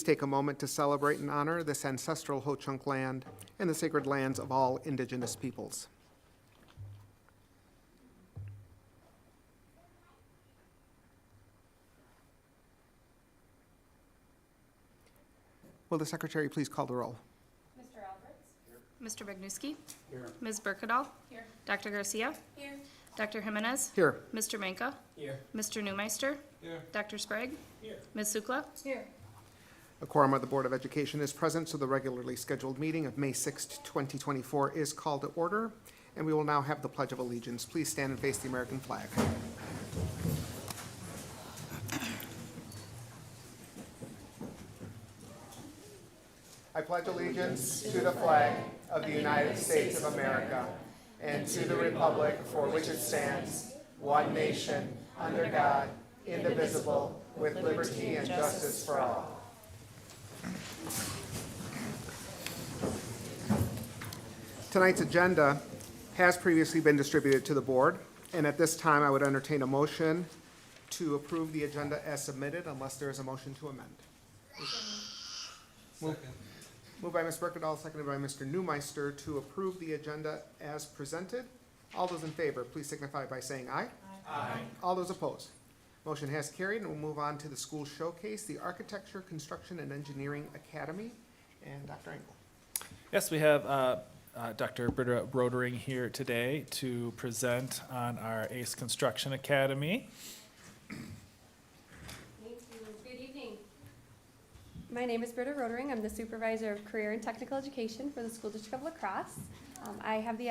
please take a moment to celebrate and honor this ancestral Ho-Chunk land and the sacred lands of all Indigenous peoples. Will the Secretary please call the roll? Mr. Alberts? Here. Mr. Bagnuski? Here. Ms. Berkedal? Here. Dr. Garcia? Here. Dr. Jimenez? Here. Mr. Manka? Here. Mr. Newmeister? Here. Dr. Sprague? Here. Ms. Sukla? Here. A quorum of the Board of Education is present, so the regularly scheduled meeting of May 6th, 2024 is called to order, and we will now have the Pledge of Allegiance. Please stand and face the American flag. I pledge allegiance to the flag of the United States of America and to the republic for which it stands, one nation, under God, indivisible, with liberty and justice for all. Tonight's agenda has previously been distributed to the board, and at this time I would entertain a motion to approve the agenda as submitted unless there is a motion to amend. Moved by Ms. Berkedal, seconded by Mr. Newmeister to approve the agenda as presented. All those in favor, please signify by saying aye. Aye. All those opposed. Motion has carried, and we'll move on to the school showcase, the Architecture, Construction, and Engineering Academy. And Dr. Engel. Yes, we have Dr. Britta Brodering here today to present on our ACE Construction Academy. Thank you. Good evening. My name is Britta Rodering. I'm the Supervisor of Career and Technical Education for the School District of La Crosse. I have the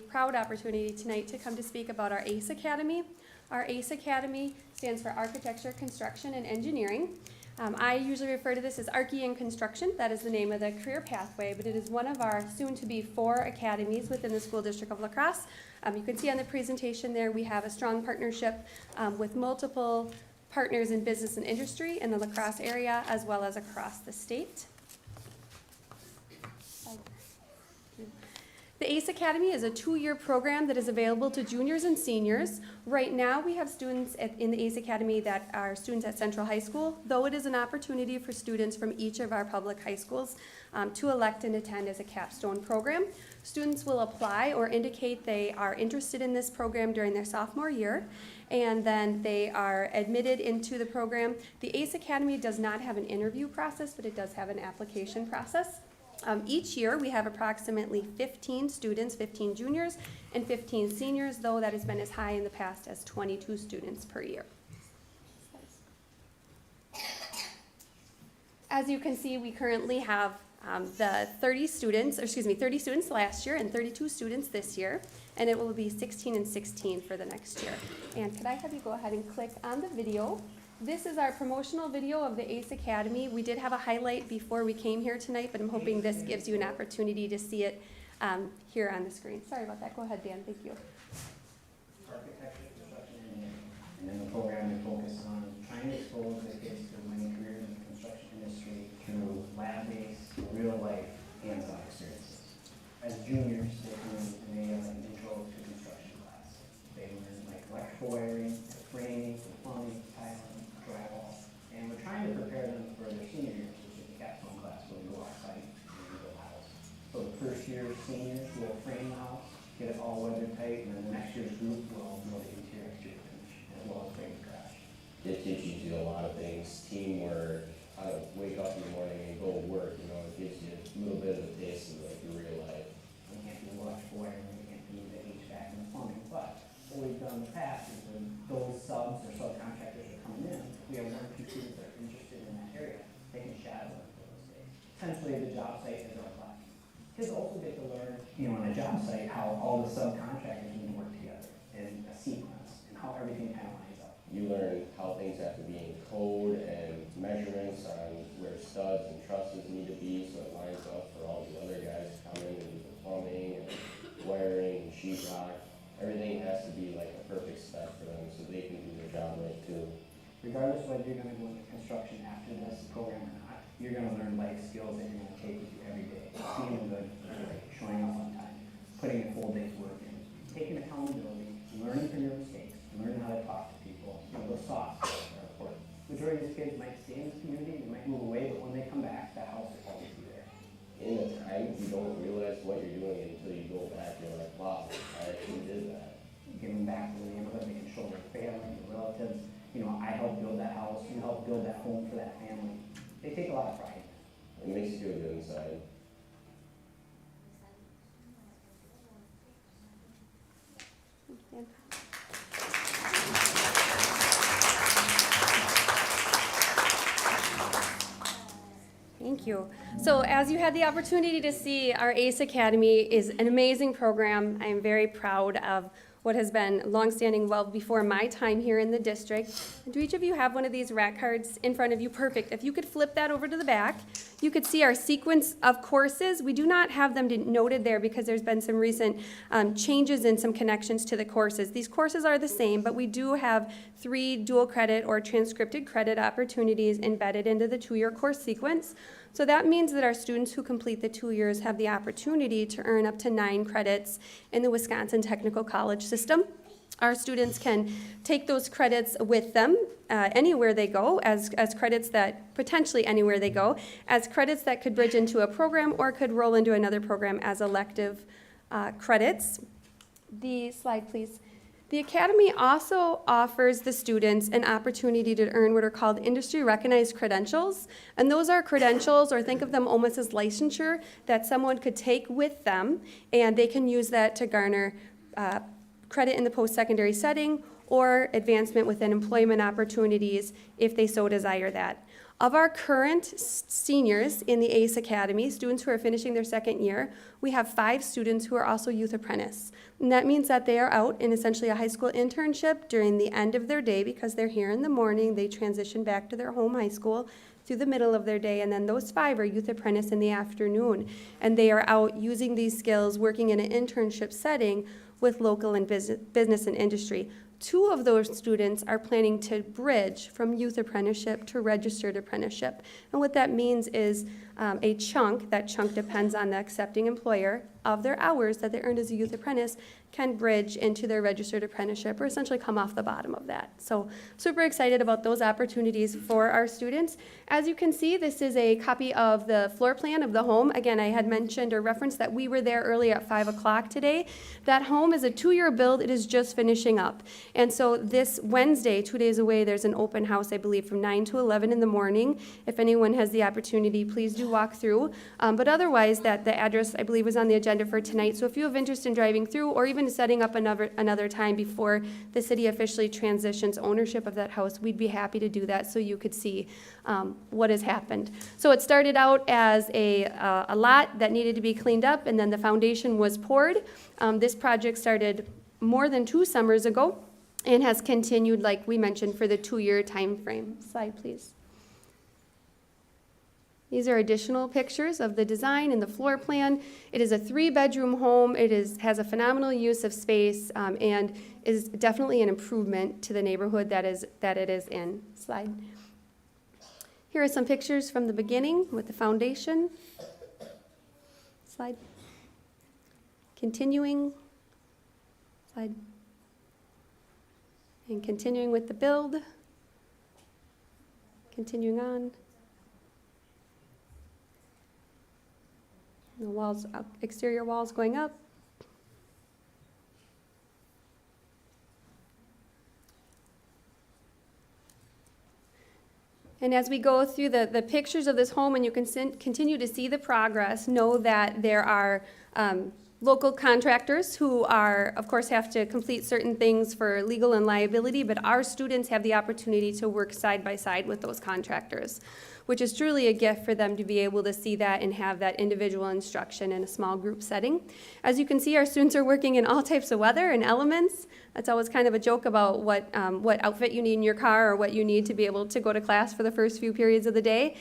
proud opportunity tonight to come to speak about our ACE Academy. Our ACE Academy stands for Architecture, Construction, and Engineering. I usually refer to this as Archie in Construction. That is the name of the career pathway, but it is one of our soon-to-be 4 academies within the School District of La Crosse. You can see on the presentation there we have a strong partnership with multiple partners in business and industry in the La Crosse area as well as across the state. The ACE Academy is a 2-year program that is available to juniors and seniors. Right now, we have students in the ACE Academy that are students at Central High School, though it is an opportunity for students from each of our public high schools to elect and attend as a capstone program. Students will apply or indicate they are interested in this program during their sophomore year, and then they are admitted into the program. The ACE Academy does not have an interview process, but it does have an application process. Each year, we have approximately 15 students, 15 juniors, and 15 seniors, though that has been as high in the past as 22 students per year. As you can see, we currently have the 30 students last year and 32 students this year, and it will be 16 and 16 for the next year. And could I have you go ahead and click on the video? This is our promotional video of the ACE Academy. We did have a highlight before we came here tonight, but I'm hoping this gives you an opportunity to see it here on the screen. Sorry about that. Go ahead, Dan. Thank you. Architecture, construction, and engineering. And then the program we focus on trying to expose the kids to winning careers in the construction industry through lab-based, real-life, hands-on experiences. As juniors, they come in and they have an intro to construction class. They learn like electrical wiring, framing, plumbing, tiling, drywall, and we're trying to prepare them for their senior years, which is the capstone class, where we go outside and we build a house. So the first year seniors will frame the house, get it all weather tight, and then the next year's group will build the interior exterior finish, as well as frame the garage. It teaches you to do a lot of things, teamwork, how to wake up in the morning and go to work, you know, it gives you a little bit of a taste of like your real life. We can't do electrical wiring, we can't do the HVAC and the plumbing, but what we've done in the past is when those subs or subcontractors are coming in, we have 1 or 2 students that are interested in that area, they can shadow them for those days. Essentially, the job site is our class. Kids also get to learn, on a job site, how all the subcontractors need to work together in a sequence and how everything kind of lines up. You learn how things have to be in code and measurements on where studs and trusses need to be so it lines up for all the other guys to come in and do the plumbing and wiring and sheetrock. Everything has to be like a perfect spec for them so they can do their job right too. Regardless whether you're going to go into construction after this program or not, you're going to learn life skills that you're going to take with you every day. Being good, showing up on time, putting a full day's work in, taking accountability, learning from your mistakes, learning how to talk to people. Those soft skills are important. Majority of these kids might stay in this community, they might move away, but when don't realize what you're doing until you go back and you're like, wow, I actually did that. Giving back to the neighborhood, making sure their family, their relatives, I helped build that house, you helped build that home for that family. They take a lot of pride. It makes you feel good inside. Thank you. So as you had the opportunity to see, our ACE Academy is an amazing program. I am very proud of what has been longstanding well before my time here in the district. And do each of you have one of these rack cards in front of you? Perfect. If you could flip that over to the back, you could see our sequence of courses. We do not have them noted there because there's been some recent changes and some connections to the courses. These courses are the same, but we do have 3 dual credit or transcripted credit opportunities embedded into the 2-year course sequence. So that means that our students who complete the 2 years have the opportunity to earn up to 9 credits in the Wisconsin Technical College system. Our students can take those credits with them anywhere they go as credits that, potentially anywhere they go, as credits that could bridge into a program or could roll into another program as elective credits. The slide, please. The Academy also offers the students an opportunity to earn what are called industry-recognized credentials, and those are credentials, or think of them almost as licensure, that someone could take with them, and they can use that to garner credit in the post-secondary setting or advancement within employment opportunities if they so desire that. Of our current seniors in the ACE Academy, students who are finishing their 2nd year, we have 5 students who are also youth apprentice. And that means that they are out in essentially a high school internship during the end of their day because they're here in the morning, they transition back to their home high school through the middle of their day, and then those 5 are youth apprentice in the afternoon. And they are out using these skills, working in an internship setting with local and business and industry. 2 of those students are planning to bridge from youth apprenticeship to registered apprenticeship. And what that means is a chunk, that chunk depends on the accepting employer, of their hours that they earned as a youth apprentice can bridge into their registered apprenticeship or essentially come off the bottom of that. So super excited about those opportunities for our students. As you can see, this is a copy of the floor plan of the home. Again, I had mentioned or referenced that we were there early at 5 o'clock today. That home is a 2-year build. It is just finishing up. And so this Wednesday, 2 days away, there's an open house, I believe, from 9 to 11 in the morning. If anyone has the opportunity, please do walk through. But otherwise, the address, I believe, was on the agenda for tonight. So if you have interest in driving through or even setting up another time before the city officially transitions ownership of that house, we'd be happy to do that so you could see what has happened. So it started out as a lot that needed to be cleaned up, and then the foundation was poured. This project started more than 2 summers ago and has continued, like we mentioned, for the 2-year time frame. Slide, please. These are additional pictures of the design and the floor plan. It is a 3-bedroom home. It has a phenomenal use of space and is definitely an improvement to the neighborhood that it is in. Slide. Here are some pictures from the beginning with the foundation. Slide. Continuing. Slide. And continuing with the build. Continuing on. The walls, exterior walls going up. And as we go through the pictures of this home and you can continue to see the progress, know that there are local contractors who of course, have to complete certain things for legal and liability, but our students have the opportunity to work side by side with those contractors, which is truly a gift for them to be able to see that and have that individual instruction in a small group setting. As you can see, our students are working in all types of weather and elements. That's always kind of a joke about what outfit you need in your car or what you need to be able to go to class for the first few periods of the day.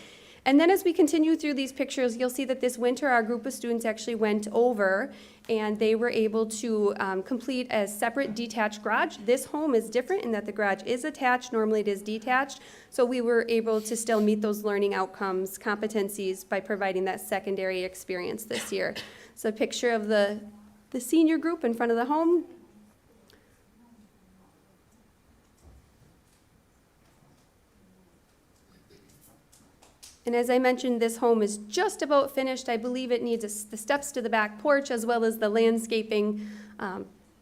And then as we continue through these pictures, you'll see that this winter our group of students actually went over and they were able to complete a separate detached garage. This home is different in that the garage is attached, normally it is detached, so we were able to still meet those learning outcomes, competencies by providing that secondary experience this year. So a picture of the senior group in front of the home. And as I mentioned, this home is just about finished. I believe it needs the steps to the back porch as well as the landscaping,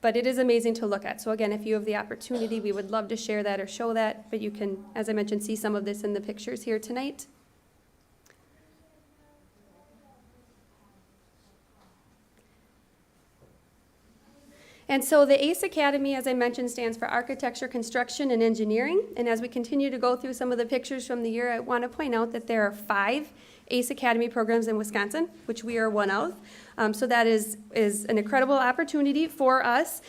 but it is amazing to look at. So again, if you have the opportunity, we would love to share that or show that, but you can, as I mentioned, see some of this in the pictures here tonight. And so the ACE Academy, as I mentioned, stands for Architecture, Construction, and Engineering. And as we continue to go through some of the pictures from the year, I want to point out that there are 5 ACE Academy programs in Wisconsin, which we are one of. So that is an incredible opportunity for us.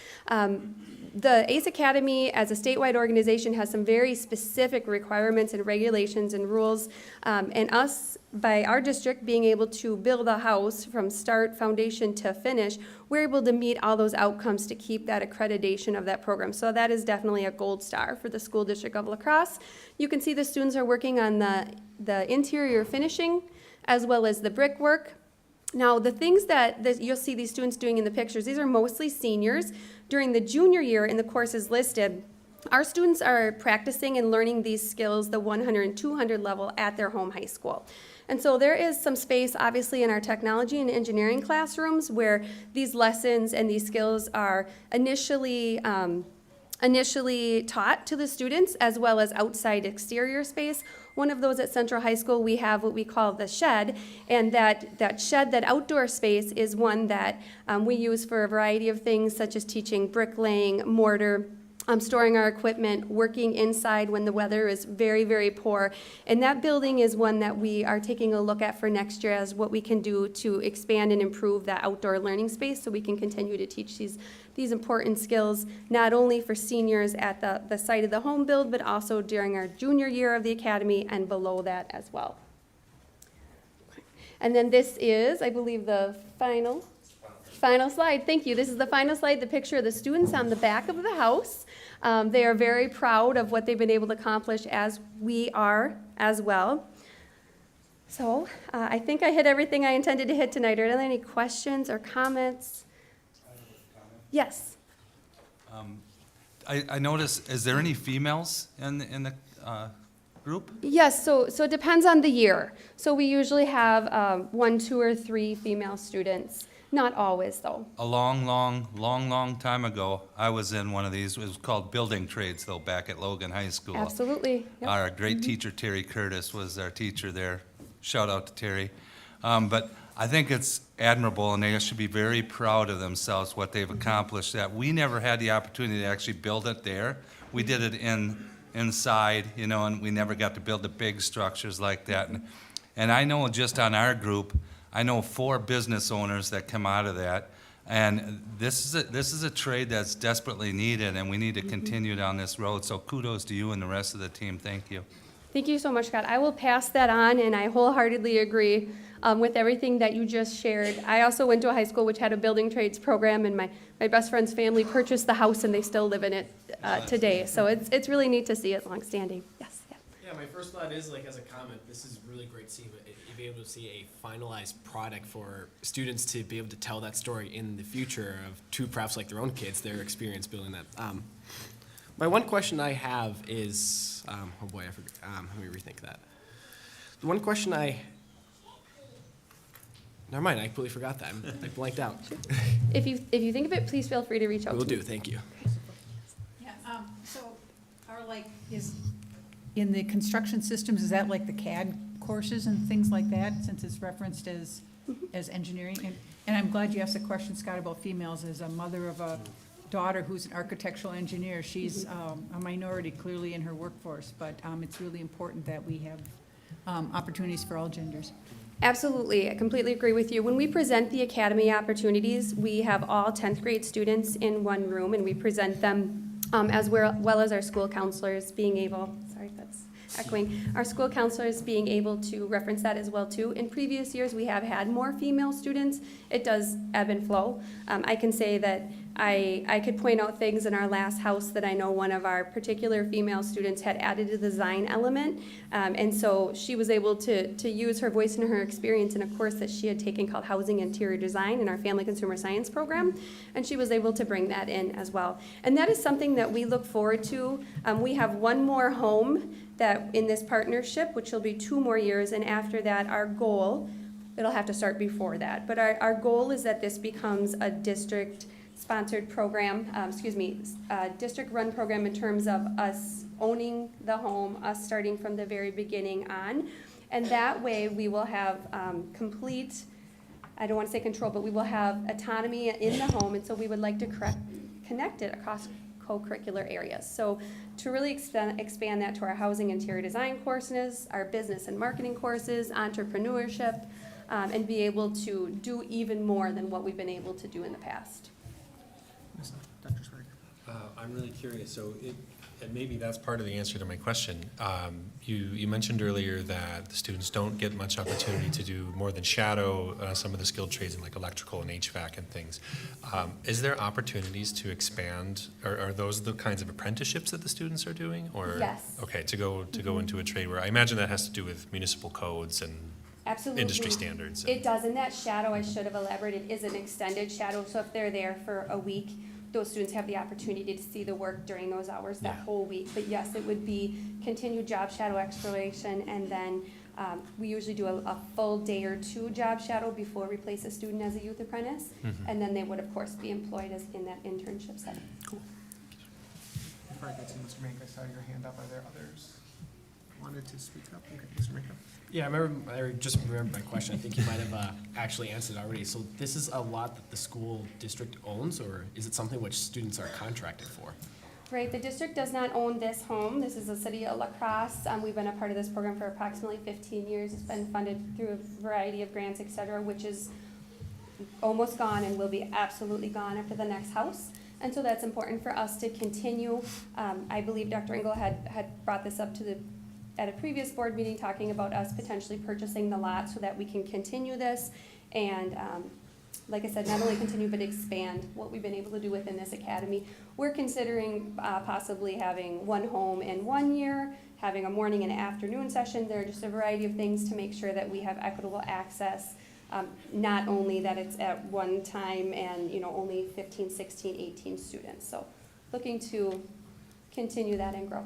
The ACE Academy, as a statewide organization, has some very specific requirements and regulations and rules. And us, by our district being able to build a house from start, foundation to finish, we're able to meet all those outcomes to keep that accreditation of that program. So that is definitely a gold star for the School District of La Crosse. You can see the students are working on the interior finishing as well as the brickwork. Now, the things that you'll see these students doing in the pictures, these are mostly seniors. During the junior year in the courses listed, our students are practicing and learning these skills, the 100 and 200 level at their home high school. And so there is some space, obviously, in our technology and engineering classrooms where these lessons and these skills are initially taught to the students, as well as outside exterior space. One of those at Central High School, we have what we call the shed, and that shed, that outdoor space, is one that we use for a variety of things, such as teaching bricklaying, mortar, storing our equipment, working inside when the weather is very, very poor. And that building is one that we are taking a look at for next year as what we can do to expand and improve that outdoor learning space so we can continue to teach these important skills, not only for seniors at the site of the home build, but also during our junior year of the academy and below that as well. And then this is, I believe, the final slide. Thank you. This is the final slide, the picture of the students on the back of the house. They are very proud of what they've been able to accomplish, as we are as well. So I think I hit everything I intended to hit tonight. Are there any questions or comments? Yes. I noticed, is there any females in the group? Yes, so it depends on the year. So we usually have 1, 2, or 3 female students. Not always, though. A long time ago, I was in one of these. It was called Building Trades, though, back at Logan High School. Absolutely. Yep. Our great teacher, Terry Curtis, was our teacher there. Shout out to Terry. But I think it's admirable, and they should be very proud of themselves, what they've accomplished. That we never had the opportunity to actually build it there. We did it inside, and we never got to build the big structures like that. And I know just on our group, I know 4 business owners that come out of that, and this is a trade that's desperately needed, and we need to continue down this road. So kudos to you and the rest of the team. Thank you. Thank you so much, Scott. I will pass that on, and I wholeheartedly agree with everything that you just shared. I also went to a high school which had a building trades program, and my best friend's family purchased the house, and they still live in it today. So it's really neat to see it longstanding. Yes. Yeah, my first thought is, as a comment, this is really great to be able to see a finalized product for students to be able to tell that story in the future to perhaps like their own kids, their experience building that. My one question I have is, oh boy, I forgot. Let me rethink that. The one question never mind, I completely forgot that. I blanked out. If you think of it, please feel free to reach out. Will do, thank you. Yeah, so is in the construction systems, is that like the CAD courses and things like that, since it's referenced as engineering? And I'm glad you asked the question, Scott, about females. As a mother of a daughter who's an architectural engineer, she's a minority clearly in her workforce, but it's really important that we have opportunities for all genders. Absolutely, I completely agree with you. When we present the academy opportunities, we have all 10th grade students in one room, and we present them as well as our school counselors being able, sorry, that's echoing, our school counselors being able to reference that as well too. In previous years, we have had more female students. It does ebb and flow. I can say that I could point out things in our last house that I know one of our particular female students had added a design element. And so she was able to use her voice and her experience in a course that she had taken called Housing Interior Design in our Family Consumer Science program. And she was able to bring that in as well. And that is something that we look forward to. We have one more home that in this partnership, which will be 2 more years. And after that, our goal, it'll have to start before that. But our goal is that this becomes a district-sponsored program, district-run program in terms of us owning the home, us starting from the very beginning on. And that way, we will have complete, I don't want to say control, but we will have autonomy in the home. And so we would like to connect it across co-curricular areas. So to really expand that to our housing interior design courses, our business and marketing courses, entrepreneurship, and be able to do even more than what we've been able to do in the past. Dr. Swager. I'm really curious, so and maybe that's part of the answer to my question. You mentioned earlier that the students don't get much opportunity to do more than shadow some of the skilled trades in like electrical and HVAC and things. Is there opportunities to expand, or are those the kinds of apprenticeships that the students are doing? Or Yes. Okay, to go into a trade where I imagine that has to do with municipal codes and Absolutely. industry standards. It does, and that shadow, I should have elaborated, is an extended shadow. So if they're there for a week, those students have the opportunity to see the work during those hours that whole week. But yes, it would be continued job shadow exploration, and then we usually do a full day or 2 job shadow before we place a student as a youth apprentice, and then they would of course be employed as in that internship setting. Cool. Before I get to Mr. Mank, I saw your hand up. Are there others who wanted to speak up? Okay, Mr. Mank. Yeah, I just remembered my question. I think you might have actually answered already. So this is a lot that the school district owns, or is it something which students are contracted for? Right, the district does not own this home. This is the city of La Crosse. We've been a part of this program for approximately 15 years. It's been funded through a variety of grants, et cetera, which is almost gone and will be absolutely gone after the next house. And so that's important for us to continue. I believe Dr. Engel had brought this up at a previous board meeting, talking about us potentially purchasing the lot so that we can continue this and, like I said, not only continue but expand what we've been able to do within this academy. We're considering possibly having 1 home in 1 year, having a morning and afternoon session. There are just a variety of things to make sure that we have equitable access, not only that it's at one time and only 15, 16, 18 students. So looking to continue that and grow.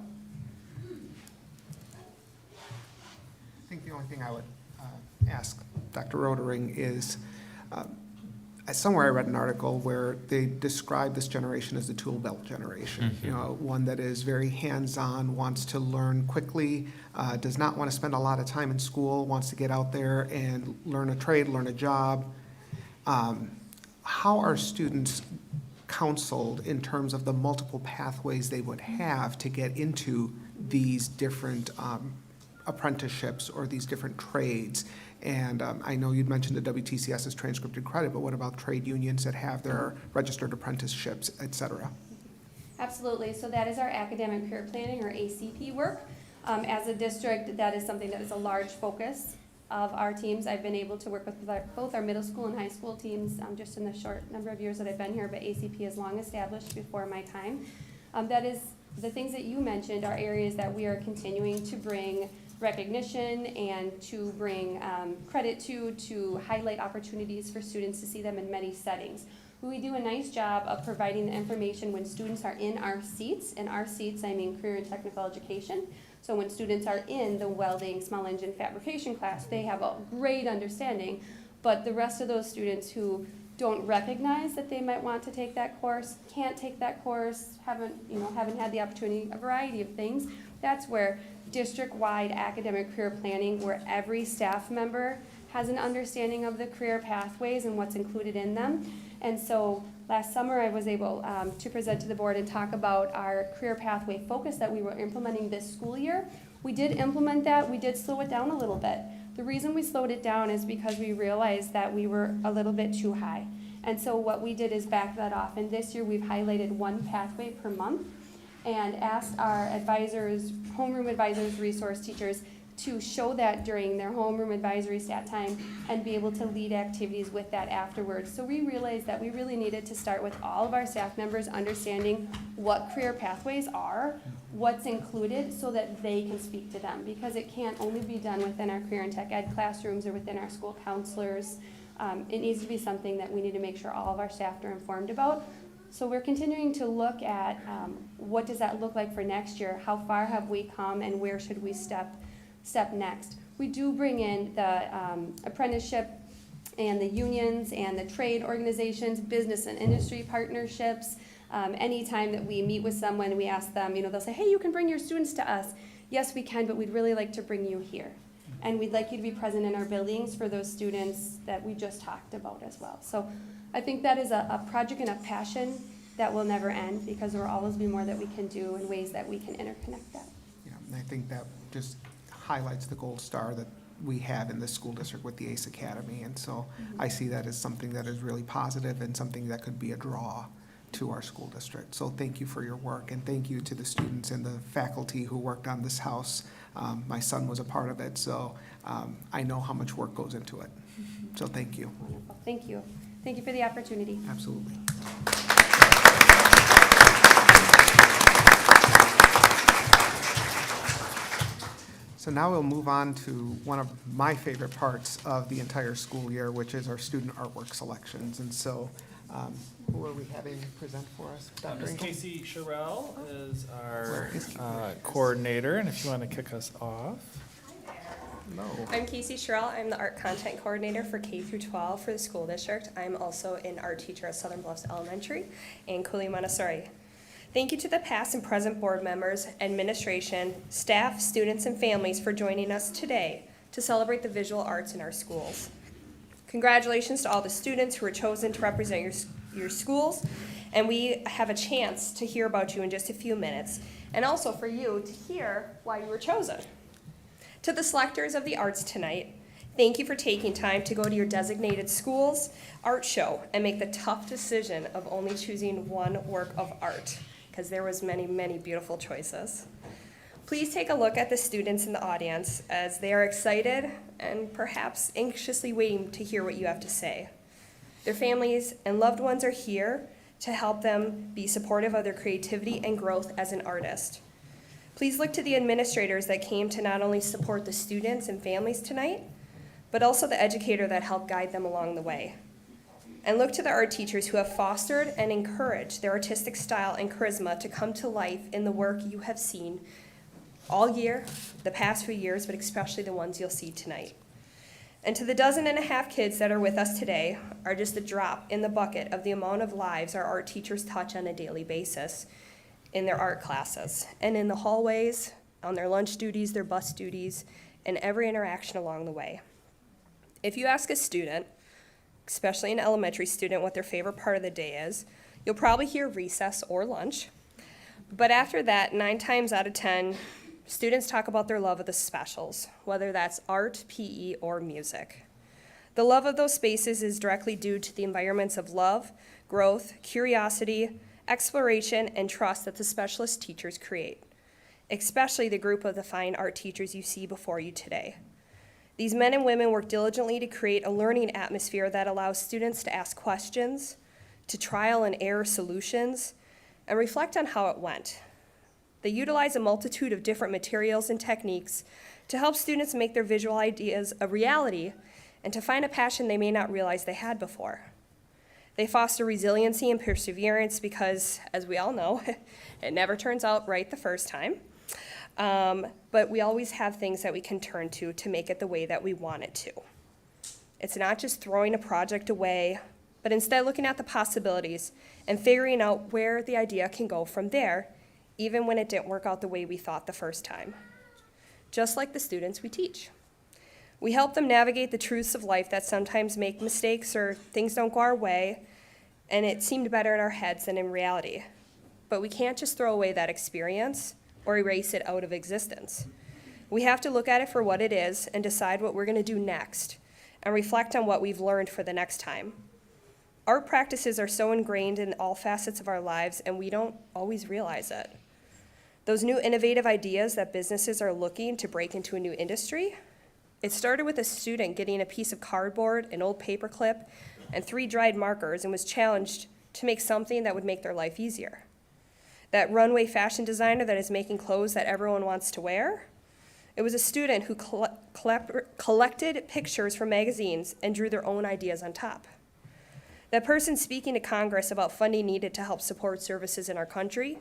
I think the only thing I would ask Dr. Rodering is, somewhere I read an article where they described this generation as the tool belt generation. One that is very hands-on, wants to learn quickly, does not want to spend a lot of time in school, wants to get out there and learn a trade, learn a job. How are students counseled in terms of the multiple pathways they would have to get into these different apprenticeships or these different trades? And I know you'd mentioned the WTCS as transcripted credit, but what about trade unions that have their registered apprenticeships, et cetera? Absolutely. So that is our academic career planning, or ACP work. As a district, that is something that is a large focus of our teams. I've been able to work with both our middle school and high school teams just in the short number of years that I've been here, but ACP is long established before my time. That is, the things that you mentioned are areas that we are continuing to bring recognition and to bring credit to highlight opportunities for students to see them in many settings. We do a nice job of providing the information when students are in our seats. In our seats, I mean career and technical education. So when students are in the welding, small engine fabrication class, they have a great understanding, but the rest of those students who don't recognize that they might want to take that course, can't take that course, haven't had the opportunity, a variety of things, that's where district-wide academic career planning, where every staff member has an understanding of the career pathways and what's included in them. And so last summer I was able to present to the board and talk about our career pathway focus that we were implementing this school year. We did implement that. We did slow it down a little bit. The reason we slowed it down is because we realized that we were a little bit too high. And so what we did is back that off. And this year we've highlighted 1 pathway per month and asked our advisors, homeroom advisors, resource teachers to show that during their homeroom advisory stat time and be able to lead activities with that afterwards. So we realized that we really needed to start with all of our staff members understanding what career pathways are, what's included, so that they can speak to them, because it can't only be done within our career and tech ed classrooms or within our school counselors. It needs to be something that we need to make sure all of our staff are informed about. So we're continuing to look at what does that look like for next year, how far have we come, and where should we step next. We do bring in the apprenticeship and the unions and the trade organizations, business and industry partnerships. Anytime that we meet with someone, we ask them, they'll say, hey, you can bring your students to us. Yes, we can, but we'd really like to bring you here. And we'd like you to be present in our buildings for those students that we just talked about as well. So I think that is a project and a passion that will never end, because there will always be more that we can do in ways that we can interconnect that. Yeah, and I think that just highlights the gold star that we have in the school district with the ACE Academy. And so I see that as something that is really positive and something that could be a draw to our school district. So thank you for your work, and thank you to the students and the faculty who worked on this house. My son was a part of it, so I know how much work goes into it. So thank you. Wonderful. Thank you. Thank you for the opportunity. Absolutely. So now we'll move on to one of my favorite parts of the entire school year, which is our student artwork selections. And so who are we having present for us? Dr. Ms. Engel? Casey Sherrill is our Where is Casey? coordinator, and if you want to kick us off. Hello. I'm Casey Sherrill. I'm the art content coordinator for K through 12 for the school district. I'm also an art teacher at Southern Bluffs Elementary and Cooley Montessori. Thank you to the past and present board members, administration, staff, students, and families for joining us today to celebrate the visual arts in our schools. Congratulations to all the students who were chosen to represent your schools, and we have a chance to hear about you in just a few minutes, and also for you to hear why you were chosen. To the selectors of the arts tonight, thank you for taking time to go to your designated school's art show and make the tough decision of only choosing one work of art, because there was many, many beautiful choices. Please take a look at the students in the audience as they are excited and perhaps anxiously waiting to hear what you have to say. Their families and loved ones are here to help them be supportive of their creativity and growth as an artist. Please look to the administrators that came to not only support the students and families tonight, but also the educator that helped guide them along the way. And look to the art teachers who have fostered and encouraged their artistic style and charisma to come to life in the work you have seen all year, the past few years, but especially the ones you'll see tonight. And to the 12.5 kids that are with us today are just a drop in the bucket of the amount of lives our art teachers touch on a daily basis in their art classes, and in the hallways, on their lunch duties, their bus duties, and every interaction along the way. If you ask a student, especially an elementary student, what their favorite part of the day is, you'll probably hear recess or lunch. But after that, 9 times out of 10, students talk about their love of the specials, whether that's art, PE, or music. The love of those spaces is directly due to the environments of love, growth, curiosity, exploration, and trust that the specialist teachers create, especially the group of the fine art teachers you see before you today. These men and women work diligently to create a learning atmosphere that allows students to ask questions, to trial and error solutions, and reflect on how it went. They utilize a multitude of different materials and techniques to help students make their visual ideas a reality and to find a passion they may not realize they had before. They foster resiliency and perseverance because, as we all know, it never turns out right the first time. But we always have things that we can turn to make it the way that we want it to. It's not just throwing a project away, but instead looking at the possibilities and figuring out where the idea can go from there, even when it didn't work out the way we thought the first time. Just like the students we teach. We help them navigate the truths of life that sometimes make mistakes or things don't go our way, and it seemed better in our heads than in reality. But we can't just throw away that experience or erase it out of existence. We have to look at it for what it is and decide what we're going to do next and reflect on what we've learned for the next time. Art practices are so ingrained in all facets of our lives, and we don't always realize it. those new innovative ideas that businesses are looking to break into a new industry. It started with a student getting a piece of cardboard, an old paperclip, and 3 dried markers and was challenged to make something that would make their life easier. That runway fashion designer that is making clothes that everyone wants to wear. It was a student who collected pictures from magazines and drew their own ideas on top. That person speaking to Congress about funding needed to help support services in our country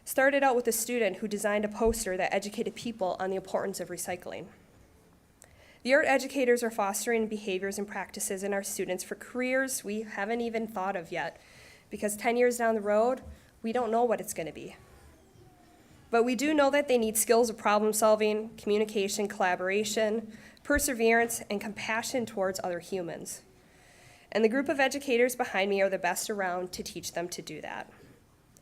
started out with a student who designed a poster that educated people on the importance of recycling. The art educators are fostering behaviors and practices in our students for careers we haven't even thought of yet, because 10 years down the road, we don't know what it's going to be. But we do know that they need skills of problem solving, communication, collaboration, perseverance, and compassion towards other humans. And the group of educators behind me are the best around to teach them to do that.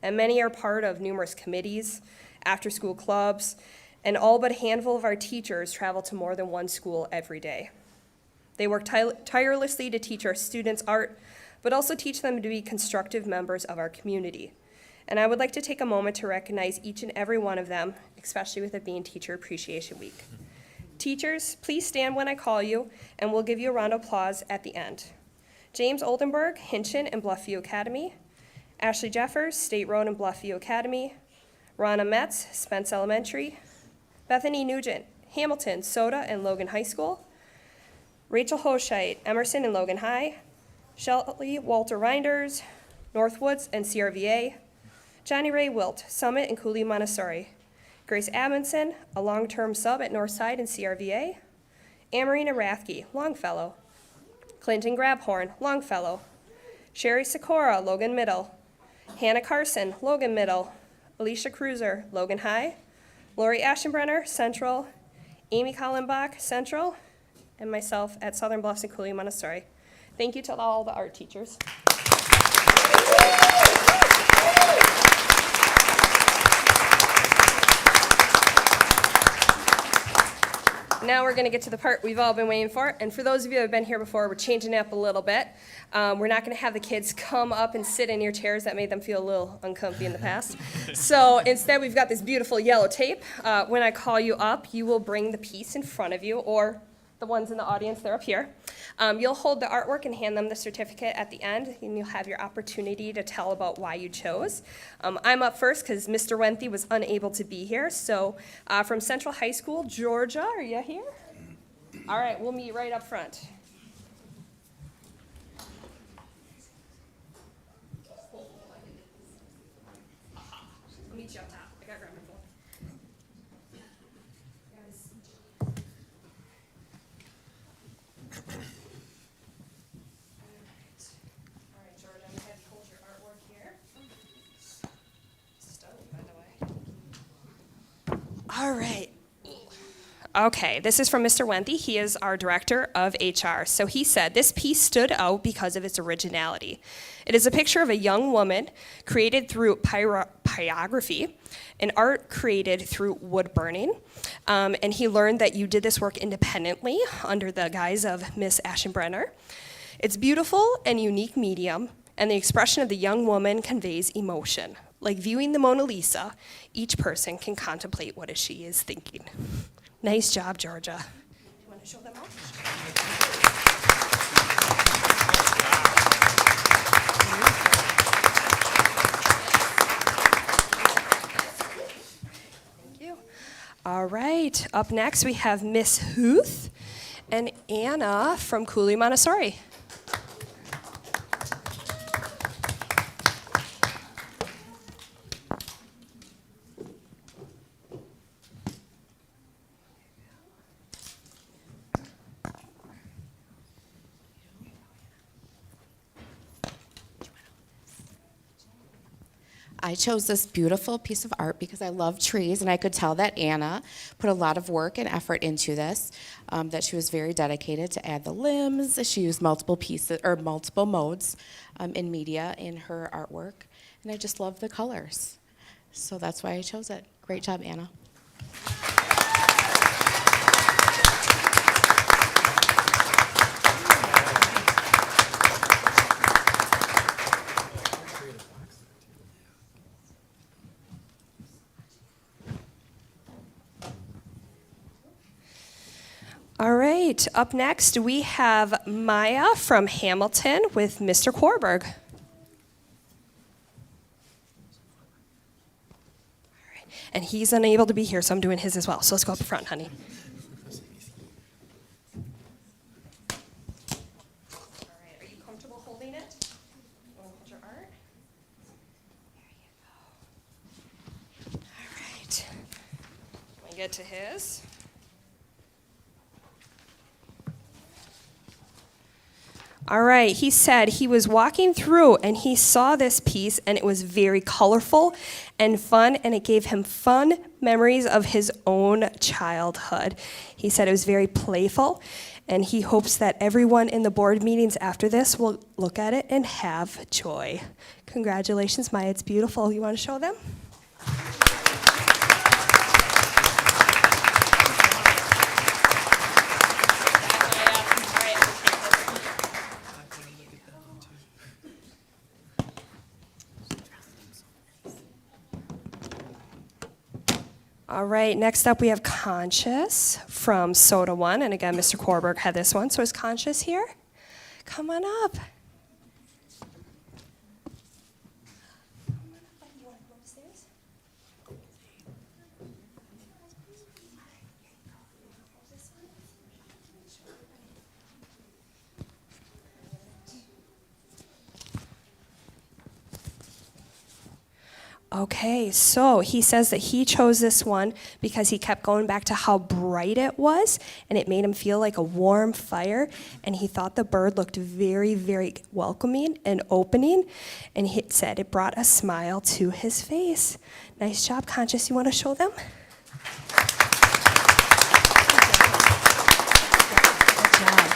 And many are part of numerous committees, after-school clubs, and all but a handful of our teachers travel to more than one school every day. They work tirelessly to teach our students art, but also teach them to be constructive members of our community. And I would like to take a moment to recognize each and every one of them, especially with it being Teacher Appreciation Week. Teachers, please stand when I call you, and we'll give you a round of applause at the end. James Oldenburg, Hinchin and Bluffview Academy. Ashley Jeffers, State Road and Bluffview Academy. Rana Metz, Spence Elementary. Bethany Nugent, Hamilton, Soda, and Logan High School. Rachel Hoshite, Emerson and Logan High. Shelly Walter Reinders, Northwoods and CRVA. Johnny Ray Wilt, Summit and Cooley Montessori. Grace Amundsen, a long-term sub at Northside and CRVA. Amarina Rathke, Longfellow. Clinton Grabhorn, Longfellow. Sherry Sikora, Logan Middle. Hannah Carson, Logan Middle. Alicia Cruiser, Logan High. Lori Aschenbrenner, Central. Amy Kallenbach, Central. And myself at Southern Bluffs and Cooley Montessori. Thank you to all the art teachers. Now we're going to get to the part we've all been waiting for. And for those of you who have been here before, we're changing it up a little bit. We're not going to have the kids come up and sit in your chairs. That made them feel a little uncomfy in the past. So instead, we've got this beautiful yellow tape. When I call you up, you will bring the piece in front of you, or the ones in the audience, they're up here. You'll hold the artwork and hand them the certificate at the end, and you'll have your opportunity to tell about why you chose. I'm up first because Mr. Wenthy was unable to be here. So from Central High School, Georgia, are you here? All right, we'll meet right up front. I'll meet you up top. I got to grab my phone. All right, Georgia, I'm going to have you hold your artwork here. Stunning, by the way. All right. Okay, this is from Mr. Wenthy. He is our director of HR. So he said, this piece stood out because of its originality. It is a picture of a young woman created through pyrography, an art created through wood burning. And he learned that you did this work independently under the guise of Miss Aschenbrenner. It's beautiful and unique medium, and the expression of the young woman conveys emotion. Like viewing the Mona Lisa, each person can contemplate what she is thinking. Nice job, Georgia. You want to show them all? Thank you. All right, up next we have Miss Huth and Anna from Cooley Montessori. I chose this beautiful piece of art because I love trees, and I could tell that Anna put a lot of work and effort into this, that she was very dedicated to add the limbs. She used multiple pieces or multiple modes in media in her artwork, and I just love the colors. So that's why I chose it. Great job, Anna. right, up next we have Maya from Hamilton with Mr. Korberg. And he's unable to be here, so I'm doing his as well. So let's go up front, honey. All right, are you comfortable holding it? Hold your art. There you go. All right. Let me get to his. All right, he said he was walking through and he saw this piece and it was very colorful and fun and it gave him fun memories of his own childhood. He said it was very playful and he hopes that everyone in the board meetings after this will look at it and have joy. Congratulations, Maya, it's beautiful. You want to show them? All right, next up we have Conscious from Soda One. And again, Mr. Korberg had this one. So is Conscious here? Come on up. Okay, so he says that he chose this one because he kept going back to how bright it was, and it made him feel like a warm fire, and he thought the bird looked very, very welcoming and opening, and he said it brought a smile to his face. Nice job, Conscious. You want to show them? Good job.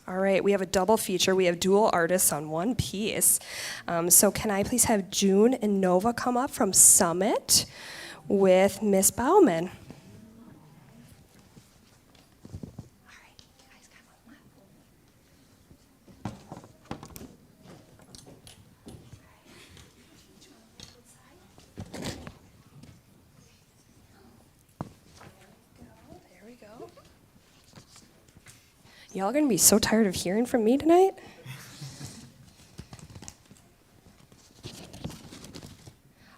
All right, we have a double feature. We have dual artists on one piece. So can I please have June and Nova come up from Summit with Miss Bauman? There we go. Y'all gonna be so tired of hearing from me tonight?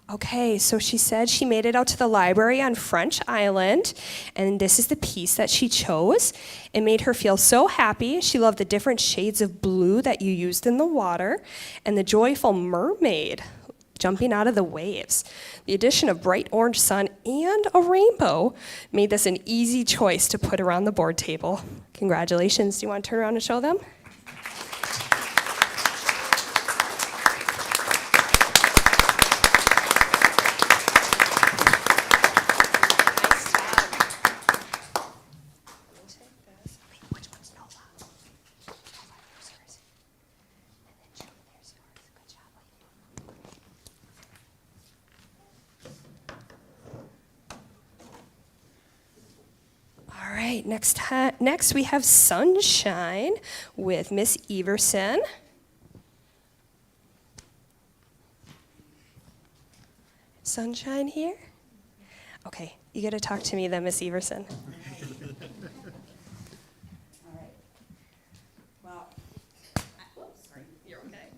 Okay, so she said she made it out to the library on French Island, and this is the piece that she chose. It made her feel so happy. She loved the different shades of blue that you used in the water, and the joyful mermaid jumping out of the waves. The addition of bright orange sun and a rainbow made this an easy choice to put around the board table. Congratulations. Do you want to turn around and show them? All right, next we have Sunshine with Miss Everson. Sunshine here? Okay, you gotta talk to me then, Miss Everson. All right. Well, sorry. You're okay.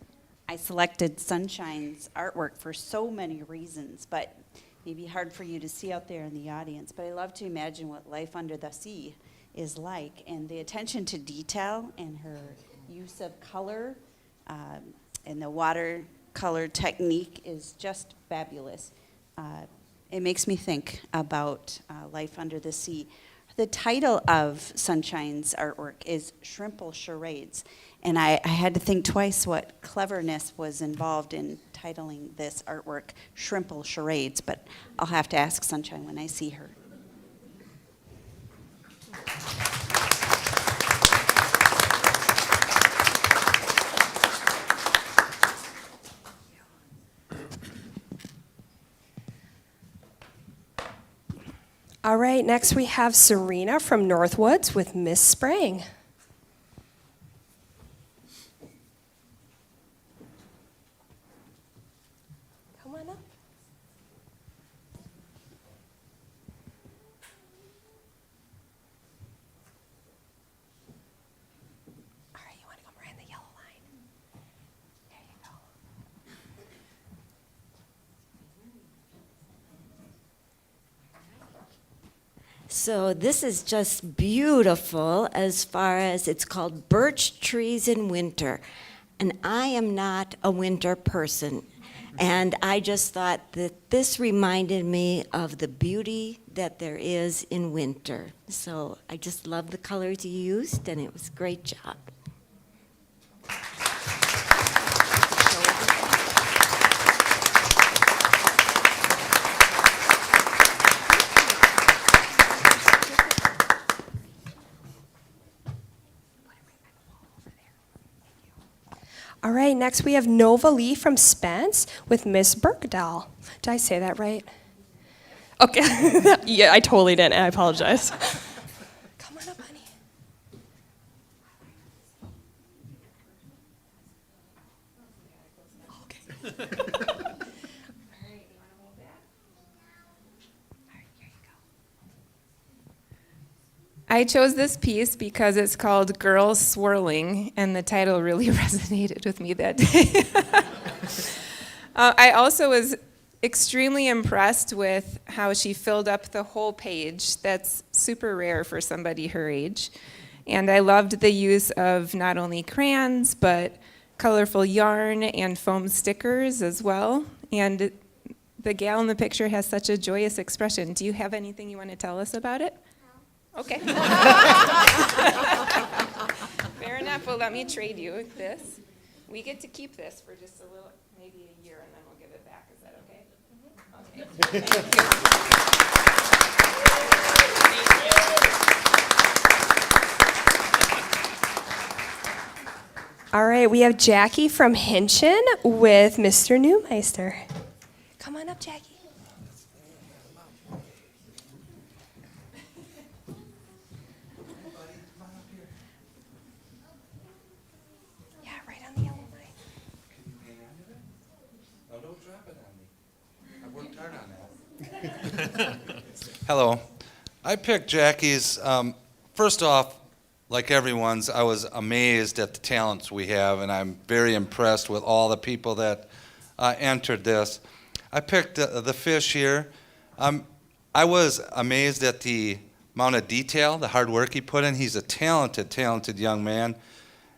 I selected Sunshine's artwork for so many reasons, but maybe hard for you to see out there in the audience, but I love to imagine what life under the sea is like, and the attention to detail and her use of color and the watercolor technique is just fabulous. It makes me think about life under the sea. The title of Sunshine's artwork is Shrimple Charades, and I had to think twice what cleverness was involved in titling this artwork Shrimple Charades, but I'll have to ask Sunshine when I see her. All right, next we have Serena from Northwoods with Miss Sprang. Come on up. So this is just beautiful as far as it's called Birch Trees in Winter. And I am not a winter person. And I just thought that this reminded me of the beauty that there is in winter. So I just love the colors you used, and it was a great job. All right, next we have Nova Lee from Spence with Miss Birkdahl. Did I say that right? Okay. Yeah, I totally didn't. I apologize. Come on up, honey. I chose this piece because it's called Girls Swirling, and the title really resonated with me that day. I also was extremely impressed with how she filled up the whole page. That's super rare for somebody her age. And I loved the use of not only crayons, but colorful yarn and foam stickers as well. And the gal in the picture has such a joyous expression. Do you have anything you want to tell us about it? Okay. Fair enough. Well, let me trade you this. We get to keep this for just a little, maybe a year, and then we'll give it back. Is that okay? Okay. All right, we have Jackie from Hinchin with Mr. Newmeister. Come on up, Jackie. Yeah, right on the yellow line. No, don't drop it on me. I worked hard on that. Hello. I picked Jackie's, first off, like everyone's, I was amazed at the talents we have, and I'm very impressed with all the people that entered this. I picked the fish here. I was amazed at the amount of detail, the hard work he put in. He's a talented, talented young man,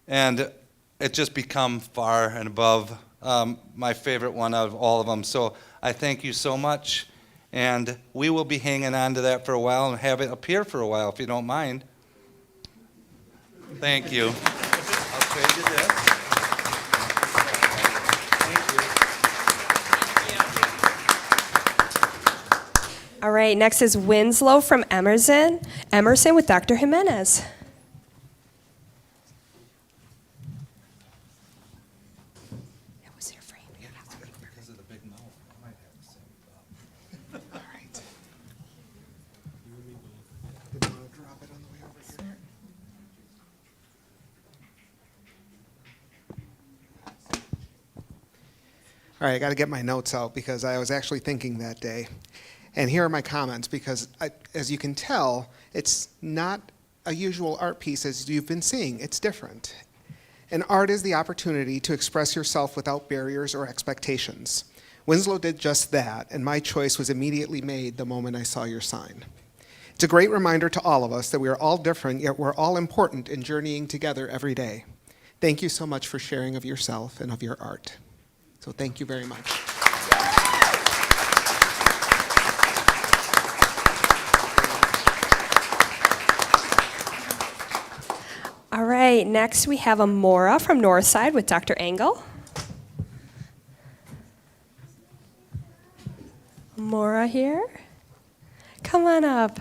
and it just become far and above my favorite one out of all of them. So I thank you so much, and we will be hanging on to that for a while and have it appear for a while, if you don't mind. Thank you. I'll trade you this. All right, next is Winslow from Emerson with Dr. Jimenez. That was your frame. Because of the big mouth, I might have the same problem. All right. Didn't want to drop it on the way over here. All right, I got to get my notes out because I was actually thinking that day. And here are my comments because, as you can tell, it's not a usual art piece as you've been seeing. It's different. And art is the opportunity to express yourself without barriers or expectations. Winslow did just that, and my choice was immediately made the moment I saw your sign. It's a great reminder to all of us that we are all different, yet we're all important in journeying together every day. Thank you so much for sharing of yourself and of your art. So thank you very much. All right, next we have Amora from Northside with Dr. Engel. Amora here. Come on up.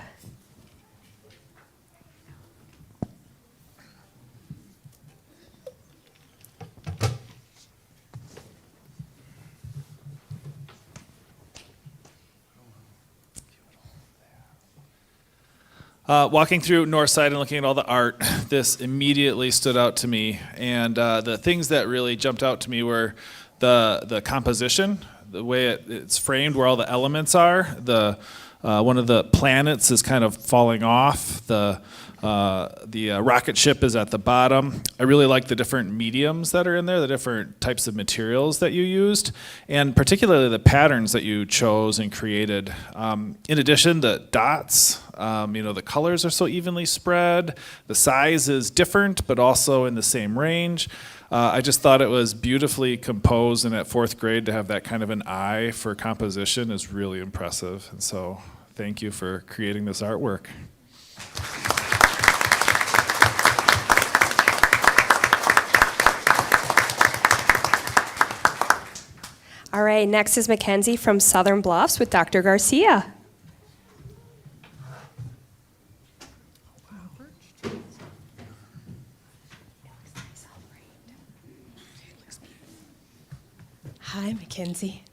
Walking through Northside and looking at all the art, this immediately stood out to me. And the things that really jumped out to me were the composition, the way it's framed, where all the elements are, the one of the planets is kind of falling off. The rocket ship is at the bottom. I really like the different mediums that are in there, the different types of materials that you used, and particularly the patterns that you chose and created. In addition, the dots, the colors are so evenly spread. The size is different, but also in the same range. I just thought it was beautifully composed, and at 4th grade to have that kind of an eye for composition is really impressive. And so thank you for creating this artwork. All right, next is Mackenzie from Southern Bluffs with Dr. Garcia. Hi, Mackenzie.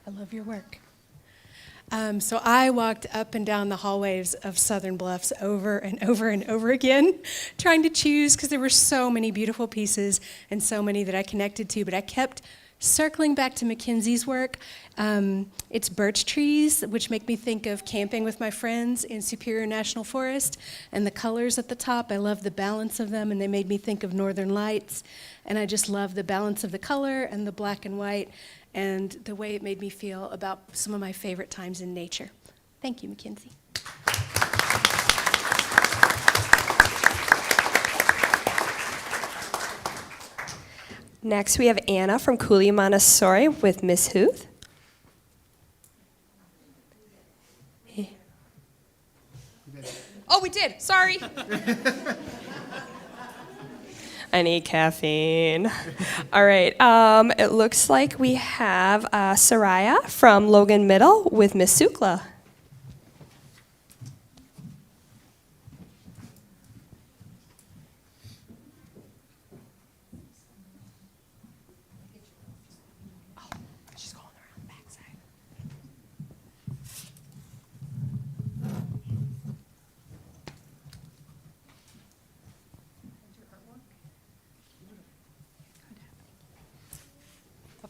I love your work. So I walked up and down the hallways of Southern Bluffs over and over and over again, trying to choose because there were so many beautiful pieces and so many that I connected to, but I kept circling back to Mackenzie's work. It's birch trees, which make me think of camping with my friends in Superior National Forest, and the colors at the top, I love the balance of them, and they made me think of Northern Lights, and I just love the balance of the color and the black and white, and the way it made me feel about some of my favorite times in nature. Thank you, Mackenzie. Next, we have Anna from Cooley Montessori with Miss Huth. Oh, we did. Sorry. I need caffeine. All right. It looks like we have Soraya from Logan Middle with Miss Sukla.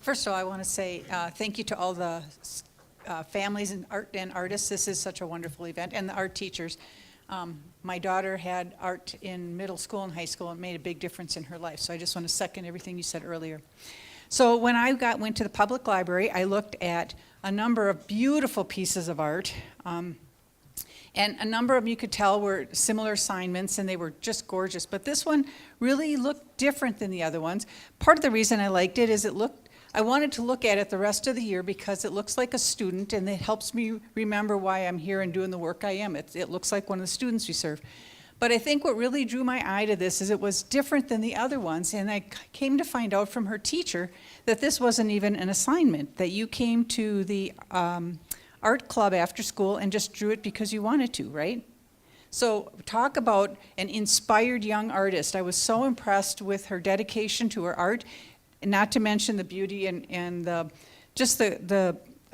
First of all, I want to say thank you to all the families and artists. This is such a wonderful event, and the art teachers. My daughter had art in middle school and high school, and it made a big difference in her life. So I just want to second everything you said earlier. So when I went to the public library, I looked at a number of beautiful pieces of art. And a number of them you could tell were similar assignments, and they were just gorgeous. But this one really looked different than the other ones. Part of the reason I liked it is I wanted to look at it the rest of the year because it looks like a student, and it helps me remember why I'm here and doing the work I am. It looks like one of the students we serve. But I think what really drew my eye to this is it was different than the other ones, and I came to find out from her teacher that this wasn't even an assignment, that you came to the art club after school and just drew it because you wanted to, right? So talk about an inspired young artist. I was so impressed with her dedication to her art, not to mention the beauty and the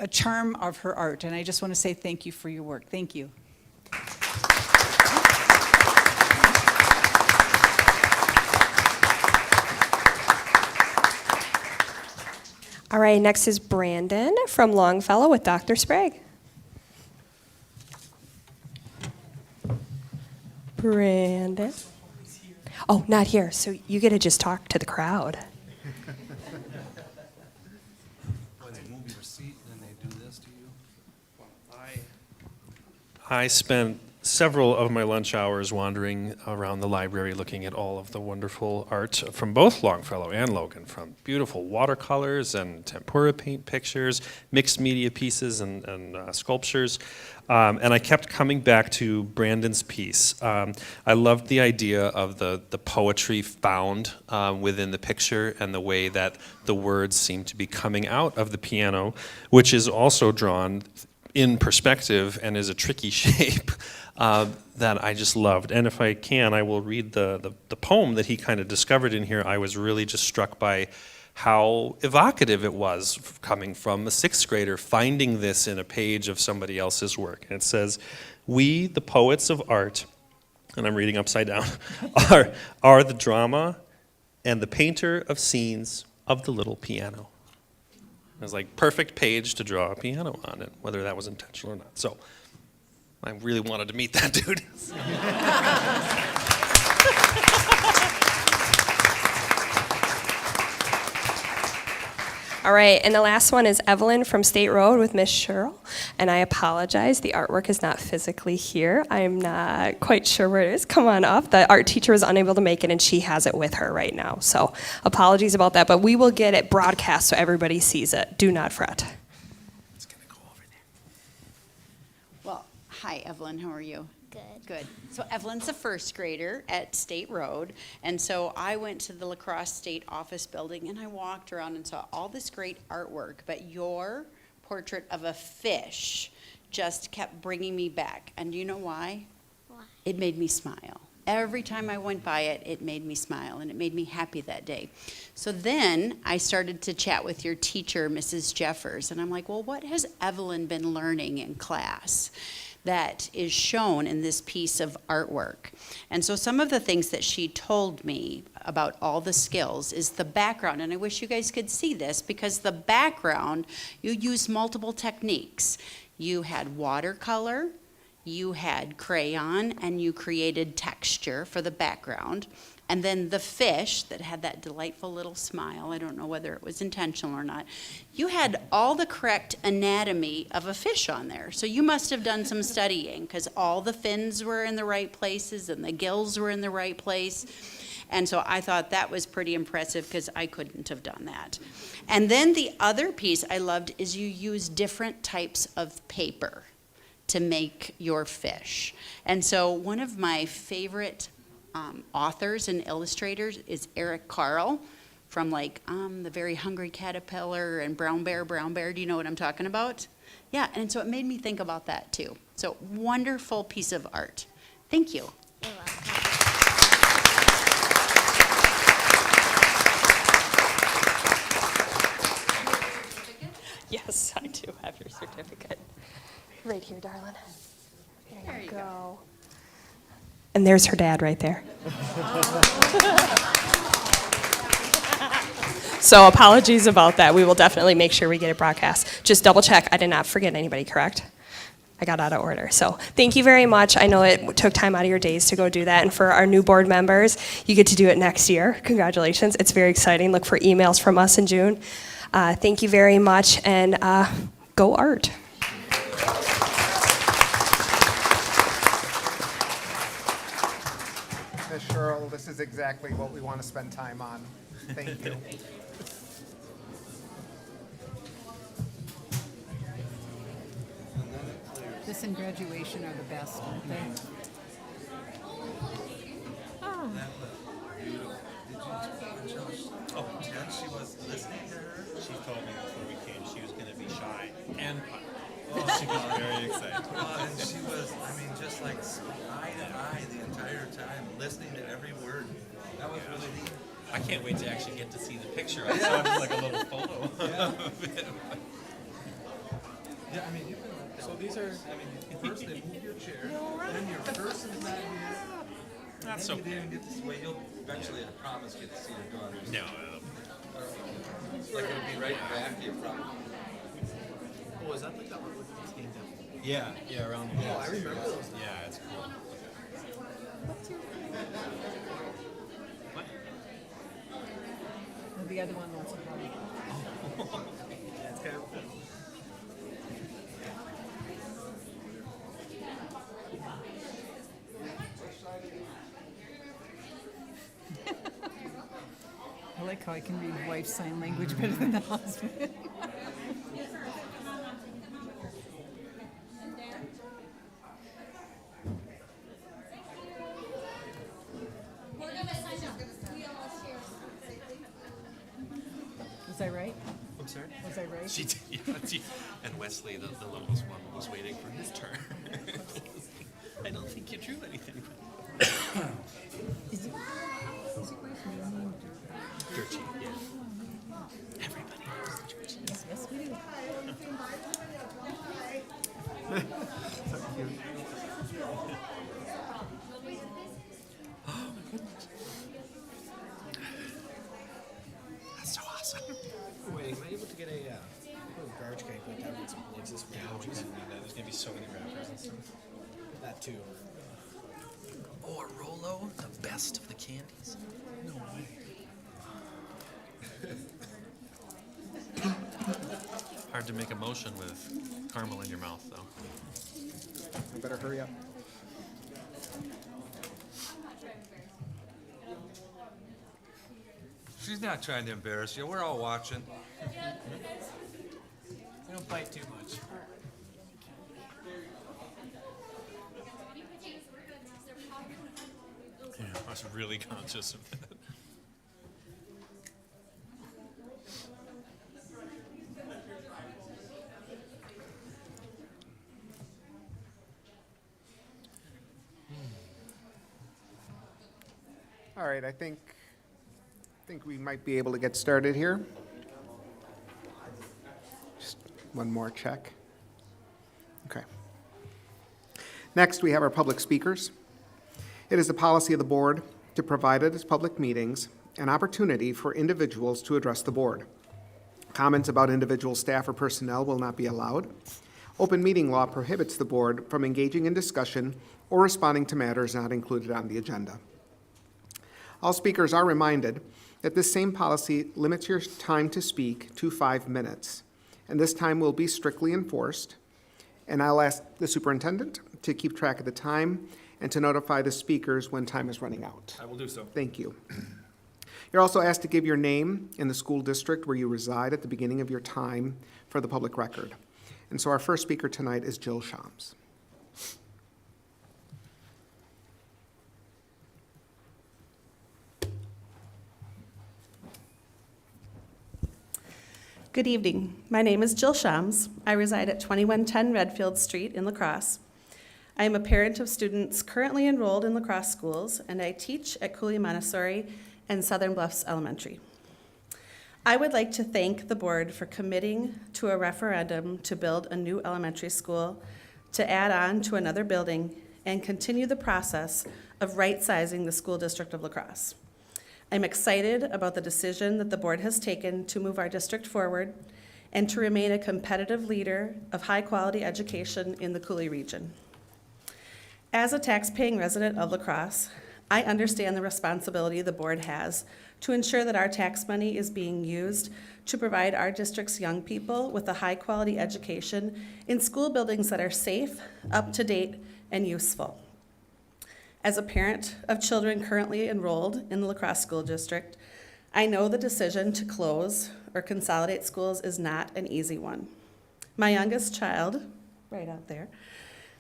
charm of her art. And I just want to say thank you for your work. Thank you. All right, next is Brandon from Longfellow with Dr. Sprague. Brandon. Oh, not here. So you get to just talk to the crowd. I spent several of my lunch hours wandering around the library looking at all of the wonderful art from both Longfellow and Logan, from beautiful watercolors and tempera paint pictures, mixed media pieces and sculptures. And I kept coming back to Brandon's piece. I loved the idea of the poetry found within the picture and the way that the words seem to be coming out of the piano, which is also drawn in perspective and is a tricky shape that I just loved. And if I can, I will read the poem that he kind of discovered in here. I was really just struck by how evocative it was coming from a 6th grader, finding this in a page of somebody else's work. And it says, "We, the poets of art," and I'm reading upside down, are the drama and the painter of scenes of the little piano. It was like perfect page to draw a piano on it, whether that was intentional or not. So I really wanted to meet that dude. All right, and the last one is Evelyn from State Road with Miss Cheryl. And I apologize, the artwork is not physically here. I'm not quite sure where it is. Come on up. The art teacher was unable to make it, and she has it with her right now. So apologies about that, but we will get it broadcast so everybody sees it. Do not fret. Well, hi, Evelyn. How are you? Good. So Evelyn's a first grader at State Road, and so I went to the La Crosse State Office building, and I walked around and saw all this great artwork, but your portrait of a fish just kept bringing me back. And do you know why? Why? It made me smile. Every time I went by it, it made me smile, and it made me happy that day. So then I started to chat with your teacher, Mrs. Jeffers, and I'm like, well, what has Evelyn been learning in class that is shown in this piece of artwork? And so some of the things that she told me about all the skills is the background, and I wish you guys could see this, because the background, you use multiple techniques. You had watercolor, you had crayon, and you created texture for the background. And then the fish that had that delightful little smile, I don't know whether it was intentional or not, you had all the correct anatomy of a fish on there. So you must have done some studying, because all the fins were in the right places and the gills were in the right place. And so I thought that was pretty impressive, because I couldn't have done that. And then the other piece I loved is you use different types of paper to make your fish. And so one of my favorite authors and illustrators is Eric Carle from The Very Hungry Caterpillar and Brown Bear. Do you know what I'm talking about? Yeah, and so it made me think about that too. So wonderful piece of art. Thank you. You're welcome. Yes, I do have your certificate. Right here, darling. There you go. And there's her dad right there. So apologies about that. We will definitely make sure we get it broadcast. Just double check. I did not forget anybody, correct? I got out of order. So thank you very much. I know it took time out of your days to go do that. And for our new board members, you get to do it next year. Congratulations. It's very exciting. Look for emails from us in June. Thank you very much, and go art. Ms. Cheryl, this is exactly what we want to spend time on. Thank you. This and graduation are the best, aren't they? Oh, Jen, she was listening to her? She told me before we came she was going to be shy and she was very excited. And she was, just like eye to eye the entire time, listening to every word. That was really neat. I can't wait to actually get to see the picture. I saw just like a little photo of it. Yeah, you can. So these are, first they move your chair, then your person's not here. That's so you didn't get to see, well, you'll eventually, I promise, get to see your daughters. No. Like it would be right back to you, probably. Oh, is that like that one with the tank down? Yeah, around the Oh, I remember those. Yeah, it's cool. Well, the other one wants to probably. That's kind of cool. I like how I can read wife's sign language better than the husband. Was I right? I'm sorry? Was I right? She did, yeah. And Wesley, the littlest one, was waiting for his turn. I don't think you drew anything. Is it Dirt sheet, yeah. Everybody knows the dirt sheet. Yes, we do. So cute. Oh my goodness. That's so awesome. Wait, am I able to get a little garbage can I put down with some like this? Yeah, there's gonna be so many wrappers and stuff. That too. Oh, a Rolo, the best of the candies. No way. Hard to make a motion with caramel in your mouth, though. I better hurry up. She's not trying to embarrass you. We're all watching. We don't bite too much. Yeah, I was really conscious of that. All right, I think we might be able to get started here. Just one more check. Okay. Next, we have our public speakers. It is the policy of the board to provide at its public meetings an opportunity for individuals to address the board. Comments about individual staff or personnel will not be allowed. Open meeting law prohibits the board from engaging in discussion or responding to matters not included on the agenda. All speakers are reminded that this same policy limits your time to speak to 5 minutes, and this time will be strictly enforced. And I'll ask the superintendent to keep track of the time and to notify the speakers when time is running out. I will do so. Thank you. You're also asked to give your name and the school district where you reside at the beginning of your time for the public record. And so our first speaker tonight is Jill Shams. Good evening. My name is Jill Shams. I reside at 2110 Redfield Street in La Crosse. I am a parent of students currently enrolled in La Crosse schools, and I teach at Cooley Montessori and Southern Bluffs Elementary. I would like to thank the board for committing to a referendum to build a new elementary school, to add on to another building, and continue the process of right-sizing the school district of La Crosse. I'm excited about the decision that the board has taken to move our district forward and to remain a competitive leader of high-quality education in the Cooley region. As a tax-paying resident of La Crosse, I understand the responsibility the board has to ensure that our tax money is being used to provide our district's young people with a high-quality education in school buildings that are safe, up-to-date, and useful. As a parent of children currently enrolled in the La Crosse School District, I know the decision to close or consolidate schools is not an easy one. My youngest child, right out there,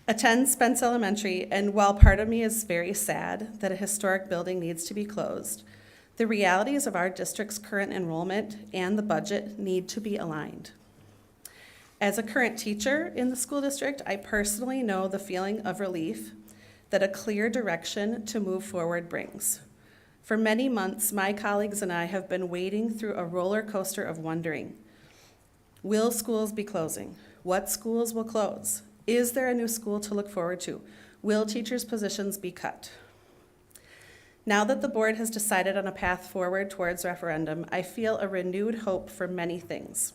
attends Spence Elementary, and while part of me is very sad that a historic building needs to be closed, the realities of our district's current enrollment and the budget need to be aligned. As a current teacher in the school district, I personally know the feeling of relief that a clear direction to move forward brings. For many months, my colleagues and I have been wading through a roller coaster of wondering, will schools be closing? What schools will close? Is there a new school to look forward to? Will teachers' positions be cut? Now that the board has decided on a path forward towards referendum, I feel a renewed hope for many things.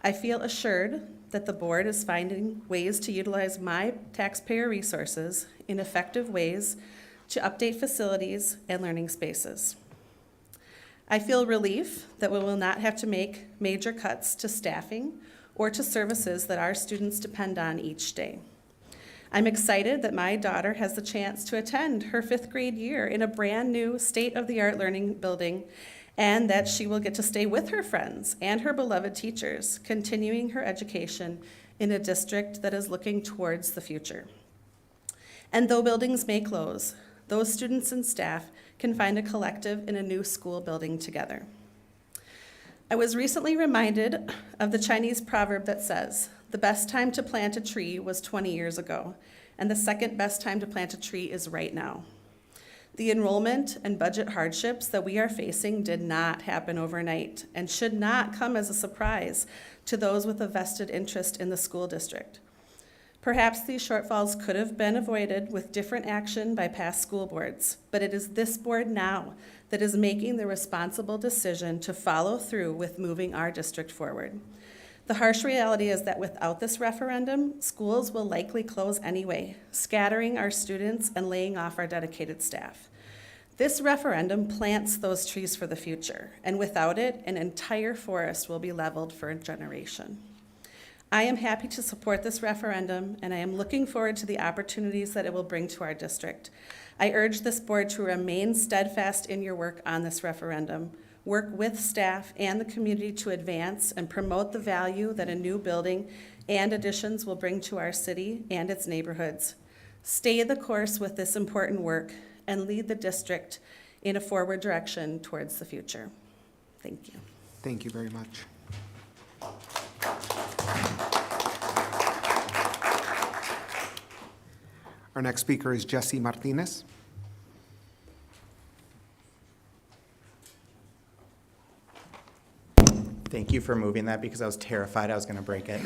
I feel assured that the board is finding ways to utilize my taxpayer resources in effective ways to update facilities and learning spaces. I feel relief that we will not have to make major cuts to staffing or to services that our students depend on each day. I'm excited that my daughter has the chance to attend her 5th grade year in a brand new state-of-the-art learning building, and that she will get to stay with her friends and her beloved teachers, continuing her education in a district that is looking towards the future. And though buildings may close, those students and staff can find a collective in a new school building together. I was recently reminded of the Chinese proverb that says, "The best time to plant a tree was 20 years ago, and the second best time to plant a tree is right now." The enrollment and budget hardships that we are facing did not happen overnight and should not come as a surprise to those with a vested interest in the school district. Perhaps these shortfalls could have been avoided with different action by past school boards, but it is this board now that is making the responsible decision to follow through with moving our district forward. The harsh reality is that without this referendum, schools will likely close anyway, scattering our students and laying off our dedicated staff. This referendum plants those trees for the future, and without it, an entire forest will be leveled for a generation. I am happy to support this referendum, and I am looking forward to the opportunities that it will bring to our district. I urge this board to remain steadfast in your work on this referendum. Work with staff and the community to advance and promote the value that a new building and additions will bring to our city and its neighborhoods. Stay the course with this important work and lead the district in a forward direction towards the future. Thank you. Thank you very much. Our next speaker is Jesse Martinez. Thank you for moving that because I was terrified I was going to break it.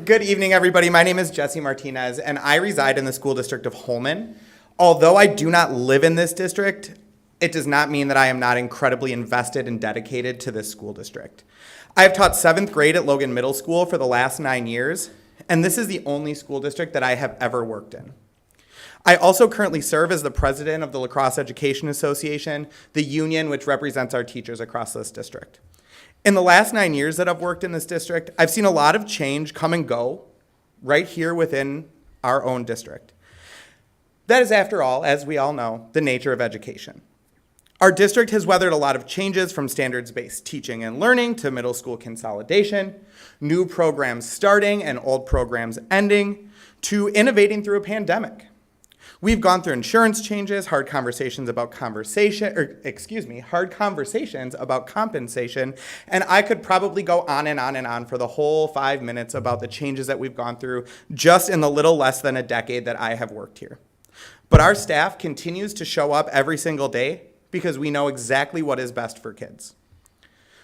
Good evening, everybody. My name is Jesse Martinez, and I reside in the school district of Holman. Although I do not live in this district, it does not mean that I am not incredibly invested and dedicated to this school district. I have taught 7th grade at Logan Middle School for the last 9 years, and this is the only school district that I have ever worked in. I also currently serve as the president of the La Crosse Education Association, the union which represents our teachers across this district. In the last 9 years that I've worked in this district, I've seen a lot of change come and go right here within our own district. That is, after all, as we all know, the nature of education. Our district has weathered a lot of changes from standards-based teaching and learning to middle school consolidation, new programs starting and old programs ending, to innovating through a pandemic. We've gone through insurance changes, hard conversations about compensation, and I could probably go on and on and on for the whole 5 minutes about the changes that we've gone through just in the little less than a decade that I have worked here. But our staff continues to show up every single day because we know exactly what is best for kids.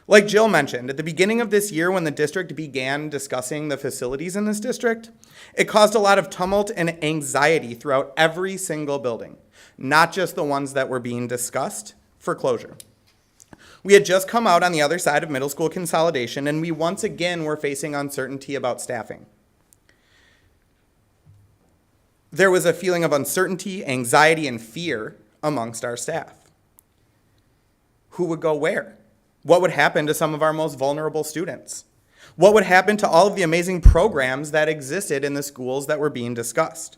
Like Jill mentioned, at the beginning of this year when the district began discussing the facilities in this district, it caused a lot of tumult and anxiety throughout every single building, not just the ones that were being discussed for closure. We had just come out on the other side of middle school consolidation, and we once again were facing uncertainty about staffing. There was a feeling of uncertainty, anxiety, and fear amongst our staff. Who would go where? What would happen to some of our most vulnerable students? What would happen to all of the amazing programs that existed in the schools that were being discussed?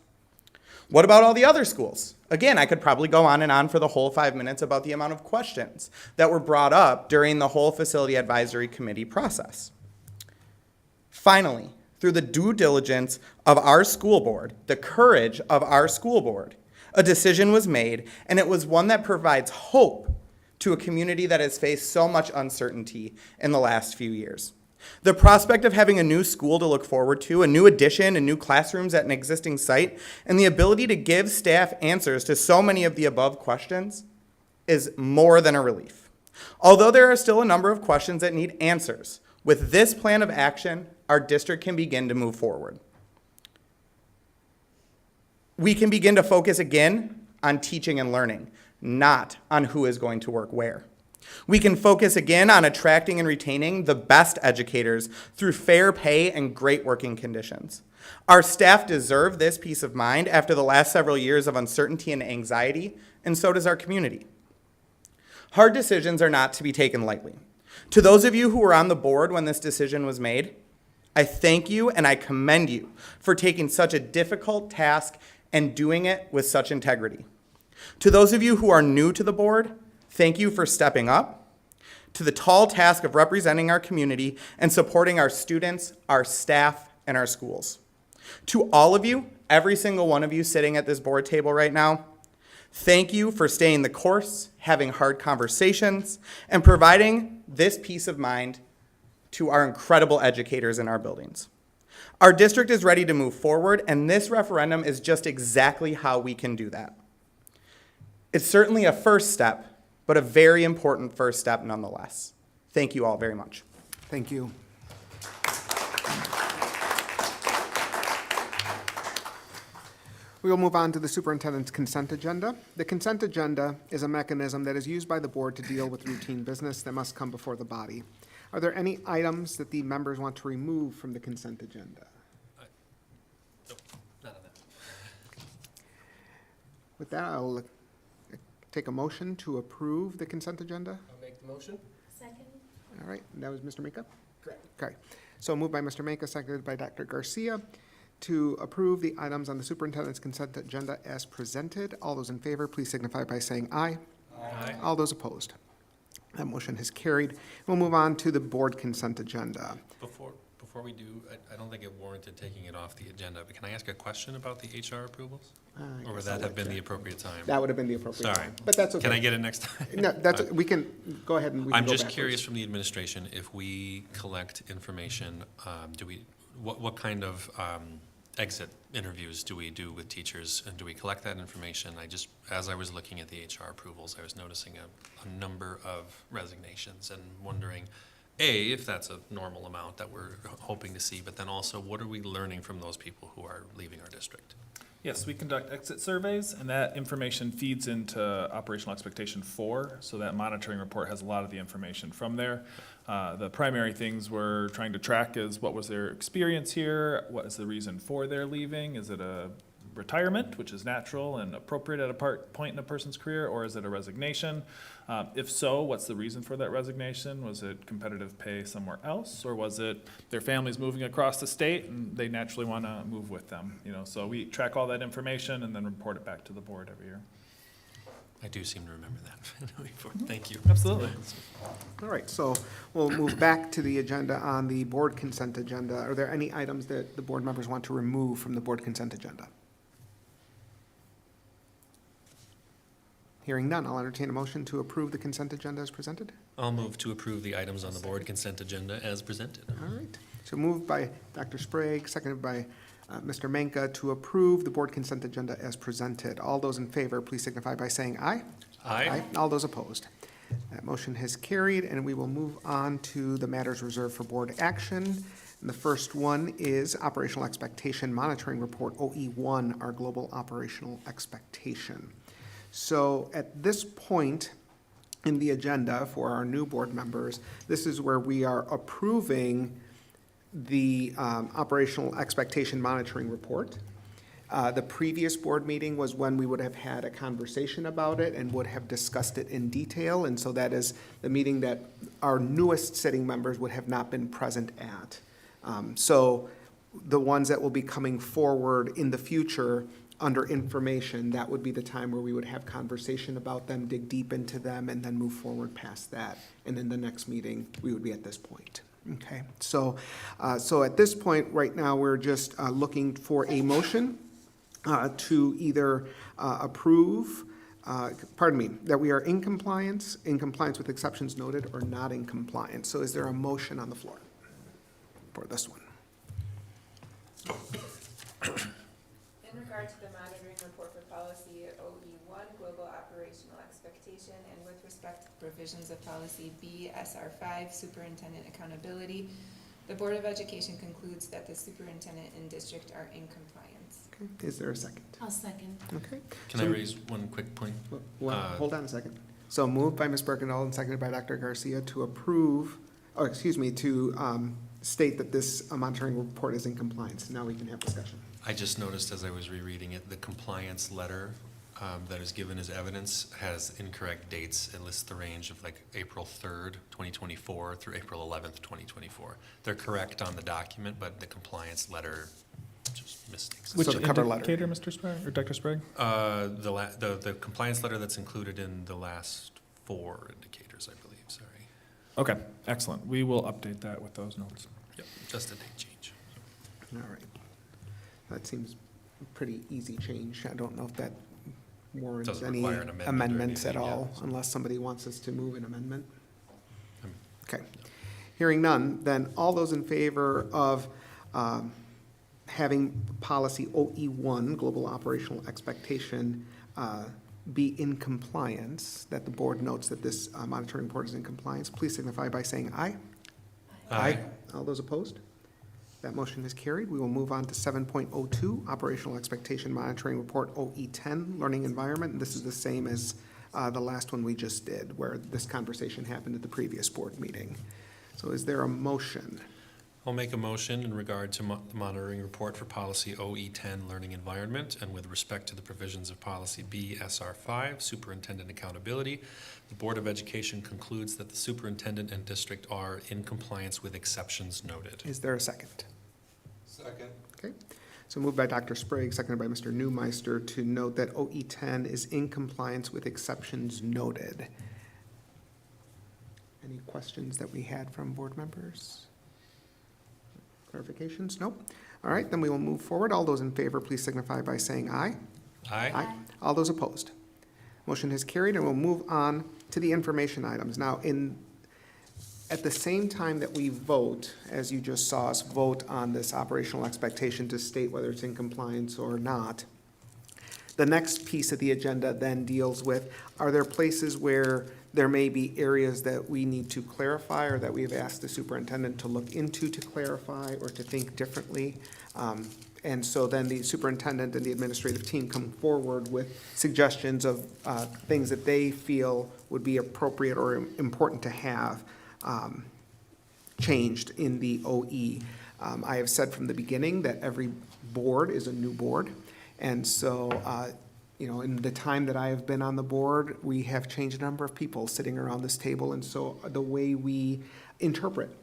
What about all the other schools? Again, I could probably go on and on for the whole 5 minutes about the amount of questions that were brought up during the whole facility advisory committee process. Finally, through the due diligence of our school board, the courage of our school board, a decision was made, and it was one that provides hope to a community that has faced so much uncertainty in the last few years. The prospect of having a new school to look forward to, a new addition and new classrooms at an existing site, and the ability to give staff answers to so many of the above questions is more than a relief. Although there are still a number of questions that need answers, with this plan of action, our district can begin to move forward. We can begin to focus again on teaching and learning, not on who is going to work where. We can focus again on attracting and retaining the best educators through fair pay and great working conditions. Our staff deserve this peace of mind after the last several years of uncertainty and anxiety, and so does our community. Hard decisions are not to be taken lightly. To those of you who were on the board when this decision was made, I thank you and I commend you for taking such a difficult task and doing it with such integrity. To those of you who are new to the board, thank you for stepping up to the tall task of representing our community and supporting our students, our staff, and our schools. To all of you, every single one of you sitting at this board table right now, thank you for staying the course, having hard conversations, and providing this peace of mind to our incredible educators in our buildings. Our district is ready to move forward, and this referendum is just exactly how we can do that. It's certainly a first step, but a very important first step nonetheless. Thank you all very much. Thank you. We will move on to the superintendent's consent agenda. The consent agenda is a mechanism that is used by the board to deal with routine business that must come before the body. Are there any items that the members want to remove from the consent agenda? None of that. With that, I'll take a motion to approve the consent agenda. I'll make the motion. Second. All right, and that was Mr. Mika? Correct. Okay, so moved by Mr. Mika, seconded by Dr. Garcia, to approve the items on the superintendent's consent agenda as presented. All those in favor, please signify by saying aye. Aye. All those opposed. That motion has carried. We'll move on to the board consent agenda. Before we do, I don't think it warranted taking it off the agenda, but can I ask a question about the HR approvals? Or would that have been the appropriate time? That would have been the appropriate Sorry. time, but that's okay. Can I get it next time? No, that's, we can, go ahead and we can I'm go just backwards. curious from the administration, if we collect information, what kind of exit interviews do we do with teachers, and do we collect that information? As I was looking at the HR approvals, I was noticing a number of resignations and wondering, A, if that's a normal amount that we're hoping to see, but then also, what are we learning from those people who are leaving our district? Yes, we conduct exit surveys, and that information feeds into Operational Expectation 4, so that monitoring report has a lot of the information from there. The primary things we're trying to track is what was their experience here, what is the reason for their leaving, is it a retirement, which is natural and appropriate at a point in a person's career, or is it a resignation? If so, what's the reason for that resignation? Was it competitive pay somewhere else, or was it their family's moving across the state and they naturally want to move with them? So we track all that information and then report it back to the board every year. I do seem to remember that. Thank you. Absolutely. All right, so we'll move back to the agenda on the board consent agenda. Are there any items that the board members want to remove from the board consent agenda? Hearing none, I'll entertain a motion to approve the consent agenda as presented. I'll move to approve the items on the board consent agenda as presented. All right, so moved by Dr. Sprague, seconded by Mr. Manka to approve the board consent agenda as presented. All those in favor, please signify by saying aye. Aye. All those opposed. That motion has carried, and we will move on to the matters reserved for board action. And the first one is Operational Expectation Monitoring Report, OE1, our Global Operational Expectation. So at this point in the agenda for our new board members, this is where we are approving the Operational Expectation Monitoring Report. The previous board meeting was when we would have had a conversation about it and would have discussed it in detail, and so that is the meeting that our newest sitting members would have not been present at. So the ones that will be coming forward in the future under information, that would be the time where we would have conversation about them, dig deep into them, and then move forward past that. And in the next meeting, we would be at this point. Okay, so at this point, right now, we're just looking for a motion to either approve, that we are in compliance with exceptions noted, or not in compliance. So is there a motion on the floor for this one? In regard to the monitoring report for policy OE1, global operational expectation, and with respect to provisions of policy BSR5, superintendent accountability, the Board of Education concludes that the superintendent and district are in compliance. Okay. Is there a second? I'll second. Okay. Can I raise one quick point? Well, hold on a second. So moved by Ms. Birkendahl and seconded by Dr. Garcia to approve, to state that this monitoring report is in compliance. Now we can have discussion. I just noticed as I was rereading it, the compliance letter that is given as evidence has incorrect dates. It lists the range of like April 3rd, 2024 through April 11th, 2024. They're correct on the document, but the compliance letter just mistakes. Which So the cover letter. indicator, Mr. Sprague, or Dr. Sprague? The compliance letter that's included in the last 4 indicators, I believe, sorry. Okay, excellent. We will update that with those notes. Yep, just a date change. All right. That seems a pretty easy change. I don't know if that warrants Doesn't any require an amendment or amendments at anything, all, yeah, so. unless somebody wants us to move an amendment. Um, Okay. Hearing none, then all those in favor of having policy OE1, global operational expectation, be in compliance, that the board notes that this monitoring report is in compliance, please signify by saying aye. Aye. All those opposed? That motion is carried. We will move on to 7.02, Operational Expectation Monitoring Report OE10, Learning Environment. And this is the same as the last one we just did, where this conversation happened at the previous board meeting. So is there a motion? I'll make a motion in regard to the monitoring report for policy OE10 learning environment, and with respect to the provisions of policy BSR5 superintendent accountability, the Board of Education concludes that the superintendent and district are in compliance with exceptions noted. Is there a second? Second. Okay. So moved by Dr. Sprague, seconded by Mr. Newmeister to note that OE10 is in compliance with exceptions noted. Any questions that we had from board members? Clarifications? Nope. All right, then we will move forward. All those in favor, please signify by saying aye. Aye. All those opposed? Motion is carried, and we'll move on to the information items. Now, at the same time that we vote, as you just saw us vote on this operational expectation to state whether it's in compliance or not, the next piece of the agenda then deals with, are there places where there may be areas that we need to clarify or that we have asked the superintendent to look into to clarify or to think differently? And so then the superintendent and the administrative team come forward with suggestions of things that they feel would be appropriate or important to have changed in the OE. I have said from the beginning that every board is a new board. And so, in the time that I have been on the board, we have changed a number of people sitting around this table. And so the way we interpret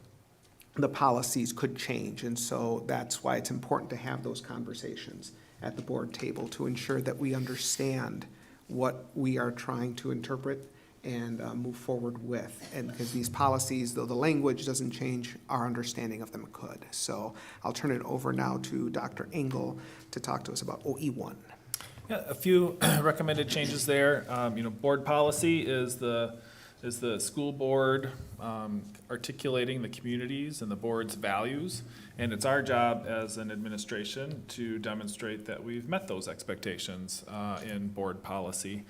the policies could change. And so that's why it's important to have those conversations at the board table to ensure that we understand what we are trying to interpret and move forward with. And because these policies, though the language doesn't change, our understanding of them could. So I'll turn it over now to Dr. Engel to talk to us about OE1. Yeah, a few recommended changes there. Board policy is the school board articulating the communities and the board's values. And it's our job as an administration to demonstrate that we've met those expectations in board policy.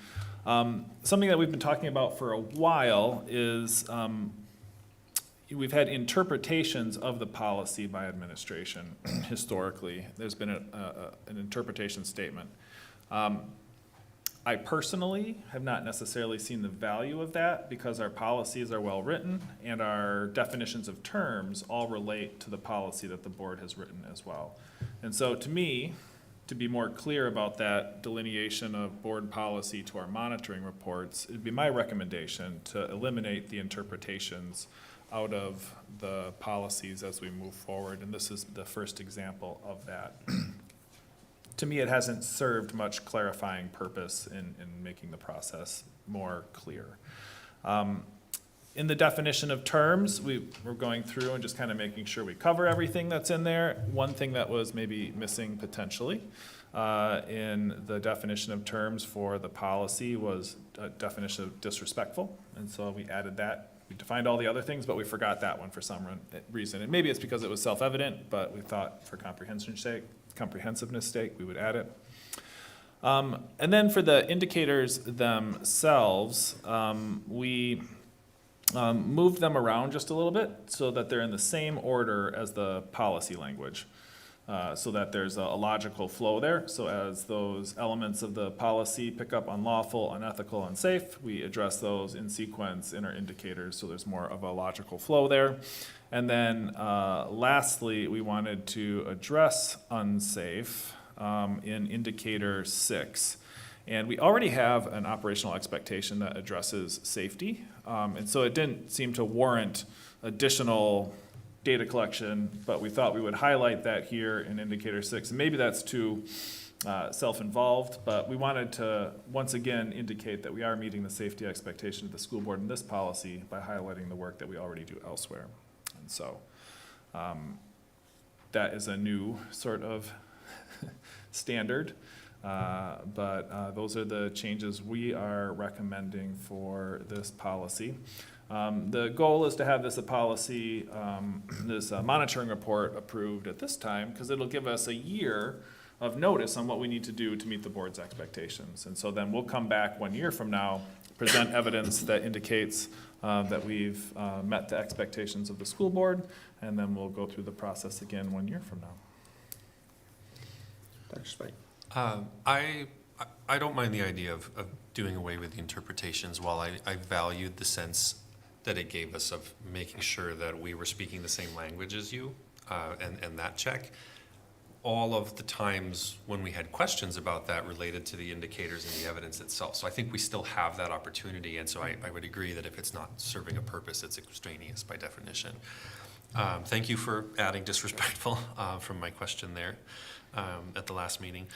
Something that we've been talking about for a while is we've had interpretations of the policy by administration historically. There's been an interpretation statement. I personally have not necessarily seen the value of that because our policies are well written and our definitions of terms all relate to the policy that the board has written as well. And so to me, to be more clear about that delineation of board policy to our monitoring reports, it'd be my recommendation to eliminate the interpretations out of the policies as we move forward. And this is the first example of that. To me, it hasn't served much clarifying purpose in making the process more clear. In the definition of terms, we're going through and just kind of making sure we cover everything that's in there. One thing that was maybe missing potentially in the definition of terms for the policy was a definition of disrespectful. And so we added that. We defined all the other things, but we forgot that one for some reason. And maybe it's because it was self-evident, but we thought for comprehensiveness sake, we would add it. And then for the indicators themselves, we moved them around just a little bit so that they're in the same order as the policy language, so that there's a logical flow there. So as those elements of the policy pick up unlawful, unethical, unsafe, we address those in sequence in our indicators, so there's more of a logical flow there. And then lastly, we wanted to address unsafe in indicator 6. And we already have an operational expectation that addresses safety. And so it didn't seem to warrant additional data collection, but we thought we would highlight that here in indicator 6. And maybe that's too self-involved, but we wanted to once again indicate that we are meeting the safety expectation of the school board in this policy by highlighting the work that we already do elsewhere. And so that is a new sort of standard. But those are the changes we are recommending for this policy. The goal is to have this policy, this monitoring report approved at this time because it'll give us a year of notice on what we need to do to meet the board's expectations. And so then we'll come back 1 year from now, present evidence that indicates that we've met the expectations of the school board, and then we'll go through the process again 1 year from now. Dr. Spike. I don't mind the idea of doing away with the interpretations while I valued the that it gave us of making sure that we were speaking the same language as you, and that check. All of the times when we had questions about that related to the indicators and the evidence itself. So I think we still have that opportunity, and so I would agree that if it's not serving a purpose, it's extraneous by definition. Thank you for adding disrespectful from my question there at the last meeting.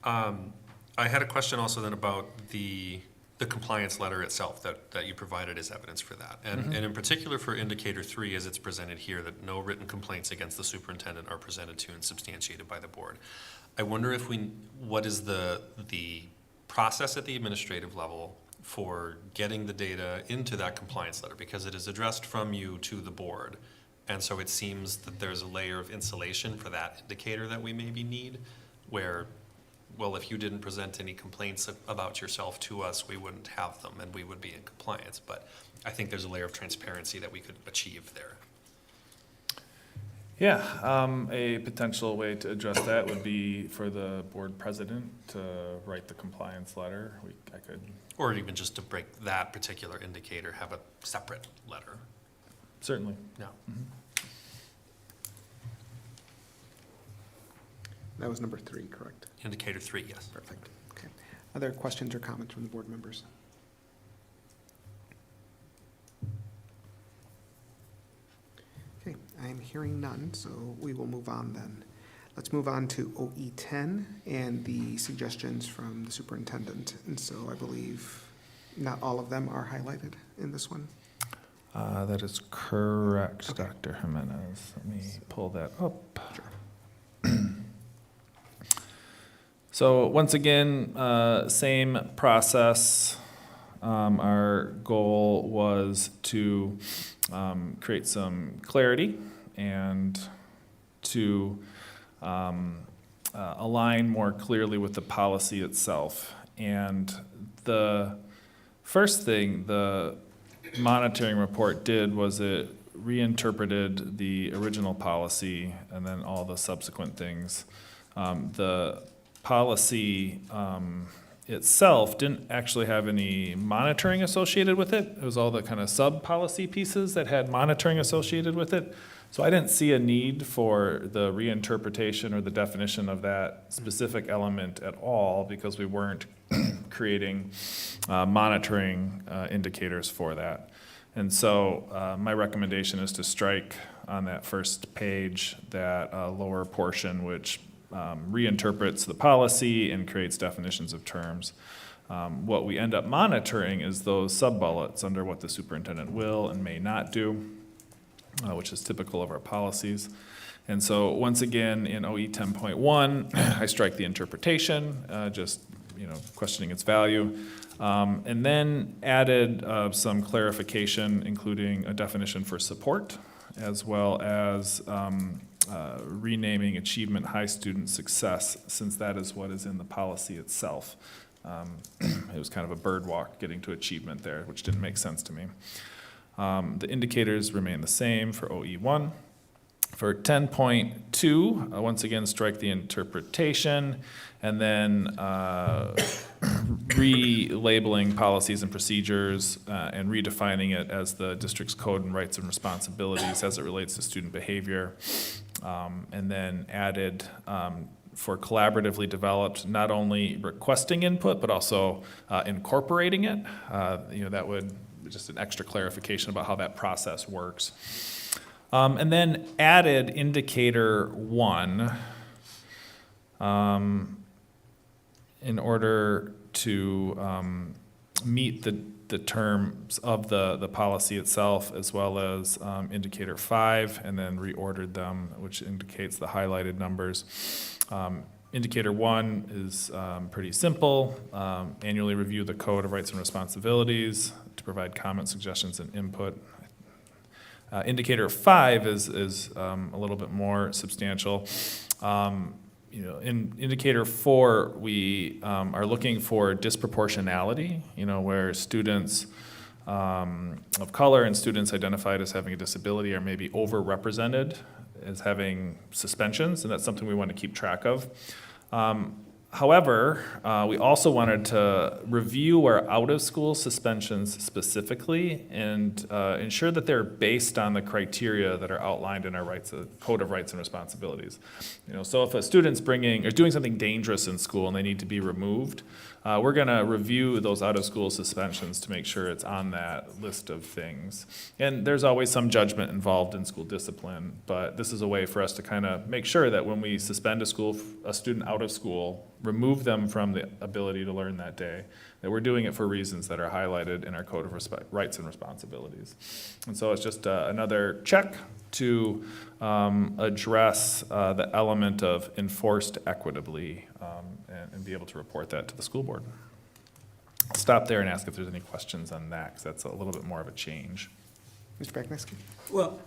I had a question also then about the compliance letter itself that you provided as evidence for that. And in particular for indicator 3 as it's presented here, that no written complaints against the superintendent are presented to and substantiated by the board. I wonder if what is the process at the administrative level for getting the data into that compliance letter, because it is addressed from you to the board. And so it seems that there's a layer of insulation for that indicator that we maybe need, where, well, if you didn't present any complaints about yourself to us, we wouldn't have them and we would be in compliance. But I think there's a layer of transparency that we could achieve there. Yeah, a potential way to address that would be for the board president to write the compliance letter. I could, or even just to break that particular indicator, have a separate letter. Certainly. Yeah. Mm-hmm. That was number 3, correct? Indicator 3, yes. Perfect. Okay. Other questions or comments from the board members? Okay, I'm hearing none, so we will move on then. Let's move on to OE10 and the suggestions from the superintendent. And so I believe not all of them are highlighted in this one. That is correct, Okay. Dr. Jimenez. Let me pull that up. Sure. So once again, same process. Our goal was to create some clarity and to align more clearly with the policy itself. And the first thing the monitoring report did was it reinterpreted the original policy and then all the subsequent things. The policy itself didn't actually have any monitoring associated with it. It was all the kind of sub-policy pieces that had monitoring associated with it. So I didn't see a need for the reinterpretation or the definition of that specific element at all, because we weren't creating monitoring indicators for that. And so my recommendation is to strike on that first page that lower portion which reinterprets the policy and creates definitions of terms. What we end up monitoring is those sub-bullets under what the superintendent will and may not do, which is typical of our policies. And so once again, in OE 10.1, I strike the interpretation, just questioning its value, and then added some clarification, including a definition for support, as well as renaming achievement high student success, since that is what is in the policy itself. It was kind of a bird walk getting to achievement there, which didn't make sense to me. The indicators remain the same for OE1. For 10.2, once again, strike the interpretation, and then relabeling policies and procedures and redefining it as the district's code and rights and responsibilities as it relates to student behavior. And then added for collaboratively developed, not only requesting input, but also incorporating it. That would be just an extra clarification about how that process works. And then added indicator 1 in order to meet the terms of the policy itself, as well as indicator 5, and then reordered them, which indicates the highlighted numbers. Indicator 1 is pretty simple. Annually review the Code of Rights and Responsibilities to provide comments, suggestions, and input. Indicator 5 is a little bit more substantial. In indicator 4, we are looking for disproportionality, where students of color and students identified as having a disability are maybe overrepresented as having suspensions, and that's something we want to keep track of. However, we also wanted to review our out-of-school suspensions specifically and ensure that they're based on the criteria that are outlined in our Code of Rights and Responsibilities. So if a student's doing something dangerous in school and they need to be removed, we're going to review those out-of-school suspensions to make sure it's on that list of things. And there's always some judgment involved in school discipline, but this is a way for us to kind of make sure that when we suspend a student out of school, remove them from the ability to learn that day, that we're doing it for reasons that are highlighted in our Code of Rights and Responsibilities. And so it's just another check to address the element of enforced equitably and be able to report that to the school board. I'll stop there and ask if there's any questions on that, because that's a little bit more of a change. Mr. Bekniski? Well,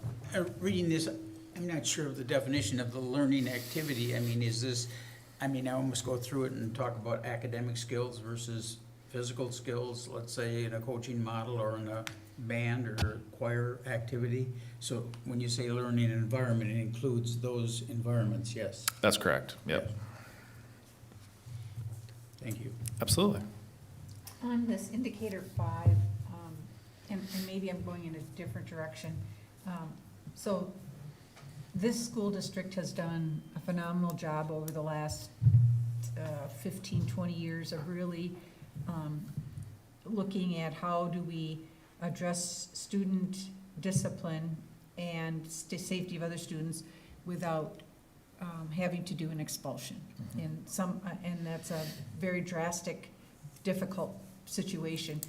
reading this, I'm not sure of the definition of the learning activity. I mean, I almost go through it and talk about academic skills versus physical skills, let's say in a coaching model or in a band or choir activity. So when you say learning environment, it includes those environments, yes? That's correct, yep. Thank you. Absolutely. On this indicator 5, and maybe I'm going in a different direction. So this school district has done a phenomenal job over the last 15, 20 years of really looking at how do we address student discipline and safety of other students without having to do an expulsion. And that's a very drastic, difficult situation.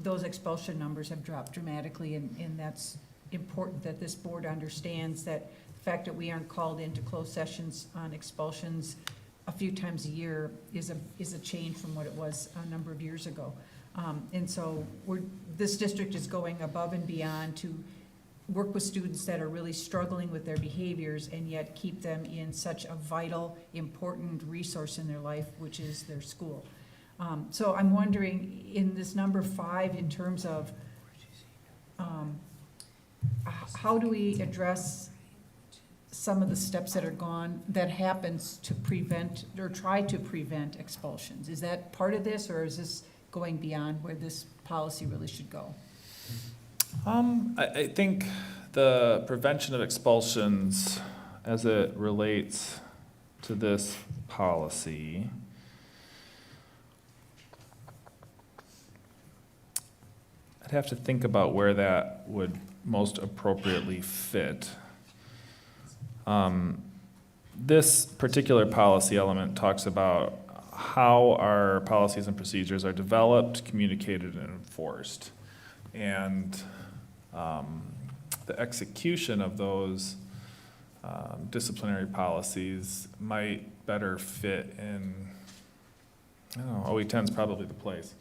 Those expulsion numbers have dropped dramatically, and that's important that this board understands that the fact that we aren't called into closed sessions on expulsions a few times a year is a change from what it was a number of years ago. And so this district is going above and beyond to work with students that are really struggling with their behaviors and yet keep them in such a vital, important resource in their life, which is their school. So I'm wondering, in this number 5, in terms of how do we address some of the steps that happens to prevent or try to prevent expulsions? Is that part of this, or is this going beyond where this policy really should go? I think the prevention of expulsions as it relates to this policy, I'd have to think about where that would most appropriately fit. This particular policy element talks about how our policies and procedures are developed, communicated, and enforced. And the execution of those disciplinary policies might better fit in, I don't know, OE10 is probably the place.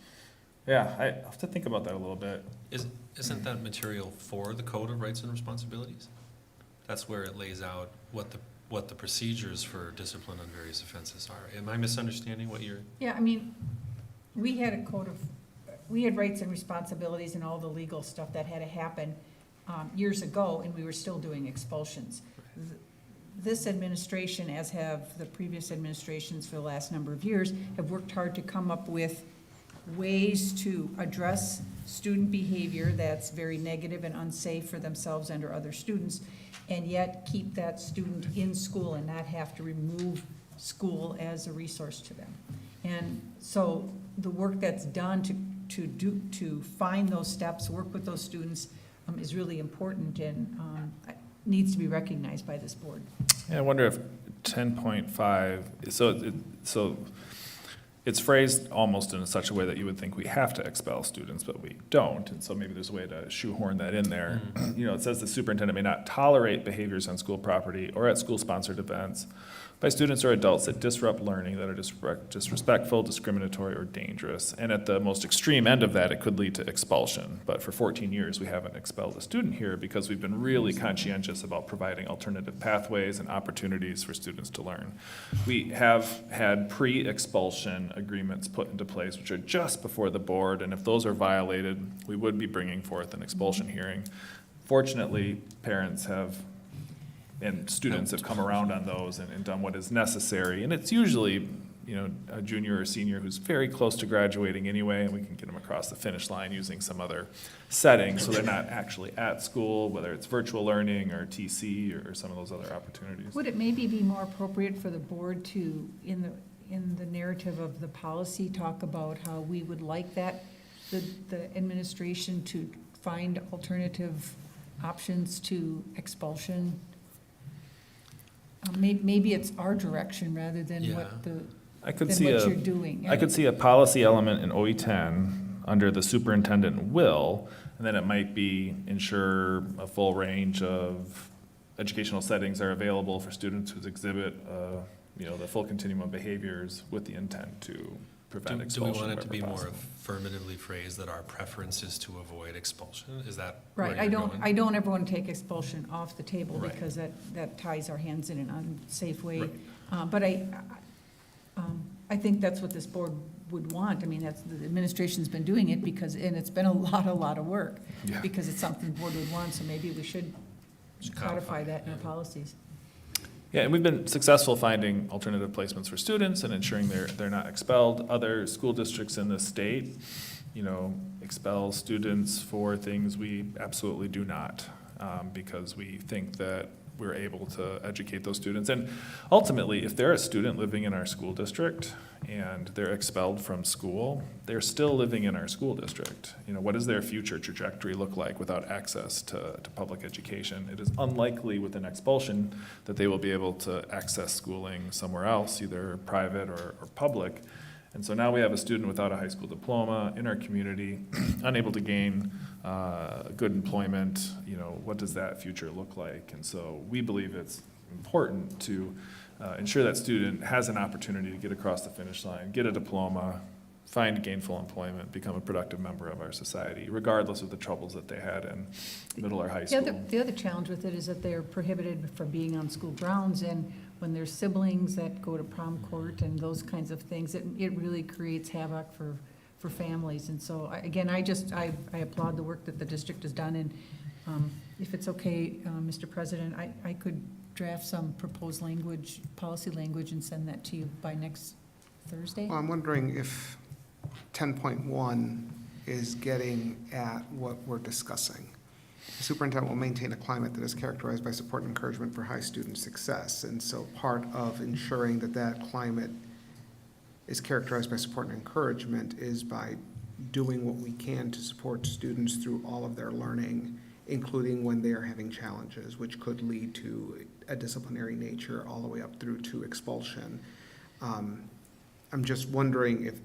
Yeah, I have to think about that a little bit. Isn't that material for the Code of Rights and Responsibilities? That's where it lays out what the procedures for discipline on various offenses are. Am I misunderstanding what you're? Yeah, I mean, we had rights and responsibilities and all the legal stuff that had to happen years ago, and we were still doing expulsions. This administration, as have the previous administrations for the last number of years, have worked hard to come up with ways to address student behavior that's very negative and unsafe for themselves and or other students, and yet keep that student in school and not have to remove school as a resource to them. And so the work that's done to find those steps, work with those students, is really important and needs to be recognized by this board. Yeah, I wonder if 10.5, so it's phrased almost in such a way that you would think we have to expel students, but we don't. And so maybe there's a way to shoehorn that in there. It says the superintendent may not tolerate behaviors on school property or at school-sponsored events by students or adults that disrupt learning, that are disrespectful, discriminatory, or dangerous. And at the most extreme end of that, it could lead to expulsion. But for 14 years, we haven't expelled a student here because we've been really conscientious about providing alternative pathways and opportunities for students to learn. We have had pre-expulsion agreements put into place, which are just before the board, and if those are violated, we would be bringing forth an expulsion hearing. Fortunately, parents and students have come around on those and done what is necessary. And it's usually, a junior or senior who's very close to graduating anyway, and we can get them across the finish line using some other setting, so they're not actually at school, whether it's virtual learning or TC or some of those other opportunities. Would it maybe be more appropriate for the board to, in the narrative of the policy, talk about how we would like that, the administration to find alternative options to expulsion? Maybe it's our direction rather than what the, I could than see what you're doing. I could see a policy element in OE10 under the superintendent will, and then it might be ensure a full range of educational settings are available for students who exhibit, the full continuum of behaviors with the intent to prevent Do expulsion. we want it to wherever be more possible. affirmatively phrased that our preference is to avoid expulsion? Is that Right, where I you're don't, going? I don't ever want to take expulsion off the table Right. because that ties our hands in an unsafe way. Right. But I think that's what this board would want. I mean, that's, the administration's been doing it because, and it's been a lot of work. Yeah. Because it's something the board would want, so maybe we should codify that in our policies. Yeah, and we've been successful finding alternative placements for students and ensuring they're not expelled. Other school districts in the state, expel students for things we absolutely do not, because we think that we're able to educate those students. And ultimately, if they're a student living in our school district and they're expelled from school, they're still living in our school district. What does their future trajectory look like without access to public education? It is unlikely with an expulsion that they will be able to access schooling somewhere else, either private or public. And so now we have a student without a high school diploma in our community, unable to gain good employment. What does that future look like? And so we believe it's important to ensure that student has an opportunity to get across the finish line, get a diploma, find gainful employment, become a productive member of our society, regardless of the troubles that they had in middle or high school. The other challenge with it is that they're prohibited from being on school grounds, and when there's siblings that go to prom court and those kinds of things, it really creates havoc for families. And so, I applaud the work that the district has done, and if it's okay, Mr. President, I could draft some proposed language, policy language, and send that to you by next Thursday. Well, I'm wondering if 10.1 is getting at what we're discussing. The superintendent will maintain a climate that is characterized by support and encouragement for high student success. And so part of ensuring that that climate is characterized by support and encouragement is by doing what we can to support students through all of their learning, including when they are having challenges, which could lead to a disciplinary nature all the way up through to expulsion. I'm just wondering if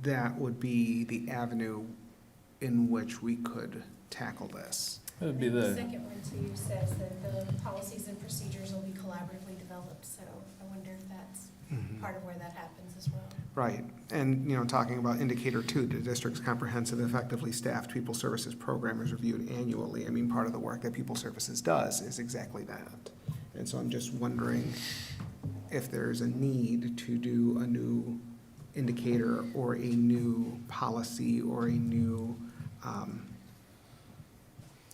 that would be the avenue in which we could tackle this. It would be The second one too says that the policies and procedures will be collaboratively developed, so I wonder if that's part of where that happens as well. Right, and talking about indicator 2, the district's comprehensive, effectively staffed people services program is reviewed annually. I mean, part of the work that people services does is exactly that. And so I'm just wondering if there's a need to do a new indicator or a new policy or a new,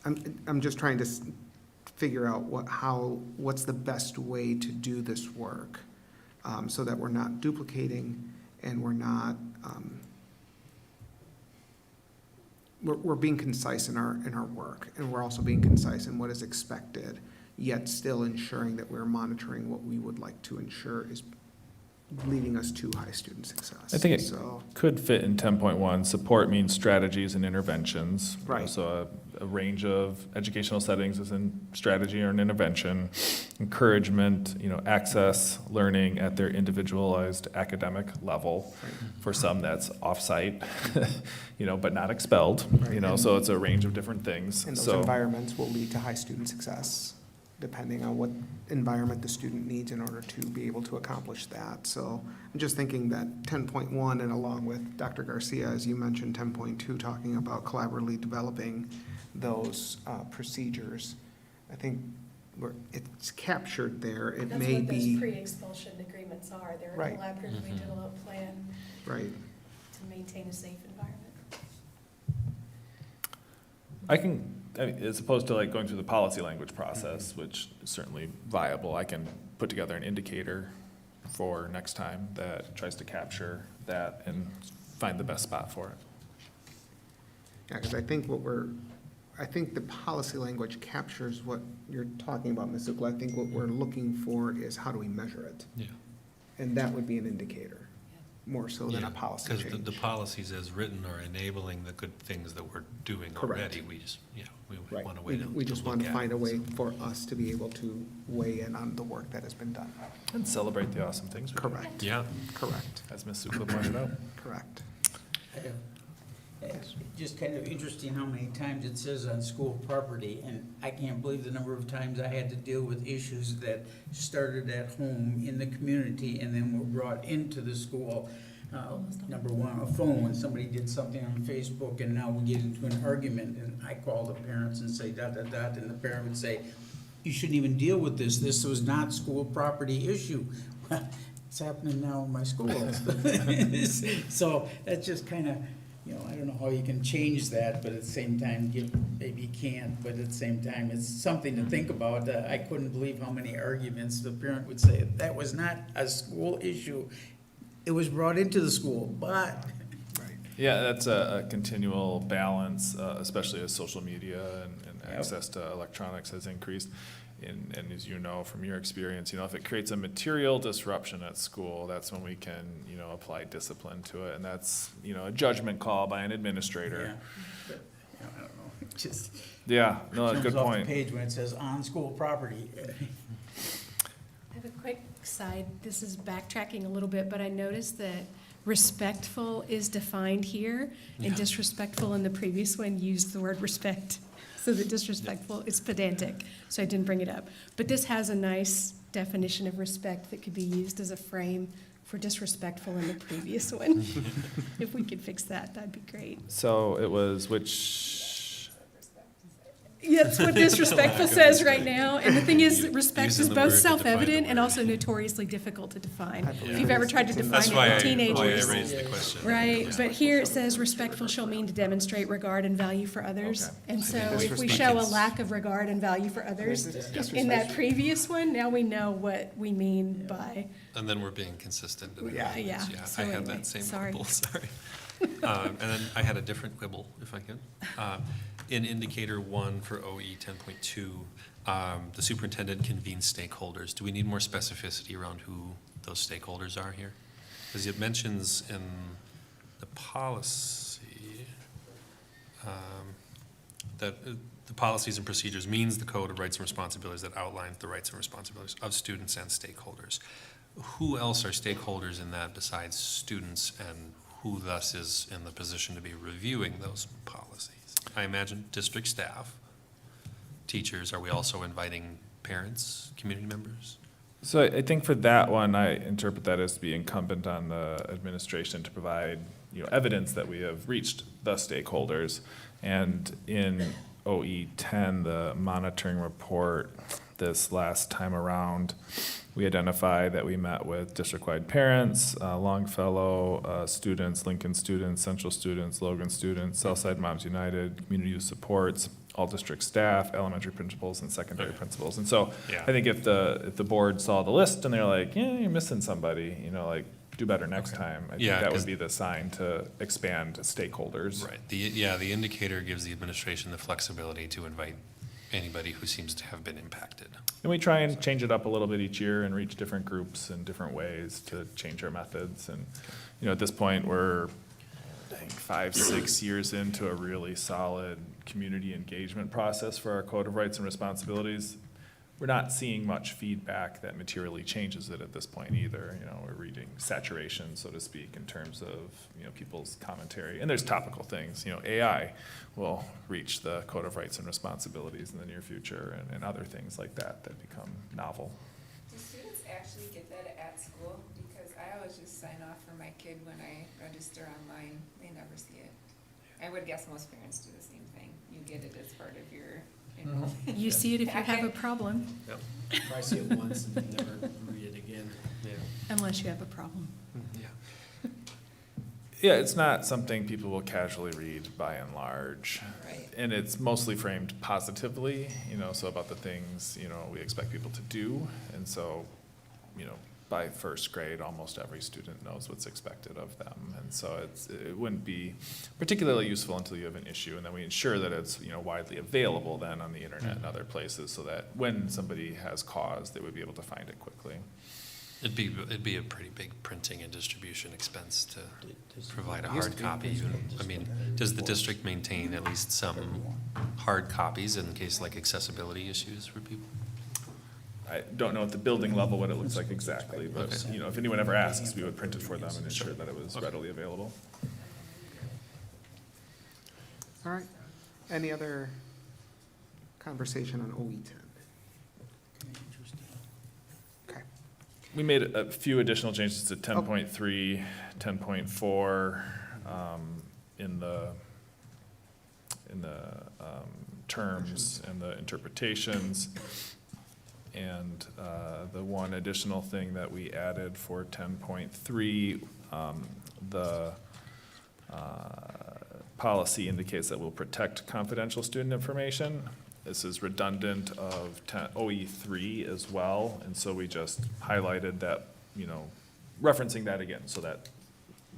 I'm just trying to figure out what's the best way to do this work, so that we're not duplicating and we're not, we're being concise in our work, and we're also being concise in what is expected, yet still ensuring that we're monitoring what we would like to ensure is leading us to high student success. I think it could fit in 10.1. Support means strategies and interventions. Right. So a range of educational settings is in strategy or an intervention. Encouragement, access learning at their individualized academic level. Right. For some, that's off-site, but not expelled. Right. So it's a range of different things. And those So environments will lead to high student success, depending on what environment the student needs in order to be able to accomplish that. So I'm just thinking that 10.1, and along with Dr. Garcia, as you mentioned, 10.2, talking about collaboratively developing those procedures, I think it's captured there. It That's may what be. those pre-expulsion agreements are. They're a Right. collaboratively developed plan Right. to maintain a safe environment. As opposed to going through the policy language process, which is certainly viable, I can put together an indicator for next time that tries to capture that and find the best spot for it. Yeah, because I think I think the policy language captures what you're talking about, Ms. Zuckel. I think what we're looking for is how do we measure it? Yeah. And that would be an indicator, more so than a policy change. Because the policies as written are enabling the good things that we're doing Correct. already. We just, we Right. want a way to We just want to look at find it. a way for us to be able to weigh in on the work that has been done. And celebrate the awesome things we do. Correct. Yeah. Correct. As Ms. Zuckel pointed out. Correct. It's just kind of interesting how many times it says on school property, and I can't believe the number of times I had to deal with issues that started at home in the community and then were brought into the school. Number one, a phone, when somebody did something on Facebook, and now we get into an argument, and I call the parents and say dot, dot, dot, and the parent would say, you shouldn't even deal with this, this was not school property issue. It's happening now in my schools. So that's just kind of, I don't know how you can change that, but at the same time, maybe you can't, but at the same time, it's something to think about. I couldn't believe how many arguments the parent would say, that was not a school issue. It was brought into the school, but. Yeah, that's a continual balance, especially as social media and access to electronics has increased. And as you know from your experience, if it creates a material disruption at school, that's when we can, apply discipline to it. And that's, a judgment call by an administrator. Yeah, but, I don't know, just. Yeah, no, good Jumps off point. the page when it says on school property. I have a quick side, this is backtracking a little bit, but I noticed that respectful is defined here, and disrespectful in the previous one used the word respect. So the disrespectful is pedantic, so I didn't bring it up. But this has a nice definition of respect that could be used as a frame for disrespectful in the previous one. If we could fix that, that'd be great. So it was which? Yeah, that's what disrespectful says right now. And the thing is, respect Using is the both word to define the self-evident and word. also notoriously difficult to define. believe If you've ever tried to define That's it why with teenagers. I raised the question. Right, but here it says respectful shall mean to demonstrate regard and value for others. Okay. And so if we disrespect show a is- lack of regard and value for others, in that previous one, now we know what we mean by, And then we're being consistent. in the Yeah. language. Yeah. So I had anyway, that same sorry. quibble, sorry. And then I had a different quibble, if I could. In indicator 1 for OE 10.2, the superintendent convenes stakeholders. Do we need more specificity around who those stakeholders are here? Because it mentions in the policy that the policies and procedures means the code of rights and responsibilities that outlines the rights and responsibilities of students and stakeholders. Who else are stakeholders in that besides students, and who thus is in the position to be reviewing those policies? I imagine district staff, teachers. Are we also inviting parents, community members? So I think for that one, I interpret that as to be incumbent on the administration to provide, evidence that we have reached the stakeholders. And in OE 10, the monitoring report this last time around, we identified that we met with district-wide parents, Longfellow students, Lincoln students, Central students, Logan students, Southside Moms United, Community Youth Supports, all district staff, elementary principals, and secondary principals. And so Yeah. I think if the board saw the list and they're like, yeah, you're missing somebody, do better next time, I think Yeah, that 'cause- would be the sign to expand stakeholders. Right. The indicator gives the administration the flexibility to invite anybody who seems to have been impacted. And we try and change it up a little bit each year and reach different groups in different ways to change our methods. And, at this point, we're, I think, 5-6 years into a really solid community engagement process for our Code of Rights and Responsibilities. We're not seeing much feedback that materially changes it at this point either. We're reading saturation, so to speak, in terms of, people's commentary. And there's topical things, AI will reach the Code of Rights and Responsibilities in the near future, and other things like that become novel. Do students actually get that at school? Because I always just sign off for my kid when I register online. They never see it. I would guess most parents do the same thing. You get it as part of your enrollment. you see it if you have a problem, Yep. Probably see it once and then never read it again. Yeah. unless you have a problem. Yeah. Yeah, it's not something people will casually read by and large. Right. And it's mostly framed positively, so about the things, we expect people to do. And so, by first grade, almost every student knows what's expected of them. And so it wouldn't be particularly useful until you have an issue, and then we ensure that it's, widely available then on the internet and other places, so that when somebody has cause, they would be able to find it quickly. It'd be a pretty big printing and distribution expense to provide a hard copy. I mean, does the district maintain at least some hard copies in case like accessibility issues for people? I don't know at the building level what it looks like exactly, but, if anyone ever asks, we would print it for them and ensure that it was readily available. All right. Any other conversation on OE10? Okay. We made a few additional changes to 10.3, 10.4, in the terms and the interpretations. And the one additional thing that we added for 10.3, the policy indicates that we'll protect confidential student information. This is redundant of OE3 as well, and so we just highlighted that, referencing that again, so that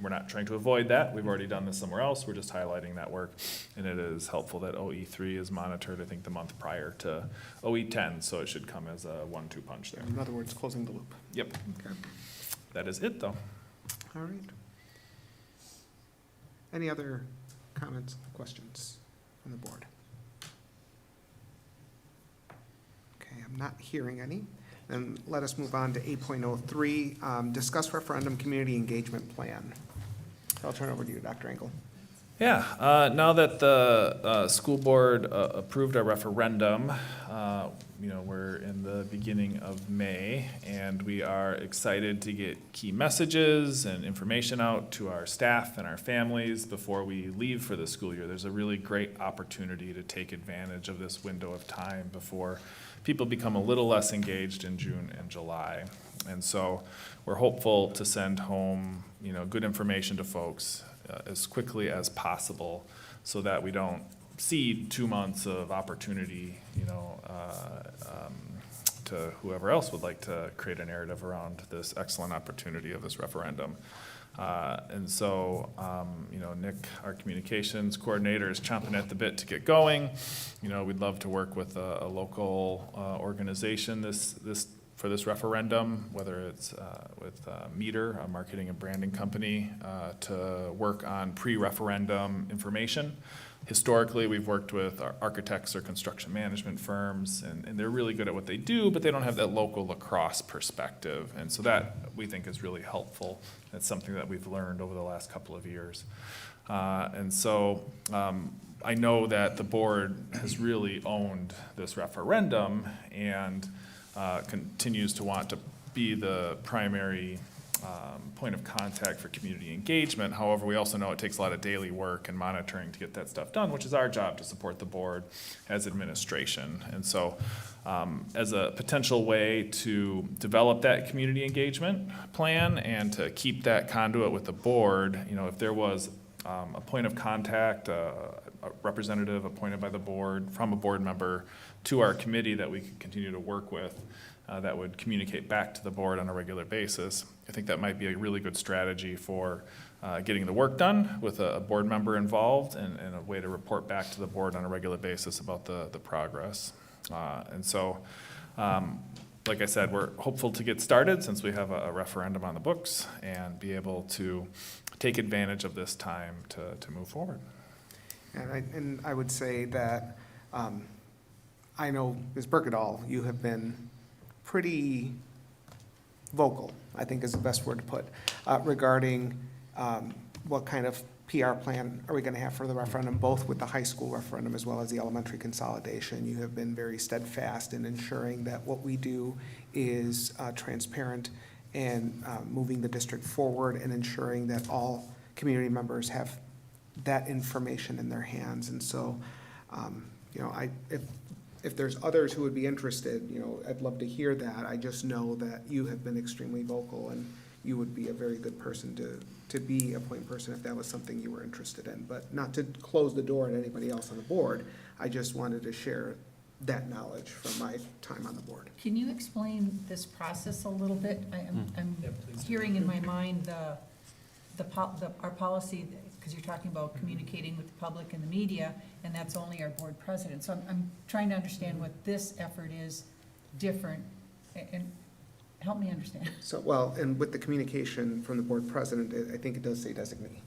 we're not trying to avoid that. We've already done this somewhere else. We're just highlighting that work. And it is helpful that OE3 is monitored, I think, the month prior to OE10, so it should come as a 1-2 punch there. In other words, closing the loop. Yep. Okay. That is it, though. All right. Any other comments, questions from the board? Okay, I'm not hearing any. Then let us move on to 8.03, discuss referendum community engagement plan. I'll turn it over to you, Dr. Engel. Yeah, now that the school board approved our referendum, we're in the beginning of May, and we are excited to get key messages and information out to our staff and our families before we leave for the school year. There's a really great opportunity to take advantage of this window of time before people become a little less engaged in June and July. And so we're hopeful to send home, good information to folks as quickly as possible so that we don't cede 2 months of opportunity, to whoever else would like to create a narrative around this excellent opportunity of this referendum. And so, Nick, our communications coordinator, is chomping at the bit to get going. We'd love to work with a local organization for this referendum, whether it's with Meter, a marketing and branding company, to work on pre-referendum information. Historically, we've worked with our architects or construction management firms, and they're really good at what they do, but they don't have that local lacrosse perspective. And so that, we think, is really helpful. That's something that we've learned over the last couple of years. And so I know that the board has really owned this referendum and continues to want to be the primary point of contact for community engagement. However, we also know it takes a lot of daily work and monitoring to get that stuff done, which is our job to support the board as administration. And so as a potential way to develop that community engagement plan and to keep that conduit with the board, if there was a point of contact, a representative appointed by the board from a board member to our committee that we could continue to work with, that would communicate back to the board on a regular basis. I think that might be a really good strategy for getting the work done with a board member involved and a way to report back to the board on a regular basis about the progress. And so, like I said, we're hopeful to get started since we have a referendum on the books and be able to take advantage of this time to move forward. And I would say that I know, Ms. Berkedahl, you have been pretty vocal, I think is the best word to put, regarding what kind of PR plan are we going to have for the referendum, both with the high school referendum as well as the elementary consolidation. You have been very steadfast in ensuring that what we do is transparent and moving the district forward and ensuring that all community members have that information in their hands. And so, if there's others who would be interested, I'd love to hear that. I just know that you have been extremely vocal and you would be a very good person to be a point person if that was something you were interested in. But not to close the door on anybody else on the board. I just wanted to share that knowledge from my time on the board. Can you explain this process a little bit? I'm hearing in my mind our policy, because you're talking about communicating with the public and the media, and that's only our board president. So I'm trying to understand what this effort is different, and help me understand. So, well, and with the communication from the board president, I think it does say designee.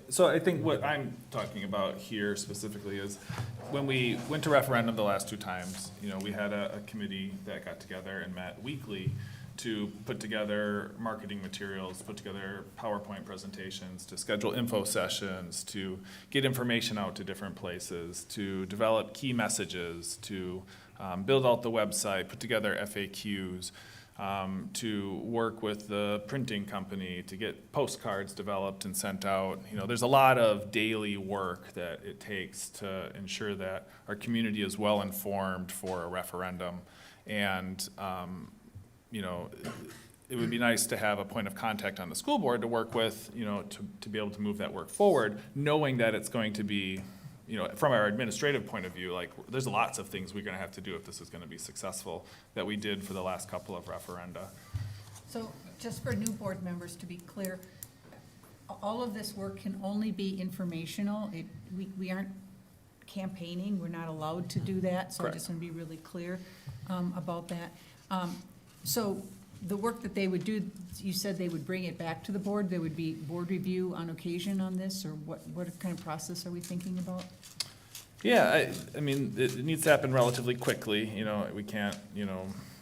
So I think what I'm talking about here specifically is when we went to referendum the last 2 times, we had a committee that got together and met weekly to put together marketing materials, put together PowerPoint presentations, to schedule info sessions, to get information out to different places, to develop key messages, to build out the website, put together FAQs, to work with the printing company to get postcards developed and sent out. There's a lot of daily work that it takes to ensure that our community is well informed for a referendum. And, it would be nice to have a point of contact on the school board to work with, to be able to move that work forward, knowing that it's going to be, from our administrative point of view, like, there's lots of things we're gonna have to do if this is gonna be successful that we did for the last couple of referenda. So just for new board members to be clear, all of this work can only be informational. We aren't campaigning, we're not allowed to do that, so I just want to be really clear about that. So the work that they would do, you said they would bring it back to the board, there would be board review on occasion on this, or what kind of process are we thinking about? Yeah, I mean, it needs to happen relatively quickly, we can't,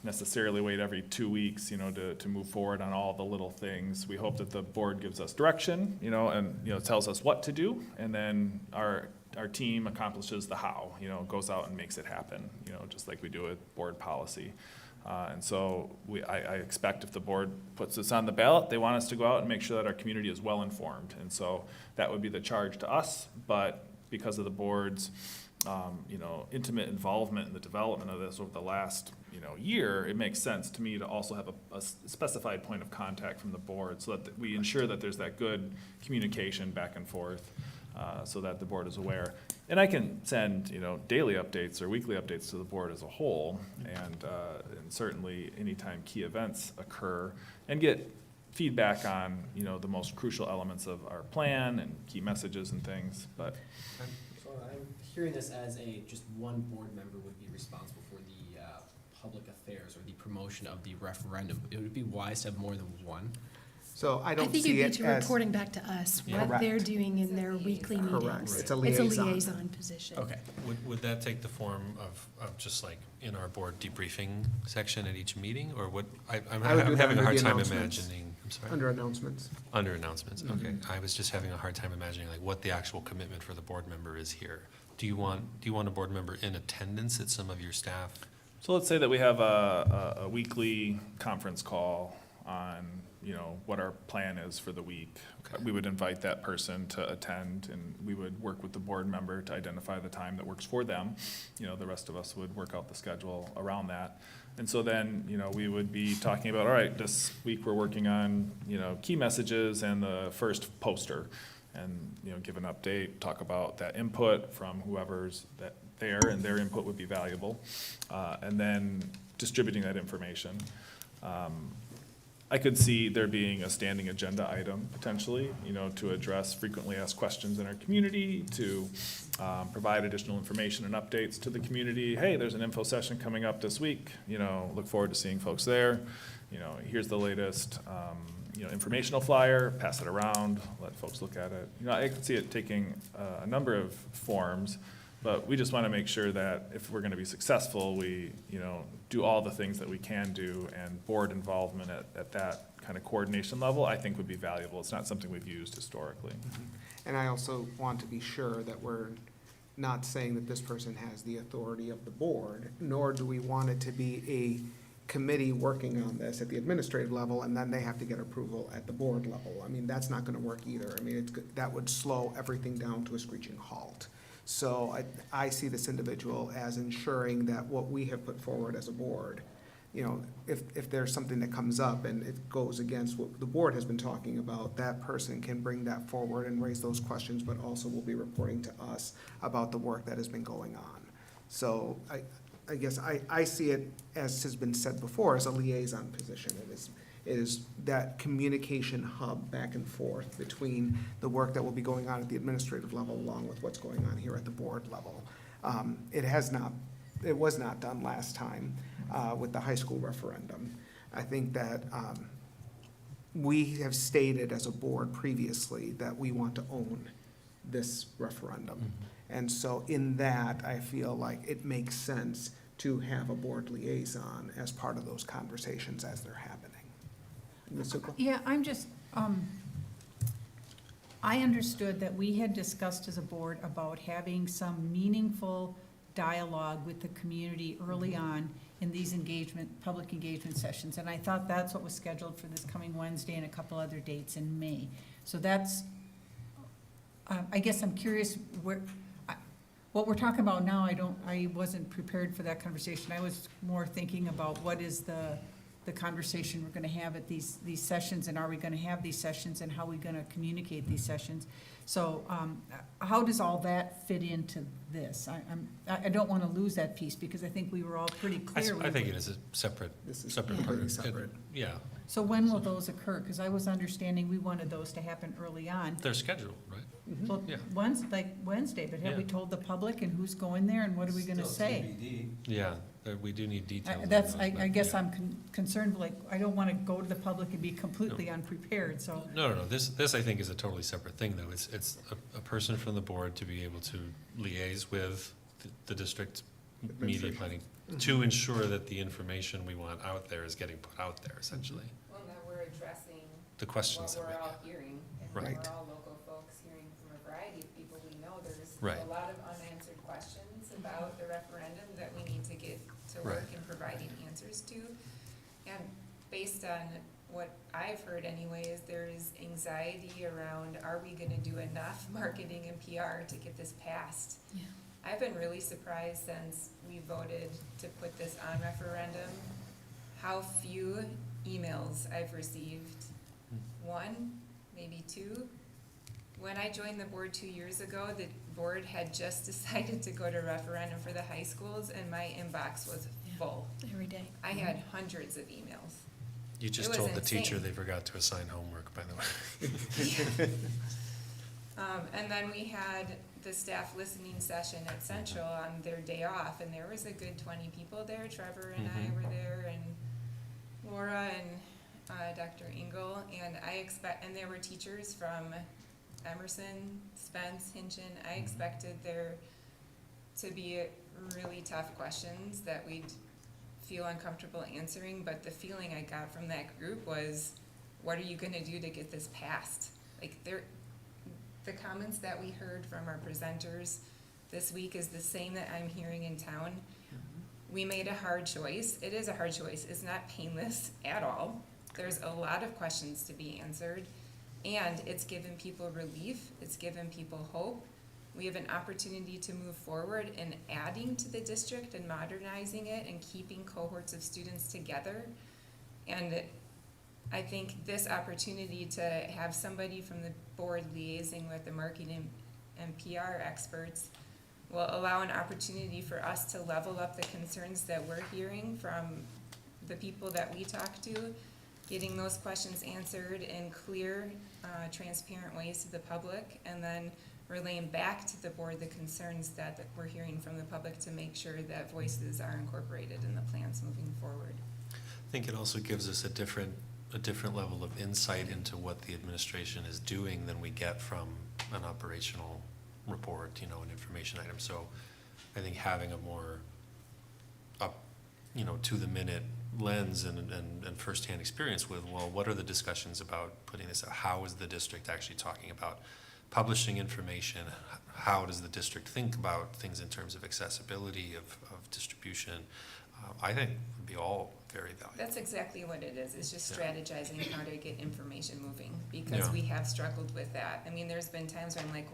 necessarily wait every 2 weeks, to move forward on all the little things. We hope that the board gives us direction, and, tells us what to do, and then our team accomplishes the how, goes out and makes it happen, just like we do with board policy. And so I expect if the board puts this on the ballot, they want us to go out and make sure that our community is well informed. And so that would be the charge to us, but because of the board's, intimate involvement in the development of this over the last, year, it makes sense to me to also have a specified point of contact from the board so that we ensure that there's that good communication back and forth, so that the board is aware. And I can send, daily updates or weekly updates to the board as a whole, and certainly anytime key events occur, and get feedback on, the most crucial elements of our plan and key messages and things, but. So I'm hearing this as just one board member would be responsible for the public affairs or the promotion of the referendum. It would be wise to have more than one. So I don't think see it'd it be as. reporting back to us what Correct. they're doing in their weekly meetings. Correct. It's a It's a liaison. liaison position. Okay. Would that take the form of just like in our board debriefing section at each meeting, or what? I'm I would do that having a under hard the time announcements. imagining, I'm sorry? Under announcements. Under announcements, okay. Mhm. I was just having a hard time imagining like what the actual commitment for the board member is here. Do you want a board member in attendance at some of your staff? So let's say that we have a weekly conference call on, what our plan is for the week. Okay. We would invite that person to attend, and we would work with the board member to identify the time that works for them. The rest of us would work out the schedule around that. And so then, we would be talking about, all right, this week we're working on, key messages and the first poster. And, give an update, talk about that input from whoever's there, and their input would be valuable. And then distributing that information. I could see there being a standing agenda item potentially, to address frequently asked questions in our community, to provide additional information and updates to the community. Hey, there's an info session coming up this week, look forward to seeing folks there. Here's the latest, informational flyer, pass it around, let folks look at it. I could see it taking a number of forms, but we just want to make sure that if we're going to be successful, we, do all the things that we can do, and board involvement at that kind of coordination level, I think would be valuable. It's not something we've used historically. And I also want to be sure that we're not saying that this person has the authority of the board, nor do we want it to be a committee working on this at the administrative level, and then they have to get approval at the board level. I mean, that's not gonna work either. I mean, that would slow everything down to a screeching halt. So I see this individual as ensuring that what we have put forward as a board, if there's something that comes up and it goes against what the board has been talking about, that person can bring that forward and raise those questions, but also will be reporting to us about the work that has been going on. So I guess I see it, as has been said before, as a liaison position. It is that communication hub back and forth between the work that will be going on at the administrative level along with what's going on here at the board level. It was not done last time with the high school referendum. I think that we have stated as a board previously that we want to own this referendum. And so in that, I feel like it makes sense to have a board liaison as part of those conversations as they're happening. Ms. Zuckel? Yeah, I'm just, I understood that we had discussed as a board about having some meaningful dialogue with the community early on in these public engagement sessions. And I thought that's what was scheduled for this coming Wednesday and a couple other dates in May. So that's, I guess I'm curious what we're talking about now. I wasn't prepared for that conversation. I was more thinking about what is the conversation we're gonna have at these sessions, and are we gonna have these sessions, and how are we gonna communicate these sessions? So, how does all that fit into this? I don't wanna lose that piece, because I think we were all pretty clear. I think it is a separate part. Separate. Yeah, So when will those occur? Because I was understanding we wanted those to happen early on. they're scheduled, right? Well, Yeah. Wednesday, but have we Yeah. told the public, and who's going there, and what are we gonna say? Yeah, we do need details. on That's, those, I but guess yeah. I'm concerned, like, I don't wanna go to the public and be completely unprepared, so. No, this I think is a totally separate thing, though. It's a person from the board to be able to liaise with the district media planning to ensure that the information we want out there is getting put out there, essentially. Well, that we're addressing The questions what that we're we all get. hearing. And Right. we're all local folks hearing from a variety of people we know. There's Right. a lot of unanswered questions about the referendum that we need to get to work Right. in providing answers to. And based on what I've heard anyway, is there is anxiety around, are we gonna do enough marketing and PR to get this passed? Yeah. I've been really surprised since we voted to put this on referendum, how few emails I've received. One, maybe two. When I joined the board 2 years ago, the board had just decided to go to referendum for the high schools, and my inbox was full. Every day. I had hundreds of emails. You just was told the teacher insane. they forgot to assign homework, by the way. And then we had the staff listening session at Central on their day off, and there was a good 20 people there. Trevor and I were there, and Laura and Dr. Engel, and and there were teachers from Emerson, Spence, Hinchin. I expected there to be really tough questions that we'd feel uncomfortable answering, but the feeling I got from that group was, what are you gonna do to get this passed? Like, the comments that we heard from our presenters this week is the same that I'm hearing in town. We made a hard choice. It is a hard choice. It's not painless at all. There's a lot of questions to be answered, and it's given people relief. It's given people hope. We have an opportunity to move forward in adding to the district and modernizing it and keeping cohorts of students together. And I think this opportunity to have somebody from the board liaising with the marketing and PR experts will allow an opportunity for us to level up the concerns that we're hearing from the people that we talk to, getting those questions answered in clear, transparent ways to the public, and then relaying back to the board the concerns that we're hearing from the public to make sure that voices are incorporated in the plans moving forward. I think it also gives us a different level of insight into what the administration is doing than we get from an operational report, an information item. So I think having a more to the minute lens and firsthand experience with, well, what are the discussions about putting this out? How is the district actually talking about publishing information? How does the district think about things in terms of accessibility, of distribution? I think would be all very valuable. That's exactly what it is. It's just strategizing how to get information moving, because Yeah. we have struggled with that. I mean, there's been times where I'm like,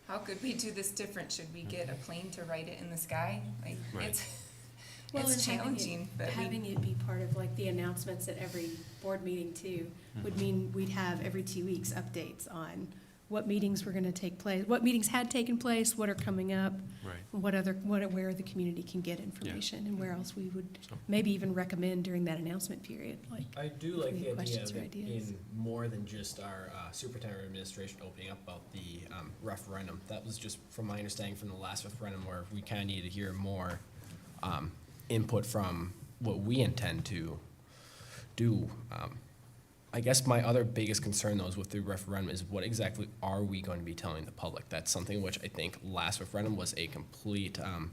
how could we do this different? Should we get a plane to write it in the sky? Like, Right. Well, it's and challenging, but having it be part of like the announcements at every board meeting too, would Mm-hmm. mean we'd have every 2 weeks updates on what meetings were gonna take place, what meetings had taken place, what are coming up. Right. And where the community can get information, and where else we would So- maybe even recommend during that announcement period, like. I do like if we the have idea questions of or it ideas. in more than just our superintendent or administration opening up about the referendum. That was just from my understanding from the last referendum, where we kind of need to hear more input from what we intend to do. I guess my other biggest concern, though, is with the referendum is what exactly are we going to be telling the public? That's something which I think last referendum was a complete, I'm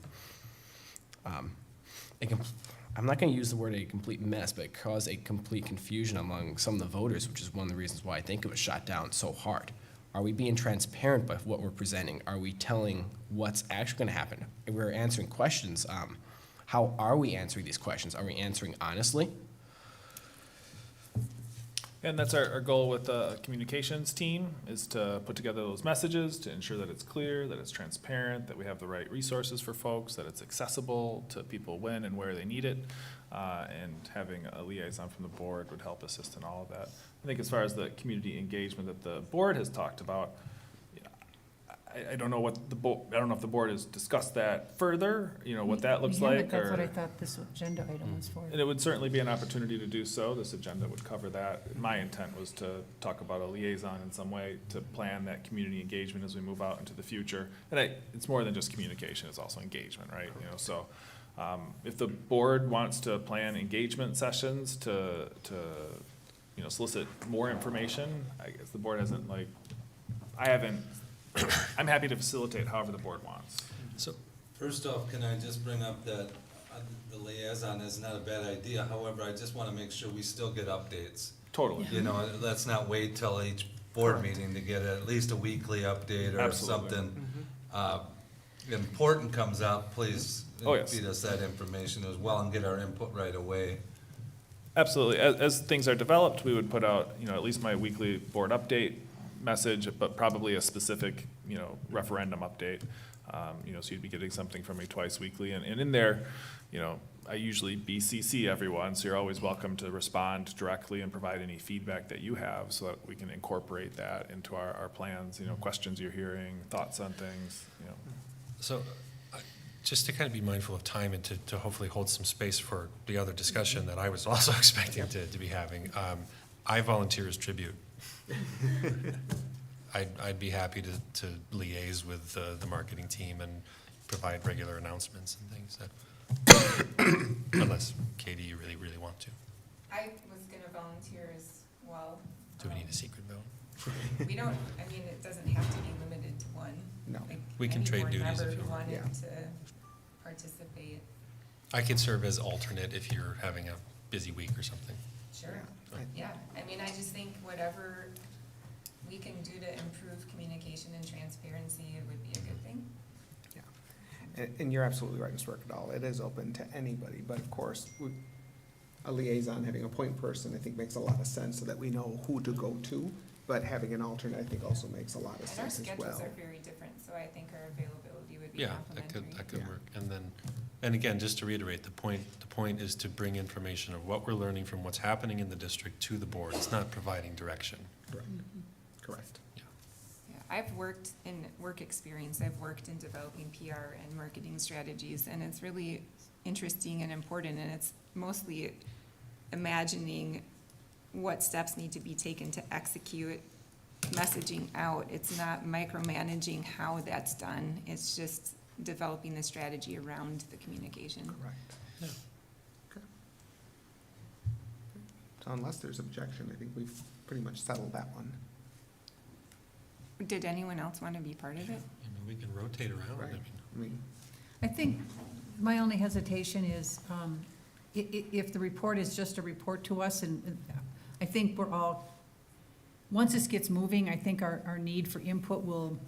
not going to use the word a complete mess, but it caused a complete confusion among some of the voters, which is one of the reasons why I think it was shot down so hard. Are we being transparent by what we're presenting? Are we telling what's actually going to happen? If we're answering questions, how are we answering these questions? Are we answering honestly? And that's our goal with the communications team, is to put together those messages, to ensure that it's clear, that it's transparent, that we have the right resources for folks, that it's accessible to people when and where they need it. And having a liaison from the board would help assist in all of that. I think as far as the community engagement that the board has talked about, I don't know what I don't know if the board has discussed that further, what that looks We haven't. like. That's or- what I thought this agenda item was for. And it would certainly be an opportunity to do so. This agenda would cover that. My intent was to talk about a liaison in some way to plan that community engagement as we move out into the future. And it's more than just communication, it's also engagement, right? So if the board wants to plan engagement sessions to solicit more information, I guess the board hasn't I'm happy to facilitate however the board wants. So, First off, can I just bring up that the liaison is not a bad idea, however, I just want to make sure we still get updates. Totally. Let's not wait till each board meeting to get at least a weekly update or Absolutely. something. Important comes up, please Oh, yes. feed us that information as well and get our input right away. Absolutely. As things are developed, we would put out, at least my weekly board update message, but probably a specific, referendum update. So you'd be getting something from me twice weekly. And in there, I usually BCC everyone, so you're always welcome to respond directly and provide any feedback that you have so that we can incorporate that into our plans, questions you're hearing, thoughts on things, So, just to kind of be mindful of time and to hopefully hold some space for the other discussion that I was also expecting to be having, I volunteer as tribute. I'd be happy to liaise with the marketing team and provide regular announcements and things that, unless, Katie, you really, really want to. I was gonna volunteer as well. Do we need a secret vote? We don't, it doesn't have to be limited to one. No. Like, We can any trade board duties member if you who want. wanted Yeah. to participate. I can serve as alternate if you're having a busy week or something. Sure, yeah, I just think whatever we can do to improve communication and transparency, it would be a good thing. And you're absolutely right, Ms. Rickedahl, it is open to anybody, but of course, a liaison, having a point person, I think makes a lot of sense so that we know who to go to, but having an alternate, I think also makes a lot of And our sense as well. schedules are very different, so I think our availability would be Yeah, complementary. that could work. And again, just to reiterate, the point is to bring information of what we're learning from what's happening in the district to the board. It's not providing direction. Correct. Yeah, I've worked in work experience, I've worked in developing PR and marketing strategies, and it's really interesting and important, and it's mostly imagining what steps need to be taken to execute messaging out. It's not micromanaging how that's done, it's just developing the strategy around the communication. Correct. Yeah. Okay. So unless there's objection, I think we've pretty much settled that one. Did anyone else want to be part of it? We can rotate around. Right. I think my only hesitation is, if the report is just a report to us, and I think we're all, once this gets moving, I think our need for input will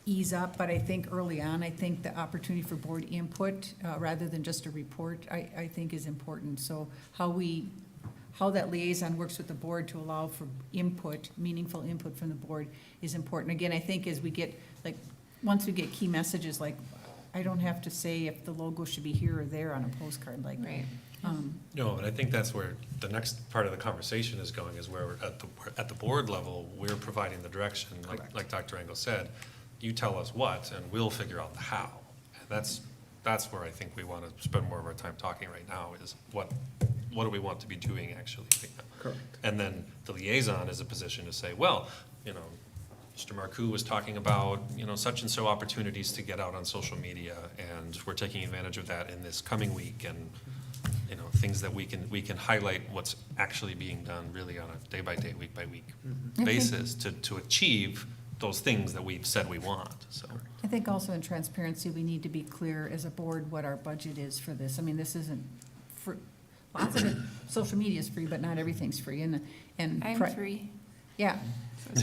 ease up, but I think early on, I think the opportunity for board input, rather than just a report, I think is important. So how that liaison works with the board to allow for input, meaningful input from the board is important. Again, I think as we get, once we get key messages, I don't have to say if the logo should be here or there on a postcard, Right. No, but I think that's where the next part of the conversation is going, is where we're at the board level, we're providing the direction, like Dr. Engel said. You tell us what, and we'll figure out the how. And that's where I think we want to spend more of our time talking right now, is what do we want to be doing actually? Correct. And then the liaison is a position to say, well, you know, Mr. Marcoux was talking about, you know, such and so opportunities to get out on social media, and we're taking advantage of that in this coming week, and, you know, things that we can highlight what's actually being done really on a day-by-day, week-by-week basis to achieve those things that we've said we want, so. I think also in transparency, we need to be clear as a board what our budget is for this. I mean, this isn't for, lots of it, social media is free, but not everything's free, and. I'm free. Yeah.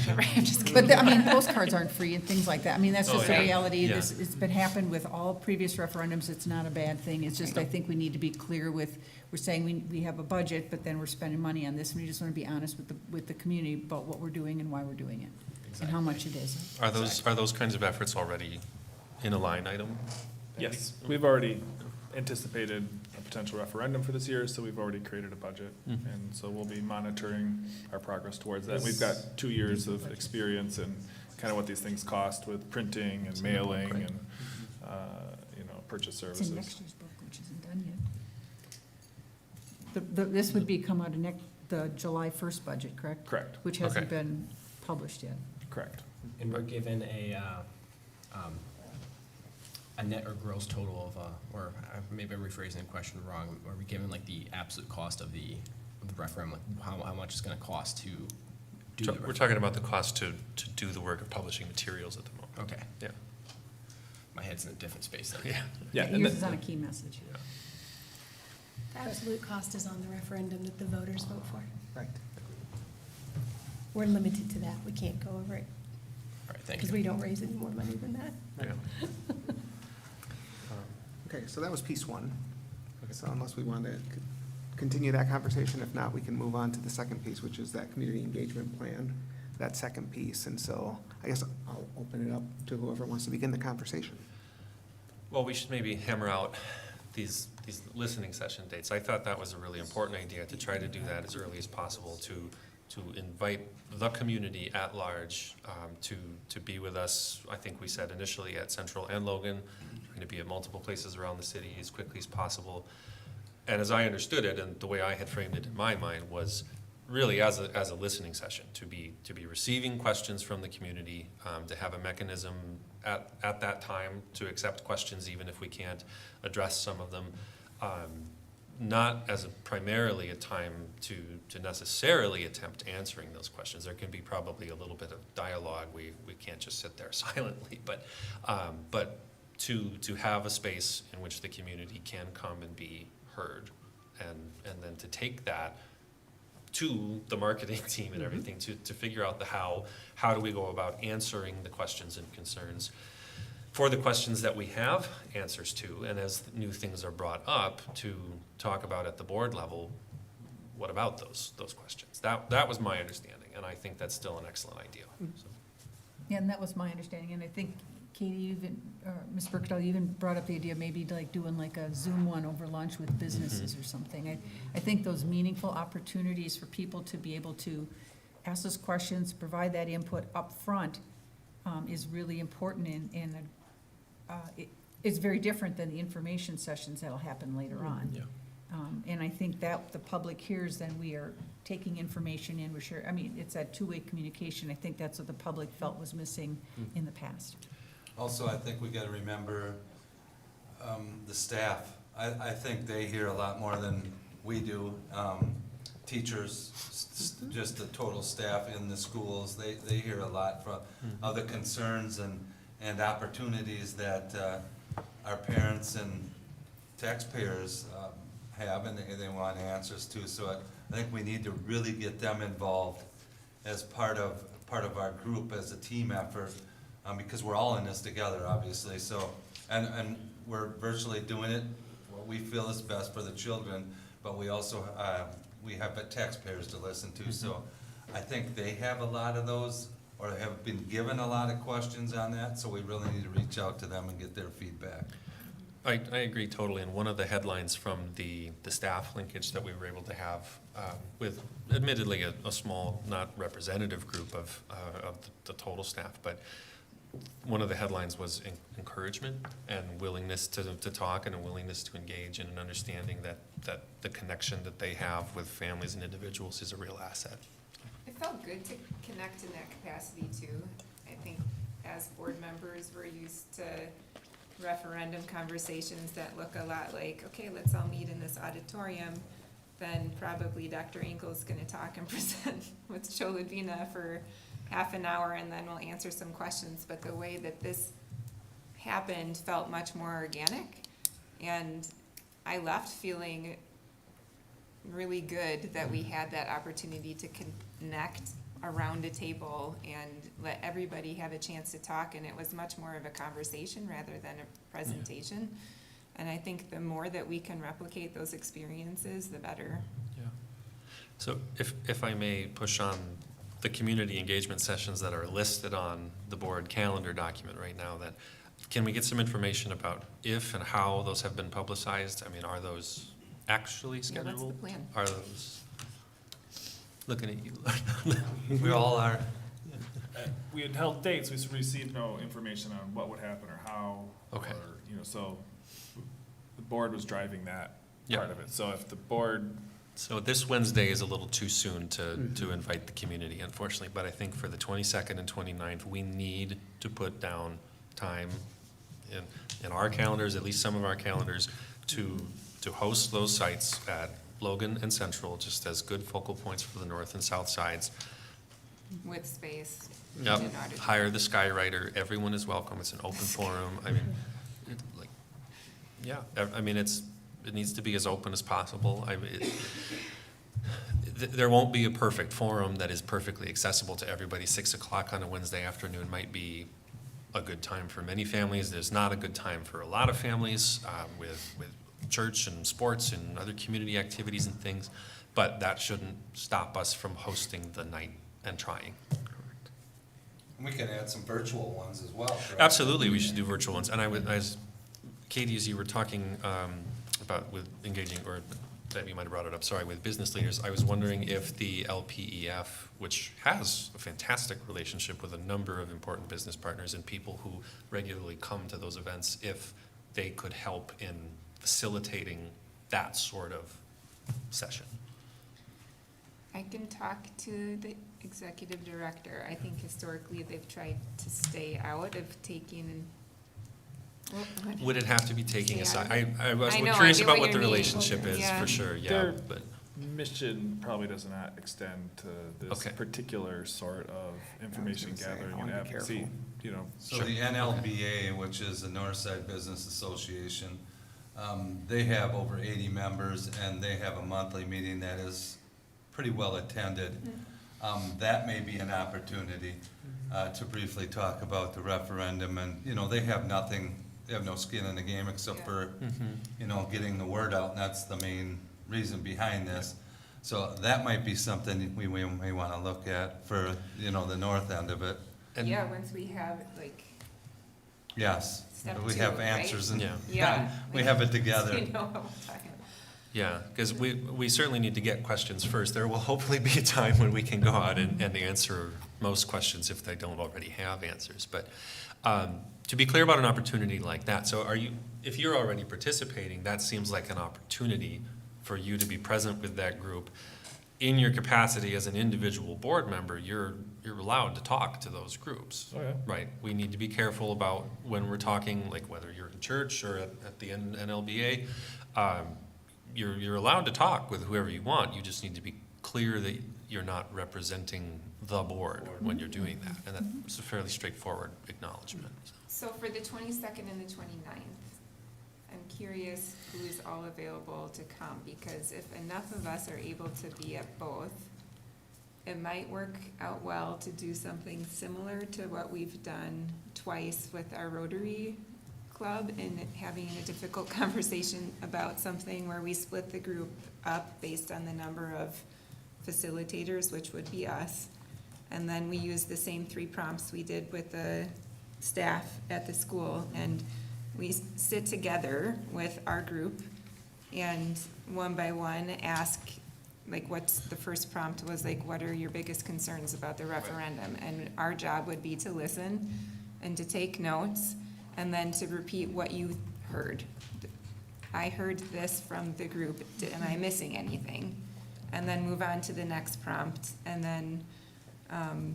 I'm just kidding. But, I mean, postcards aren't free and things like that. I mean, that's just yeah. a reality. Yeah. It's been happened with all previous referendums. It's not a bad thing. It's just, I think we need to be clear with, we're saying we have a budget, but then we're spending money on this, and we just want to be honest with the community about what we're doing and why we're doing it, and how much it is. Are those kinds of efforts already in a line item? Yes, we've already anticipated a potential referendum for this year, so we've already created a budget. And so we'll be monitoring our progress towards that. We've got 2 years of experience in kind of what these things cost with printing and mailing and, you know, purchase It's in services. next year's book, which isn't done yet. This would be come out of the July 1st budget, correct? Correct. Which hasn't been published yet. Correct. And we're given a net or gross total of, or maybe I'm rephrasing the question wrong, are we given like the absolute cost of the referendum, like how much it's gonna cost to do the We're talking about the cost to do the work of publishing materials at the moment. Okay. Yeah. My head's in a different space then. Yeah. Yeah. Yours is on a key message. The absolute cost is on the referendum that the voters vote for. Right. We're limited to that. We can't go over it. All right, thank you. Because we don't raise any more money than that. Yeah. Okay, so that was piece one. So unless we want to continue that conversation, if not, we can move on to the second piece, which is that community engagement plan, that second piece. And so I guess I'll open it up to whoever wants to begin the conversation. Well, we should maybe hammer out these listening session dates. I thought that was a really important idea, to try to do that as early as possible, to invite the community at large to be with us. I think we said initially at Central and Logan, trying to be at multiple places around the city as quickly as possible. And as I understood it, and the way I had framed it in my mind, was really as a listening session, to be receiving questions from the community, to have a mechanism at that time to accept questions even if we can't address some of them. Not as primarily a time to necessarily attempt answering those questions. There can be probably a little bit of dialogue. We can't just sit there silently, but to have a space in which the community can come and be heard, and then to take that to the marketing team and everything to figure out the how do we go about answering the questions and concerns. For the questions that we have answers to, and as new things are brought up, to talk about at the board level, what about those questions? That was my understanding, and I think that's still an excellent idea. So. Yeah, and that was my understanding, and I think Katie, you even, or Ms. Burkett, you even brought up the idea of maybe like doing like a Zoom one over lunch with businesses or something. I think those meaningful opportunities for people to be able to ask those questions, provide that input up front, is really important, and it's very different than the information sessions that'll happen later on. Yeah. And I think that the public hears, then we are taking information in, we're sharing, I mean, it's that two-way communication. I think that's what the public felt was missing in the past. Also, I think we gotta remember, the staff. I think they hear a lot more than we do. Teachers, just the total staff in the schools, they hear a lot from, of the concerns and opportunities that, our parents and taxpayers, have, and they want answers to. So I think we need to really get them involved as part of our group, as a team effort, because we're all in this together, obviously. So, and we're virtually doing it what we feel is best for the children, but we also we have taxpayers to listen to. So I think they have a lot of those, or have been given a lot of questions on that. So we really need to reach out to them and get their feedback. I agree totally, and one of the headlines from the staff linkage that we were able to have with admittedly a small, not representative group of the total staff, but one of the headlines was encouragement and willingness to talk and a willingness to engage and an understanding that the connection that they have with families and individuals is a real asset. It felt good to connect in that capacity too. I think as board members, we're used to referendum conversations that look a lot like, okay, let's all meet in this auditorium. Then probably Dr. Engel's gonna talk and present with Choludvina for half an hour and then we'll answer some questions. But the way that this happened felt much more organic. And I left feeling really good that we had that opportunity to connect around a table and let everybody have a chance to talk, and it was much more of a conversation rather than a presentation. And I think the more that we can replicate those experiences, the better. Yeah. So if I may push on the community engagement sessions that are listed on the board calendar document right now, that can we get some information about if and how those have been publicized? I mean, are those actually scheduled? Yeah, that's the plan. Are those, looking at you. We all are. We had held dates, we received no information on what would happen or how. Okay. Or, so the board was driving that Yeah. part of it. So if the board. So this Wednesday is a little too soon to invite the community, unfortunately, but I think for the 22nd and 29th, we need to put down time in our calendars, at least some of our calendars, to host those sites at Logan and Central, just as good focal points for the north and south sides. With space. Yep, in order to- hire the skywriter, everyone is welcome, it's an open forum, I mean, it needs to be as open as possible. There won't be a perfect forum that is perfectly accessible to everybody. 6 o'clock on a Wednesday afternoon might be a good time for many families. There's not a good time for a lot of families with church and sports and other community activities and things, but that shouldn't stop us from hosting the night and trying. We can add some virtual ones as well. Correct? Absolutely, we should do virtual ones. And Katie, as you were talking about with engaging, or that you might have brought it up, sorry, with business leaders, I was wondering if the LPEF, which has a fantastic relationship with a number of important business partners and people who regularly come to those events, if they could help in facilitating that sort of session. I can talk to the executive director. I think historically they've tried to stay out of taking. Would it have to be taking Stay out aside? of I was I know, curious I get about what what the you mean. relationship is, Yeah. for sure, yeah, Their but. mission probably does not extend to this Okay. particular sort of information gathering and advocacy, So the NLBA, which is the Northside Business Association, they have over 80 members and they have a monthly meeting that is pretty well attended. That may be an opportunity to briefly talk about the referendum, and, they have no skin in the game except for, getting the word out, and that's the main reason behind this. So that might be something we may want to look at for, the north end of it. Yeah, once we have Yes, Step we 2, have right? answers and Yeah. we have it together. We know what we're talking about. Yeah, because we certainly need to get questions first. There will hopefully be a time when we can go out and answer most questions if they don't already have answers. But to be clear about an opportunity like that, so if you're already participating, that seems like an opportunity for you to be present with that group. In your capacity as an individual board member, you're allowed to talk to those groups. Oh, yeah. Right, we need to be careful about when we're talking, like whether you're in church or at the NLBA. You're allowed to talk with whoever you want. You just need to be clear that you're not representing the board when you're doing that. And that's a fairly straightforward acknowledgement. So for the 22nd and the 29th, I'm curious who is all available to come, because if enough of us are able to be at both, it might work out well to do something similar to what we've done twice with our Rotary Club, and having a difficult conversation about something where we split the group up based on the number of facilitators, which would be us. And then we use the same 3 prompts we did with the staff at the school, and we sit together with our group and one by one ask, like, what's the first prompt was like, what are your biggest concerns about the referendum? And our job would be to listen and to take notes and then to repeat what you heard. I heard this from the group. Am I missing anything? And then move on to the next prompt. And then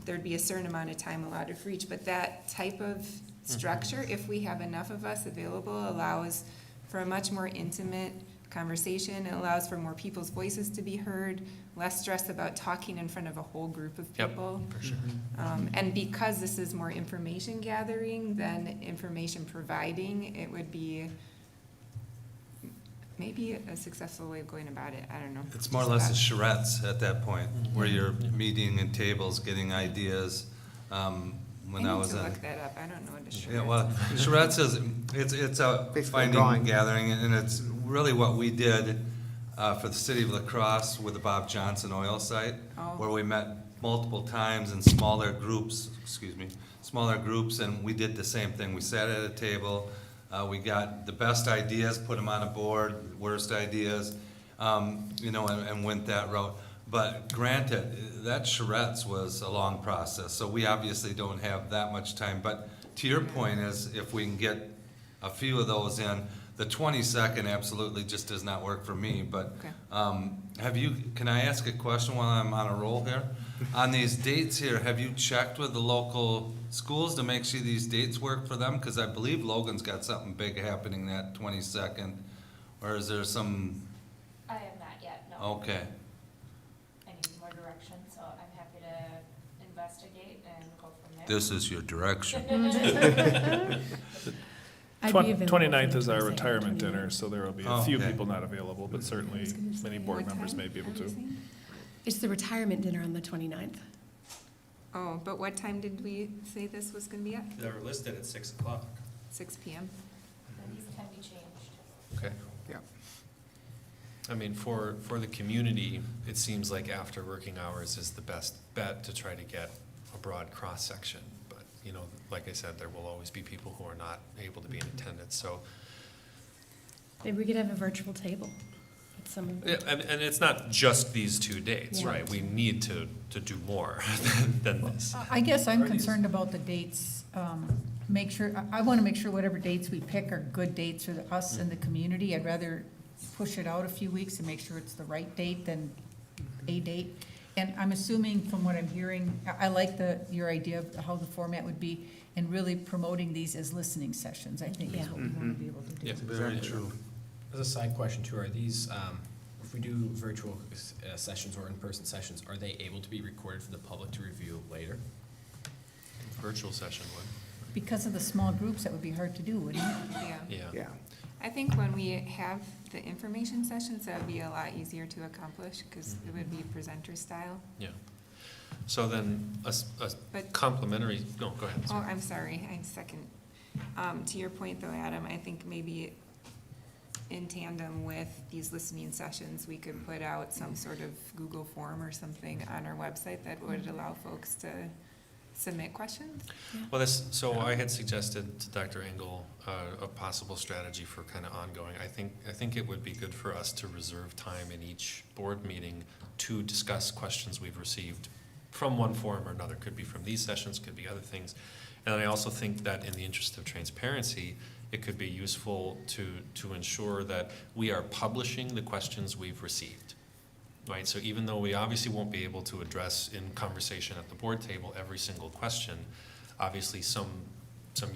there'd be a certain amount of time allotted for each. But that type of structure, if we have enough of us available, allows for a much more intimate conversation. It allows for more people's voices to be heard, less stress about talking in front of a whole group of people. Yep, for sure. And because this is more information gathering than information providing, it would be maybe a successful way of going about it. I don't know. It's more or less a charrettes at that point, where you're meeting in tables, getting ideas. When I was need to in, look that up. I don't know what a charrette yeah, well, charrettes is, it's a Basically finding drawing. gathering, and it's really what we did for the city of La Crosse with the Bob Johnson oil site, where we met multiple times in smaller groups, and we did the same thing. We sat at a table, we got the best ideas, put them on a board, worst ideas, and went that route. But granted, that charrettes was a long process, so we obviously don't have that much time. But to your point is, if we can get a few of those in, the 20-second absolutely just does not work for me. But can I ask a question while I'm on a roll here? On these dates here, have you checked with the local schools to make sure these dates work for them? Because I believe Logan's got something big happening that 22nd, or is there some? I have not yet, no. Okay. I need more direction, so I'm happy to investigate and go from there. This is your direction. I'd be available 29th for is our the retirement 29th. dinner, so there will be a few people not available, but certainly many board members may be able to. It's the retirement dinner on the 29th. Oh, but what time did we say this was gonna be at? They're listed at 6 o'clock. 6 p.m.? These can be changed. Okay. Yeah. I mean, for the community, it seems like after working hours is the best bet to try to get a broad cross-section. But, like I said, there will always be people who are not able to be in attendance, so. Maybe we could have a virtual table at some of Yeah, and it's not just these 2 dates, Yeah. right? We need to do more than this. I guess I'm concerned about the dates. I want to make sure whatever dates we pick are good dates for us and the community. I'd rather push it out a few weeks and make sure it's the right date than a date. And I'm assuming from what I'm hearing, I like your idea of how the format would be, and really promoting these as listening sessions, I think is what we want to be able to do. Yeah, Very true. As a side question too, are these, if we do virtual sessions or in-person sessions, are they able to be recorded for the public to review later? Virtual session would. Because of the small groups, that would be hard to do, wouldn't it? Yeah. I think when we have the information sessions, that would be a lot easier to accomplish, because it would be presenter style. Yeah. So then a But- complimentary, no, go ahead. Oh, I'm sorry, I'm second. To your point though, Adam, I think maybe in tandem with these listening sessions, we could put out some sort of Google form or something on our website that would allow folks to submit questions. Well, so I had suggested to Dr. Engel a possible strategy for kind of ongoing. I think it would be good for us to reserve time in each board meeting to discuss questions we've received from one forum or another. Could be from these sessions, could be other things. And I also think that in the interest of transparency, it could be useful to ensure that we are publishing the questions we've received. Right, so even though we obviously won't be able to address in conversation at the board table every single question, obviously some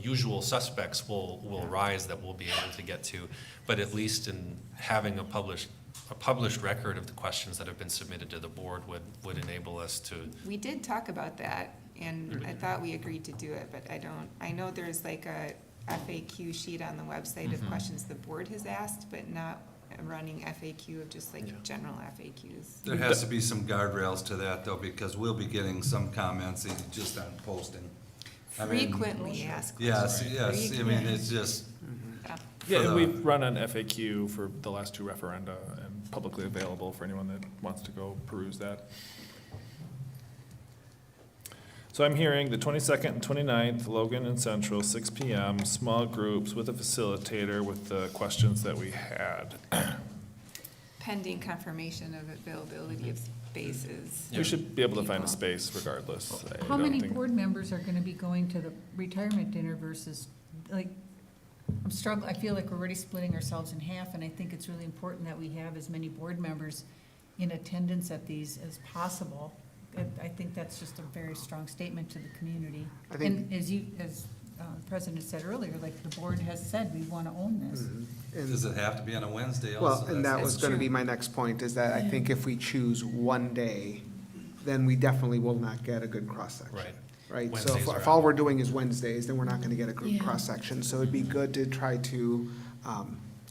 usual suspects will rise that we'll be able to get to, but at least in having a published record of the questions that have been submitted to the board would enable us to. We did talk about that, and I thought we agreed to do it, but I know there's like a FAQ sheet on the website of questions the board has asked, but not a running FAQ of just like general FAQs. There has to be some guardrails to that though, because we'll be getting some comments just on posting. Frequently asked Yes, questions. yes, I mean, it's just. Yeah, and we've run an FAQ for the last 2 referenda and publicly available for anyone that wants to go peruse that. So I'm hearing the 22nd and 29th, Logan and Central, 6 PM, small groups with a facilitator with the questions that we had. Pending confirmation of availability of spaces. We should be able to find a space regardless. I How don't many think- board members are gonna be going to the retirement dinner versus, like, I'm struggling, I feel like we're already splitting ourselves in half, and I think it's really important that we have as many board members in attendance at these as possible. I think that's just a very strong statement to the community. I think- And as the President said earlier, like, the board has said, we wanna own this. And- Does it have to be on a Wednesday also? Well, and that That's- was gonna be my next point, is that I Yeah. think if we choose one day, then we definitely will not get a good cross-section. Right. Right, so Wednesdays are if all out. we're doing is Wednesdays, then we're not gonna get a good Yeah. cross-section. So it'd be good to try to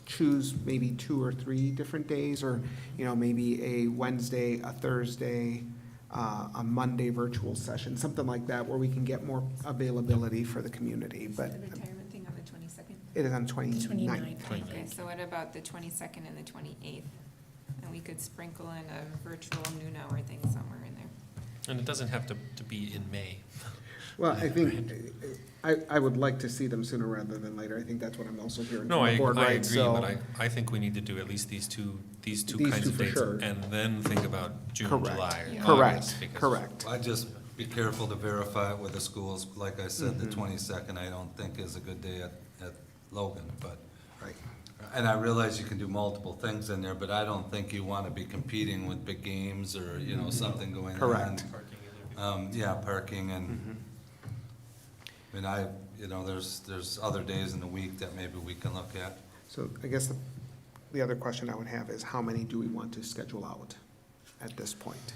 choose maybe 2 or 3 different days, or, maybe a Wednesday, a Thursday, a Monday virtual session, something like that, where we can get more availability for the community, but The retirement thing on the 22nd? it is on 29th. Okay, so what about the 22nd and the 28th? And we could sprinkle in a virtual noon hour thing somewhere in there. And it doesn't have to be in May. Well, I think, I would like to see them sooner rather than later. I think that's what I'm also hearing No, from I the board, right? agree, So- but I think we need to do at least these two These kinds two of for dates. sure. And then think about June, Correct. July, or Correct. August, because- Correct. I'd just be careful to verify it with the schools. Like I said, the Mhm. 22nd, I don't think is a good day at Logan, but. Right. And I realize you can do multiple things in there, but I don't think you want to be competing with big games or, something going on. Correct. Yeah, parking and, there's other days in the week that maybe we can look at. So I guess the other question I would have is, how many do we want to schedule out at this point?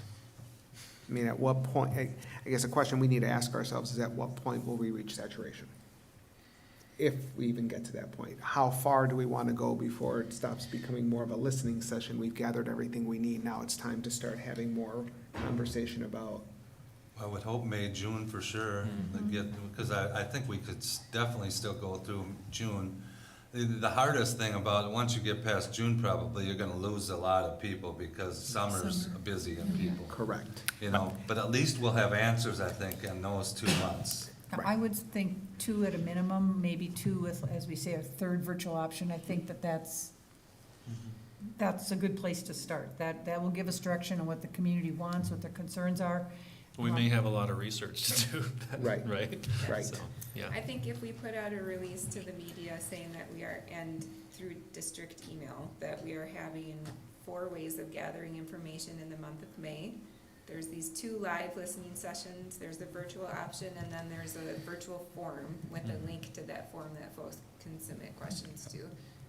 I mean, at what point, I guess the question we need to ask ourselves is, at what point will we reach saturation? If we even get to that point. How far do we want to go before it stops becoming more of a listening session? We've gathered everything we need. Now it's time to start having more conversation about. I would hope May, June for sure, because I think we could definitely still go through June. The hardest thing about it, once you get past June, probably, you're gonna lose a lot of people because summer's busy and people. Correct. But at least we'll have answers, I think, in those 2 months. I would think 2 at a minimum, maybe 2 with, as we say, a third virtual option. I think that's a good place to start. That will give us direction on what the community wants, what their concerns are. We may have a lot of research to do. Right. Right? Right. So, yeah. I think if we put out a release to the media saying that we are, and through district email, that we are having 4 ways of gathering information in the month of May. There's these 2 live listening sessions, there's the virtual option, and then there's a virtual form with a link to that form that folks can submit questions to.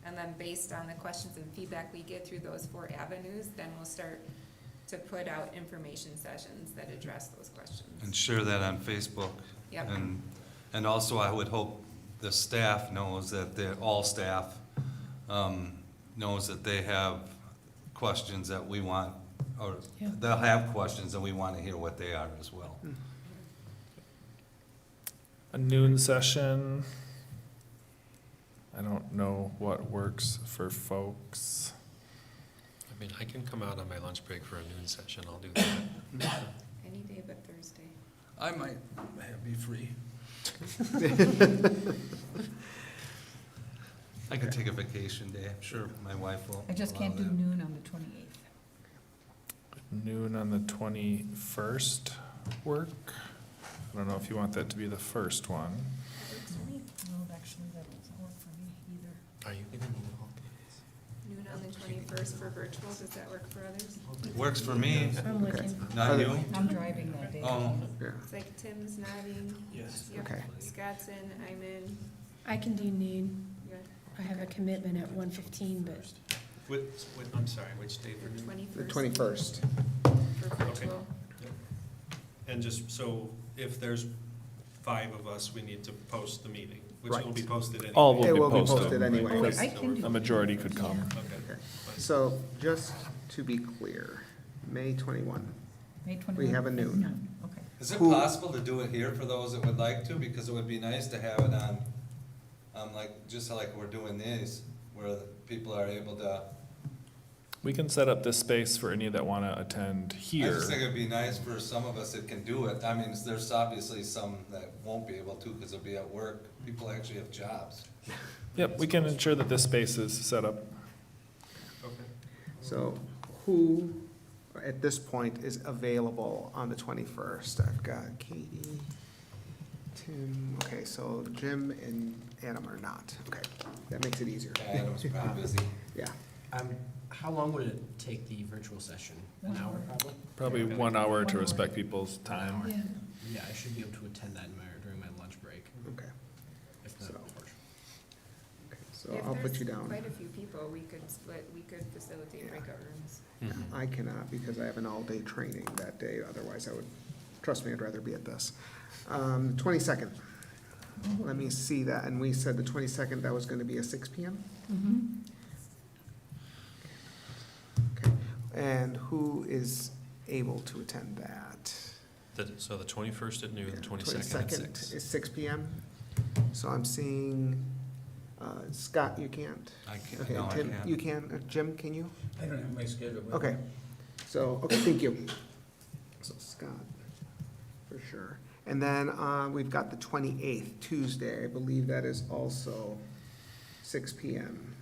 And then based on the questions and feedback we get through those 4 avenues, then we'll start to put out information sessions that address those questions. And share that on Facebook. Yep. And also, I would hope the staff knows that all staff knows that they have questions that we want, or they'll have questions and we want to hear what they are as well. A noon session. I don't know what works for folks. I mean, I can come out on my lunch break for a noon session, I'll do that. Any day but Thursday. I might be free. I could take a vacation day. I'm sure my wife will. I just can't do allow that. noon on the 28th. Noon on the 21st work? I don't know if you want that to be the first one. No, actually, that doesn't work for me either. Are you giving me Noon on the 21st for virtual, does that work for others? Works for me. I'm looking. Not you? I'm driving that day. Oh. It's like Tim's nodding. Yes. Yep. Okay. Scott's in, I'm in. I can do noon. Yeah. I have a commitment at 1:15, but I'm sorry, which date? The 21st. For virtual. And just so, if there's 5 of us, we need to post the meeting, which Right. will be posted anyway. All It will will be be posted. posted anyway. because I can do A majority could come. Okay. So just to be clear, May 21. May 21st. We have a noon. Okay. Is it Who- possible to do it here for those that would like to? Because it would be nice to have it on, just like we're doing these, where the people are able to We can set up this space for any that want to attend I here. just think it'd be nice for some of us that can do it. I mean, there's obviously some that won't be able to because they'll be at work. People actually have jobs. Yep, we can ensure that this space is set up. So who, at this point, is available on the 21st? I've got Katie, Tim, okay, so Jim and Adam are not. Okay, that makes it easier. Adam's probably busy. Yeah. How long would it take the virtual session? An hour probably? Probably 1 hour to respect people's time. Yeah. Yeah, I should be able to attend that during my lunch break. Okay. If not, So- unfortunately. So If I'll put there's you down. quite a few people, we could facilitate breakout rooms. I cannot because I have an all-day training that day, otherwise I would, trust me, I'd rather be at this. 22nd, let me see that, and we said the 22nd, that was gonna be a 6 PM? Okay, and who is able to attend that? So the 21st at noon, the 22nd at 6. Is 6 PM, so I'm seeing, Scott, you can't? I can't, Okay, no, I Tim, can't. you can, Jim, can you? I don't have my schedule. but- Okay, so, okay, thank you. So Scott, for sure. And then we've got the 28th, Tuesday, I believe that is also 6 PM.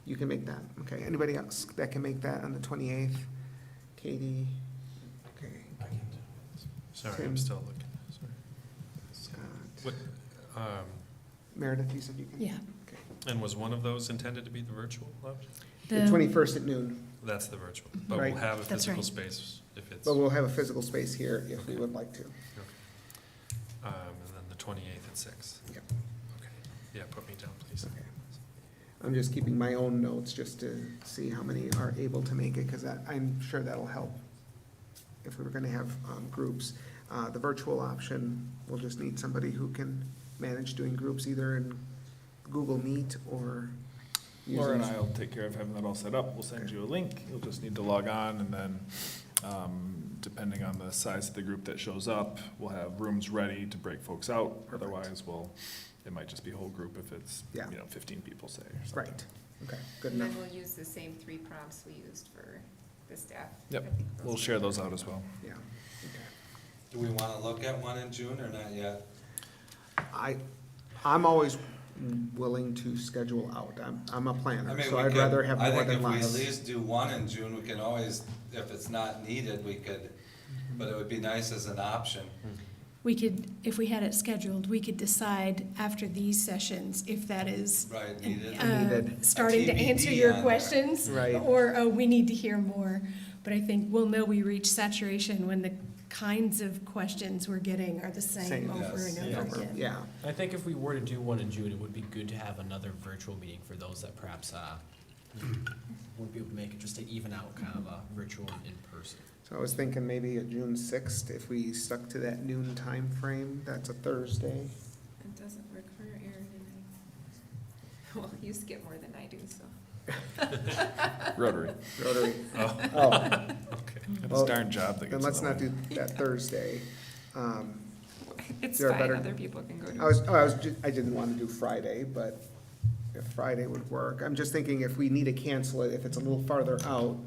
You can make that, okay. Anybody else that can make that on the 28th? Katie, okay. Sorry, Tim. I'm still looking. Sorry. Scott. What, Meredith, you said you can? Yeah. Okay. and was one of those intended to be the virtual option? The 21st at noon, That's the virtual, but Right. we'll have a That's physical right. space if it's, but we'll have a physical space here if we would like to. and then the 28th at 6. Yep. Okay, yeah, put me down, please. Okay. I'm just keeping my own notes just to see how many are able to make it, because I'm sure that'll help if we were gonna have groups. The virtual option, we'll just need somebody who can manage doing groups either in Google Meet or Laura and using- I will take care of having that all set up. We'll send you a link. You'll just need to log on, and then, depending on the size of the group that shows up, we'll have rooms ready to break folks out. Otherwise, it might just be whole group if it's, Yeah. 15 people, say, or something. Right, okay, good And enough. then we'll use the same 3 prompts we used for the staff. Yep, I think those we'll are share good. those out as well. Yeah, okay. Do we want to look at one in June or not yet? I'm always willing to schedule out. I'm a I planner, mean, so we I'd could- rather have I more think than if we at less. least do one in June, we can always, if it's not needed, we could, but it would be nice as an option. We could, if we had it scheduled, we could decide after these sessions if that is Right, needed. Needed. starting to A TBD answer your on there. questions. Right. Or, we need to hear more. But I think we'll know we reach saturation when the kinds of questions we're getting are the same Same, over yes. and over again. Yeah, I think if we were to do one in June, it would be good to have another virtual meeting for those that perhaps wouldn't be able to make it, just to even out kind of a virtual and in-person. so I was thinking maybe a June 6th, if we stuck to that noon time frame. That's a Thursday. It doesn't work for Aaron and I. Well, you skip more than I do, so. Rotary. Rotary. Oh. Oh. Okay. It's Well, a darn job that Then gets let's in the not way. do that Thursday. It's there a fine, better- other people can go to. I didn't want to do Friday, but if Friday would work. I'm just thinking if we need to cancel it, if it's a little farther out,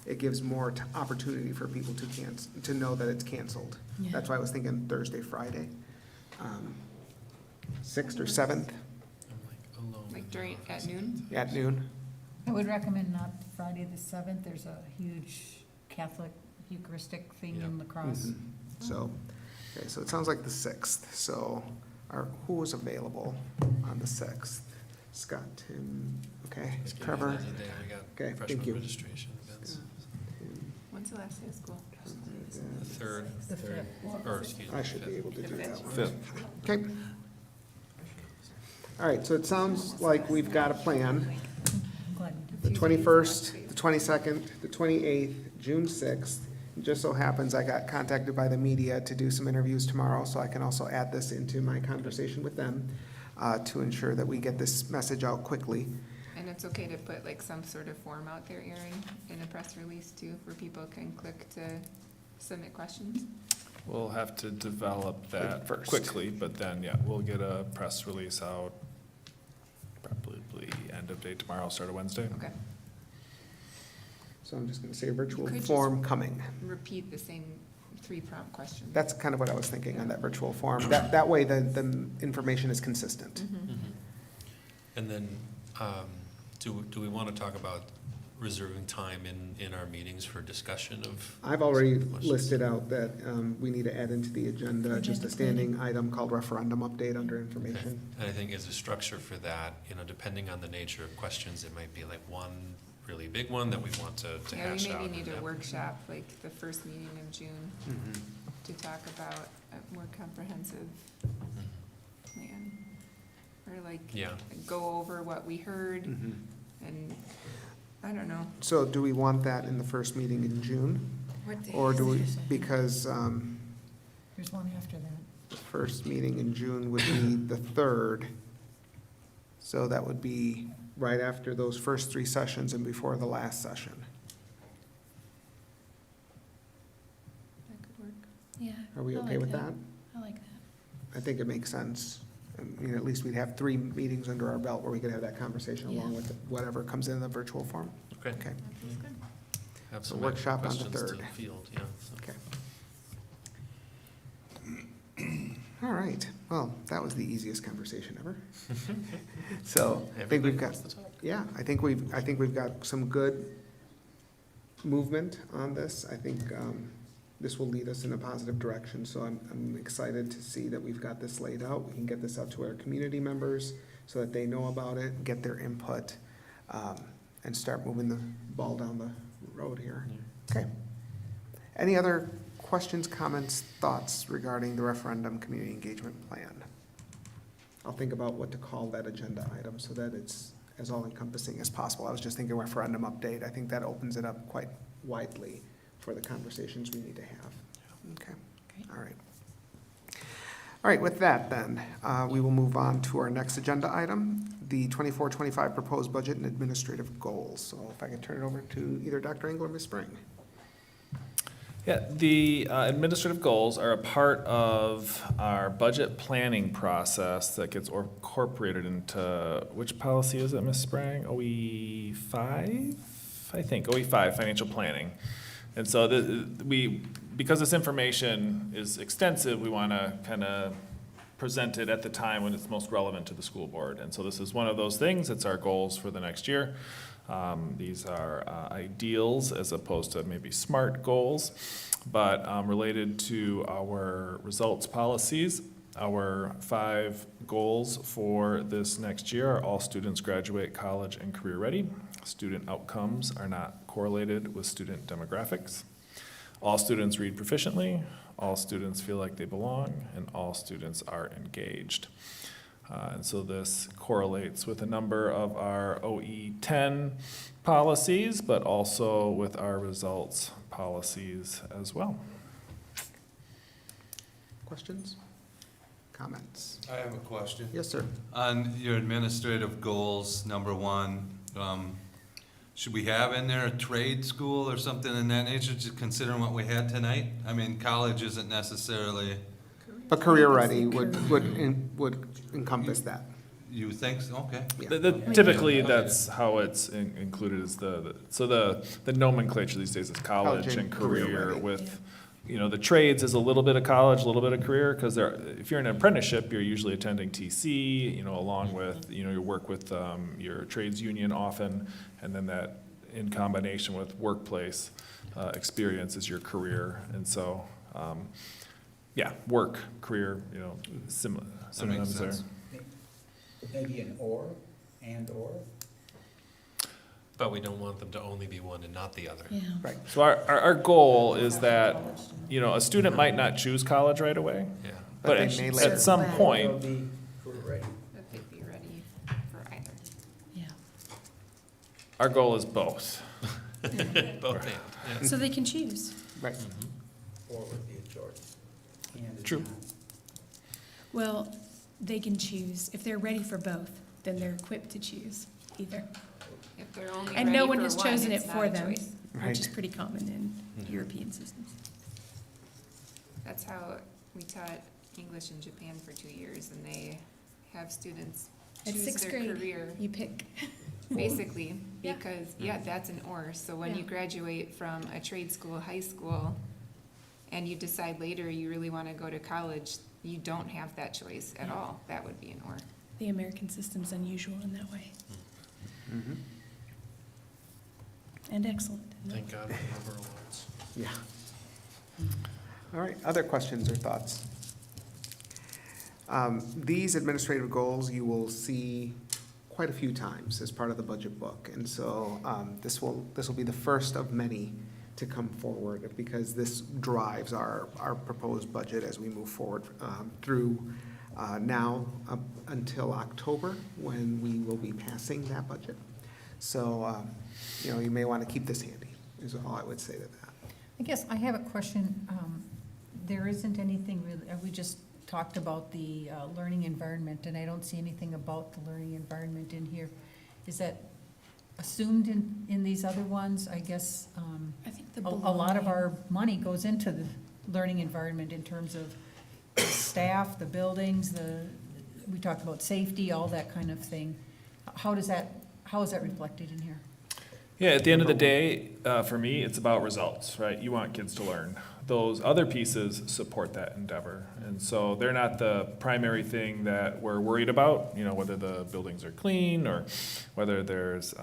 it gives more opportunity for people to know that it's canceled. Yeah. That's why I was thinking Thursday, Friday. 6th or 7th Like at noon? at noon. I would recommend not Friday the 7th. There's a huge Catholic Eucharistic thing in La Crosse. So, okay, so it sounds like the 6th. So who was available on the 6th? Scott, Tim, okay, Just give me Trevor. another day. We got Okay, thank freshman you. registration events. When's the last day of school? The 3rd, The 5th. or excuse me. I should be able to do that one. 5th. Okay. All right, so it sounds like we've got a plan. I'm glad we did. The 21st, the 22nd, the 28th, June 6th. It just so happens I got contacted by the media to do some interviews tomorrow, so I can also add this into my conversation with them to ensure that we get this message out quickly. And it's okay to put like some sort of form out there, Aaron, in a press release too, where people can click to submit questions? We'll have to develop that First. quickly, but then, yeah, we'll get a press release out probably end of day tomorrow, start of Wednesday. Okay. So I'm just gonna say virtual Could just- form coming. Repeat the same 3 prompt questions. That's kind of what I was thinking on that virtual form. That way the information is consistent. And then, do we want to talk about reserving time in our meetings for discussion of? I've already questions? listed out that we need to add into the agenda just a Agenda standing item called referendum update under Okay. information. And I think as a structure for that, depending on the nature of questions, it might be like one really big one that we want to Yeah, hash we out. maybe need and a then- workshop, like the first meeting in June, Mhm. to talk about a more comprehensive plan. Or like, Yeah. go over what we heard, Mhm. and, I don't know. So do we want that in the first meeting in June? What day Or is do we, it? because There's one after that. the first meeting in June would be the 3rd. So that would be right after those first 3 sessions and before the last session. That could work. Yeah. Are we I okay like with that? I like that. I think it makes sense. I mean, at least we'd have 3 meetings under our belt where we could have that conversation along with whatever comes in the virtual form. Okay. Okay. Have So some workshop on the questions to 3rd. field, yeah. so. Okay. All right. Well, that was the easiest conversation ever. So I think we've Everybody got, wants to talk. yeah, I think we've got some good movement on this. I think this will lead us in a positive direction. So I'm excited to see that we've got this laid out. We can get this out to our community members so that they know about it, get their input, and start moving the ball down the road here. Okay. Any other questions, comments, thoughts regarding the referendum community engagement plan? I'll think about what to call that agenda item so that it's as all-encompassing as possible. I was just thinking referendum update. I think that opens it up quite widely for the conversations we need to have. Okay, all right. All right, with that then, we will move on to our next agenda item, the 24-25 proposed budget and administrative goals. So if I could turn it over to either Dr. Engel or Ms. Spring. Yeah, the administrative goals are a part of our budget planning process that gets incorporated into, which policy is it, Ms. Sprang? OE5, I think, OE5, financial planning. And so because this information is extensive, we want to kind of present it at the time when it's most relevant to the school board. And so this is one of those things. It's our goals for the next year. These are ideals as opposed to maybe SMART goals, but related to our results policies. Our 5 goals for this next year are all students graduate college and career ready. Student outcomes are not correlated with student demographics. All students read proficiently, all students feel like they belong, and all students are engaged. And so this correlates with a number of our OE10 policies, but also with our results policies as well. Questions? Comments? I have a question. Yes, sir. On your administrative goals, number 1, should we have in there a trade school or something in that nature, just considering what we had tonight? I mean, college isn't necessarily. But career ready would encompass that. You think so? Okay. Typically, that's how it's included is so the nomenclature these days is college and career ready. with, the trades is a little bit of college, a little bit of career, because if you're in an apprenticeship, you're usually attending TC, along with, you work with your trades union often, and then that in combination with workplace experience is your career. And so, yeah, work, career, synonyms there. sense. Maybe an or, and or? But we don't want them to only be one and not the other. Yeah. Right. So our goal is that, a student might not choose college right away, Yeah. but But they may later. at some point, Be career ready. That they'd be ready for either. Yeah. our goal is both. Both and, yeah. So they can choose. Right. Or would be a choice. And is True. not. Well, they can choose. If they're ready for both, then they're equipped to choose either. If they're only And no ready one for has one, chosen it it's not for a them, choice. which is Right. pretty common in European systems. That's how we taught English in Japan for 2 years, and they have students At choose sixth their grade, career. you pick. Basically, Yeah. because, yeah, that's an or. So when you Yeah. graduate from a trade school, high school, and you decide later you really want to go to college, you don't have that choice at all. That would be an or. The American system's unusual in that way, Mm-hmm. and excellent. Thank God for the liberal arts. Yeah. All right, other questions or thoughts? These administrative goals you will see quite a few times as part of the budget book. And so this will be the first of many to come forward because this drives our proposed budget as we move forward through now up until October when we will be passing that budget. So, you may want to keep this handy is all I would say to that. I guess I have a question. There isn't anything really, we just talked about the learning environment, and I don't see anything about the learning environment in here. Is that assumed in these other ones? I guess I think a lot of our money goes into the learning environment in terms of the staff, the buildings, we talked about safety, all that kind of thing. How is that reflected in here? Yeah, at the end of the day, for me, it's about results, right? You want kids to learn. Those other pieces support that endeavor. And so they're not the primary thing that we're worried about, whether the buildings are clean or whether there's,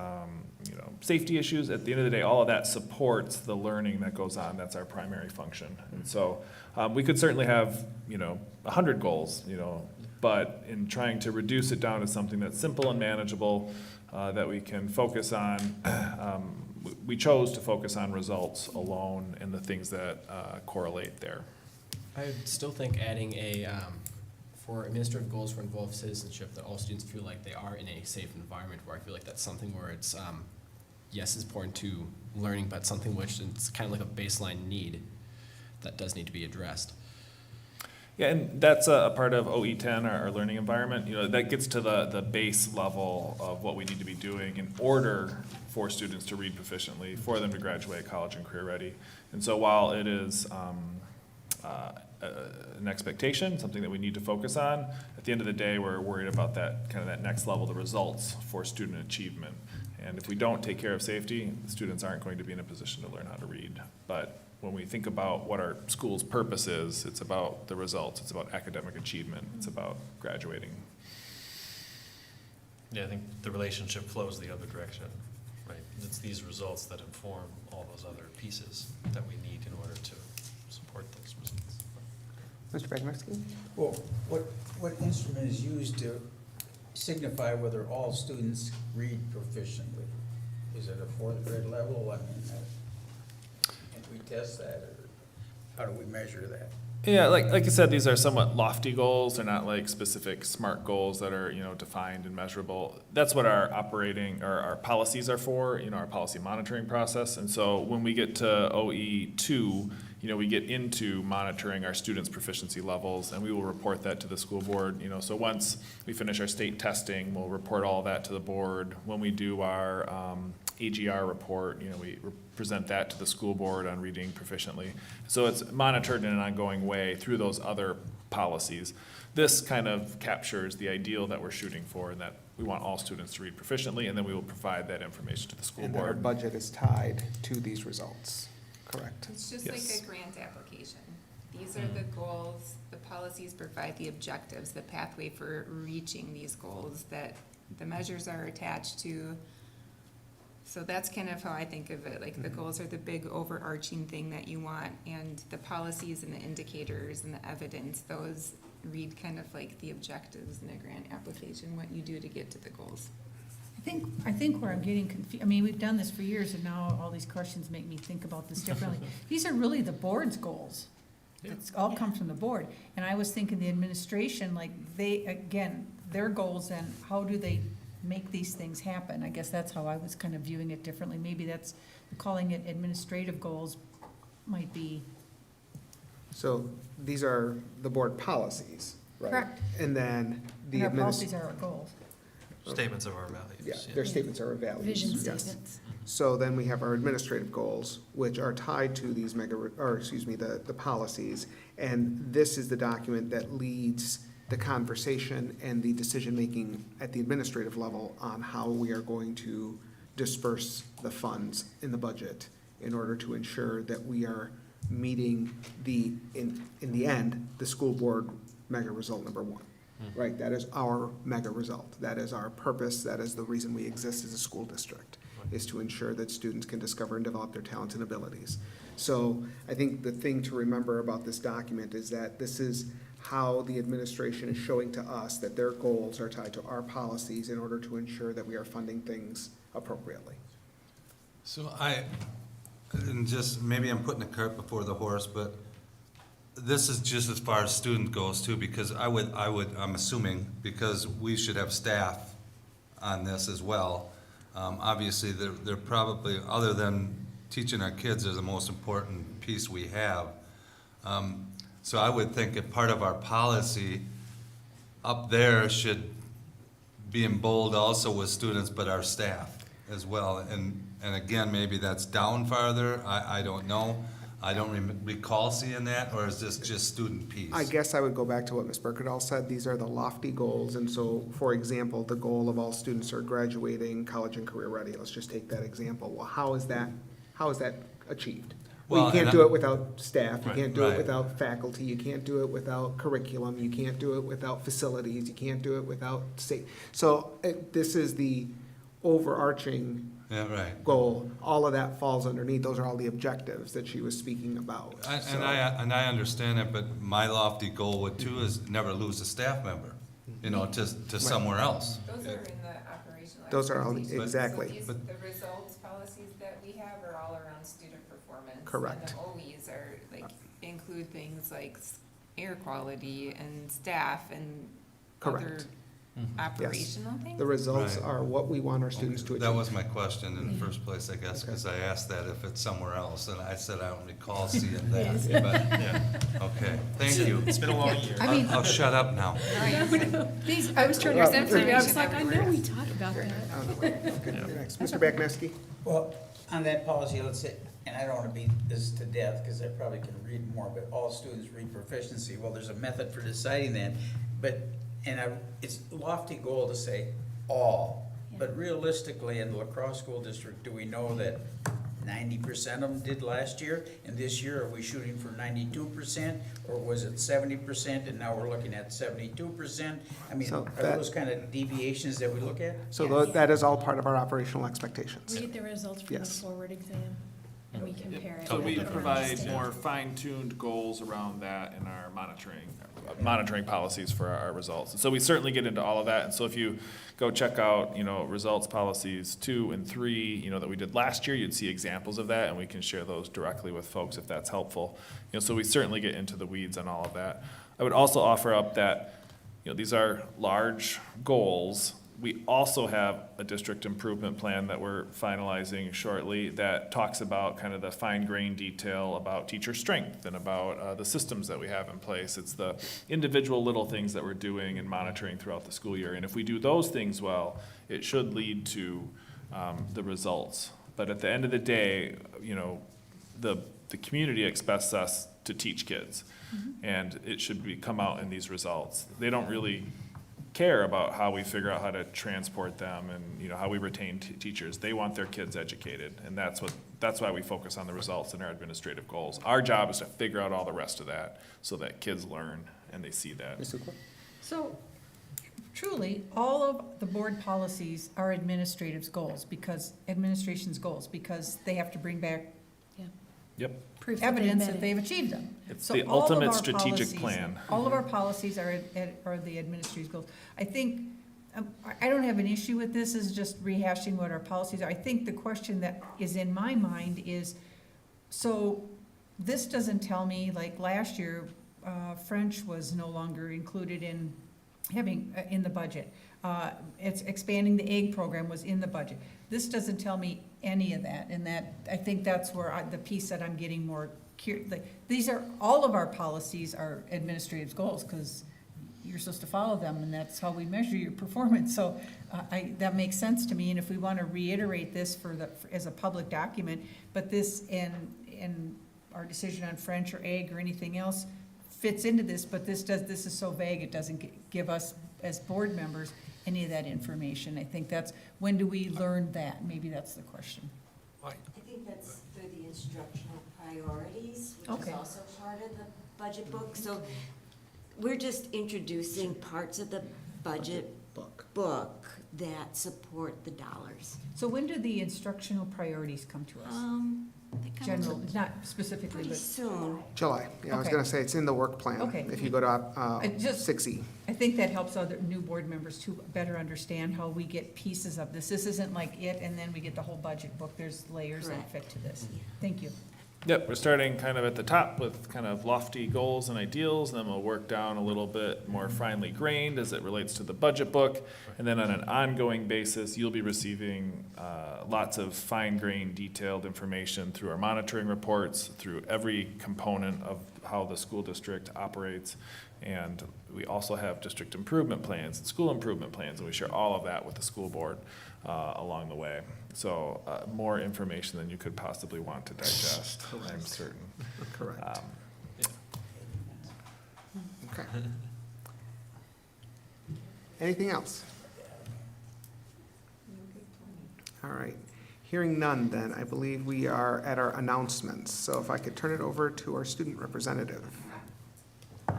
safety issues. At the end of the day, all of that supports the learning that goes on. That's our primary function. And so we could certainly have, 100 goals, but in trying to reduce it down to something that's simple and manageable, that we can focus on, we chose to focus on results alone and the things that correlate there. I still think adding for administrative goals for involved citizenship, that all students feel like they are in a safe environment, where I feel like that's something where it's, yes, it's important to learning, but something which it's kind of like a baseline need that does need to be addressed. Yeah, and that's a part of OE10, our learning environment. That gets to the base level of what we need to be doing in order for students to read proficiently, for them to graduate college and career ready. And so while it is an expectation, something that we need to focus on, at the end of the day, we're worried about that next level, the results for student achievement. And if we don't take care of safety, the students aren't going to be in a position to learn how to read. But when we think about what our school's purpose is, it's about the results, it's about academic achievement, it's about graduating. Yeah, I think the relationship flows the other direction, right? It's these results that inform all those other pieces that we need in order to support those results. Mr. Bagnerski? Well, what instrument is used to signify whether all students read proficiently? Is it a fourth grade level? Can we test that, or how do we measure that? Yeah, like I said, these are somewhat lofty goals. They're not like specific SMART goals that are, defined and measurable. That's what our our policies are for, our policy monitoring process. And so when we get to OE2, we get into monitoring our students' proficiency levels, and we will report that to the school board. So once we finish our state testing, we'll report all that to the board. When we do our AGR report, we present that to the school board on reading proficiently. So it's monitored in an ongoing way through those other policies. This kind of captures the ideal that we're shooting for, and that we want all students to read proficiently, and then we will provide that information to the school And our board. budget is tied to these results, correct? It's just Yes. like a grant application. These are the goals, the policies provide the objectives, the pathway for reaching these goals that the measures are attached to. So that's kind of how I think of it, like the goals are the big overarching thing that you want, and the policies and the indicators and the evidence, those read kind of like the objectives in a grant application, what you do to get to the goals. I think where I'm getting confused, we've done this for years, and now all these questions make me think about this differently. These are really the board's goals. It's all comes from the board. And I was thinking the administration, like their goals, and how do they make these things happen? I guess that's how I was kind of viewing it differently. Maybe calling it administrative goals might be. So these are the board policies, right? Correct. And then And our policies are our goals. Statements of our values. Yeah, their statements are our values. Vision yes. statements. So then we have our administrative goals, which are tied to these the policies. And this is the document that leads the conversation and the decision-making at the administrative level on how we are going to disperse the funds in the budget in order to ensure that we are meeting in the end, the school board mega result number one. Right, that is our mega result. That is our purpose. That is the reason we exist as a school district, is to ensure that students can discover and develop their talents and abilities. So I think the thing to remember about this document is that this is how the administration is showing to us that their goals are tied to our policies in order to ensure that we are funding things appropriately. So and just, maybe I'm putting the cart before the horse, but this is just as far as student goes too, because I'm assuming, because we should have staff on this as well. Obviously, they're probably, other than teaching our kids is the most important piece we have. So I would think if part of our policy up there should be in bold also with students, but our staff as well. And again, maybe that's down farther, I don't know. I don't recall seeing that, or is this just student piece? I guess I would go back to what Ms. Berkedal said. These are the lofty goals. And so, for example, the goal of all students are graduating college and career ready. Let's just take that example. Well, how is that achieved? Well, you can't do it without staff. You can't do it without faculty. You can't do it without curriculum. You can't do it without facilities. You can't do it without state. So this is the overarching goal. All of that falls underneath. Those are all the objectives that she was speaking about. And I understand it, but my lofty goal would too is never lose a staff member, to somewhere else. Those are in the operational. Those are all, expectations. exactly. So the results policies that we have are all around student performance. Correct. And the OEs are include things like air quality and staff and other operational things? The results are what we want our students to achieve. That was my question in the first place, I guess, because I asked that if it's somewhere else, and I said I don't recall seeing that. But, okay, thank you. It's been a long year. I mean- I'll shut up now. I was trying to say, I was like, I know we talked about that. Okay, next. Mr. Bakneski? Well, on that policy, let's say, and I don't want to beat this to death because I probably can read more, but all students read proficiency. Well, there's a method for deciding that, but, it's a lofty goal to say all, but realistically in the La Crosse School District, do we know that 90% of them did last year? And this year, are we shooting for 92%, or was it 70%, and now we're looking at 72%? I mean, So are those kind of deviations that we look at? So that is all part of our operational expectations. We get the results from the Yes. forward exam, and we compare it. So we with the provide state. more fine-tuned goals around that in our monitoring policies for our results. So we certainly get into all of that. And so if you go check out, results policies 2 and 3, that we did last year, you'd see examples of that, and we can share those directly with folks if that's helpful. So we certainly get into the weeds on all of that. I would also offer up that, these are large goals. We also have a district improvement plan that we're finalizing shortly that talks about kind of the fine-grained detail about teacher strength and about the systems that we have in place. It's the individual little things that we're doing and monitoring throughout the school year. And if we do those things well, it should lead to the results. But at the end of the day, the community expects us to teach kids. And it should come out in these results. They don't really care about how we figure out how to transport them and how we retain teachers. They want their kids educated, and that's why we focus on the results in our administrative goals. Our job is to figure out all the rest of that so that kids learn and they see that. So truly, all of the board policies are administration's goals because they have to bring back Yep. Proof that they evidence met that it. they've achieved them. It's So the all of ultimate our strategic policies- plan. All of our policies are the administrative goals. I think, I don't have an issue with this, is just rehashing what our policies are. I think the question that is in my mind is, so this doesn't tell me, like last year, French was no longer included in in the budget. It's expanding the egg program was in the budget. This doesn't tell me any of that, and I think that's where the piece that I'm getting more curious. All of our policies are administrative goals, because you're supposed to follow them, and that's how we measure your performance. So that makes sense to me, and if we want to reiterate this as a public document, but this and our decision on French or egg or anything else fits into this, but this is so vague, it doesn't give us, as board members, any of that information. I think that's, when do we learn that? Maybe that's the question. I think that's through the instructional priorities, which is Okay. also part of the budget book. So we're just introducing parts of the budget book that support the dollars. So when do the instructional priorities come to us? They come General, to- not specifically, Pretty but. soon. July, yeah, I was Okay. gonna say, it's in the work plan. Okay. If you go to, I just- 6E. I think that helps other new board members to better understand how we get pieces of this. This isn't like it, and then we get the whole budget book. There's layers that fit to this. Thank you. Yep, we're starting kind of at the top with kind of lofty goals and ideals, and then we'll work down a little bit more finely grained as it relates to the budget book. And then on an ongoing basis, you'll be receiving lots of fine-grained, detailed information through our monitoring reports, through every component of how the school district operates. And we also have district improvement plans and school improvement plans, and we share all of that with the school board along the way. So more information than you could possibly want to digest, I'm certain. Correct. Okay. Anything else? All right. Hearing none, then, I believe we are at our announcements. So if I could turn it over to our student representative. I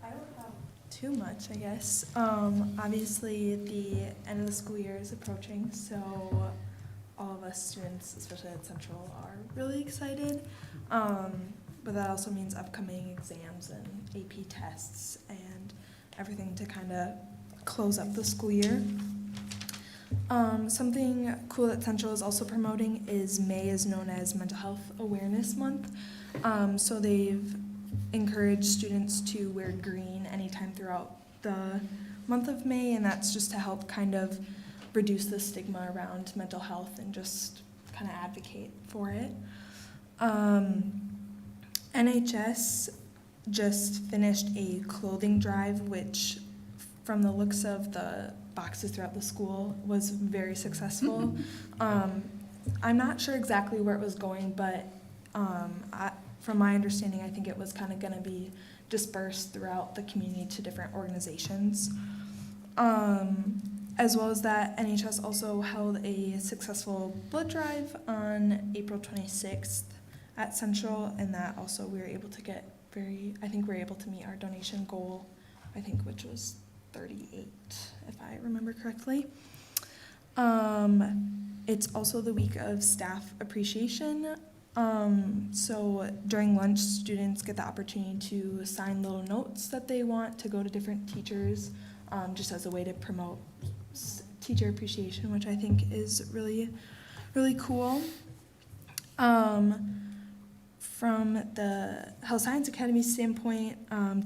don't have too much, I guess. Obviously, the end of the school year is approaching, so all of us students, especially at Central, are really excited. But that also means upcoming exams and AP tests and everything to kind of close up the school year. Something cool that Central is also promoting is May is known as Mental Health Awareness Month. So they've encouraged students to wear green anytime throughout the month of May, and that's just to help kind of reduce the stigma around mental health and just kind of advocate for it. NHS just finished a clothing drive, which from the looks of the boxes throughout the school was very successful. I'm not sure exactly where it was going, but from my understanding, I think it was kind of going to be dispersed throughout the community to different organizations. As well as that, NHS also held a successful blood drive on April 26th at Central, and that also we were able to get I think we were able to meet our donation goal, I think, which was 38, if I remember correctly. It's also the week of staff appreciation. So during lunch, students get the opportunity to sign little notes that they want to go to different teachers, just as a way to promote teacher appreciation, which I think is really, really cool. From the Health Science Academy standpoint,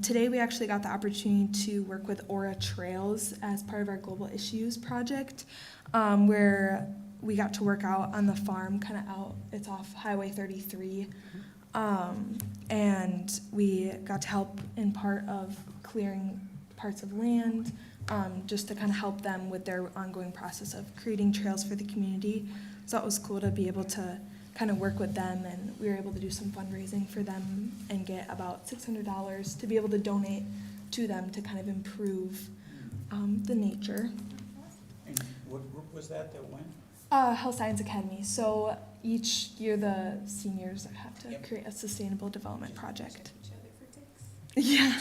today we actually got the opportunity to work with Aura Trails as part of our Global Issues project, where we got to work out on the farm, kind of out, it's off Highway 33, and we got to help in part of clearing parts of land, just to kind of help them with their ongoing process of creating trails for the community. So it was cool to be able to kind of work with them, and we were able to do some fundraising for them and get about $600 to be able to donate to them to kind of improve the nature. And what group was that went? Health Science Academy. So each year the seniors have to create a sustainable development project. Yeah.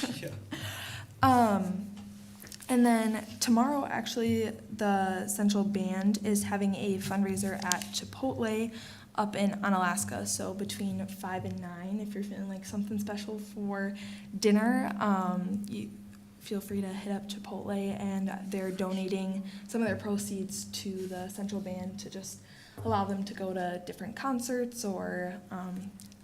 And then tomorrow, actually, the Central Band is having a fundraiser at Chipotle up in Unalaska. So between 5 and 9, if you're feeling like something special for dinner, you feel free to hit up Chipotle, and they're donating some of their proceeds to the Central Band to just allow them to go to different concerts or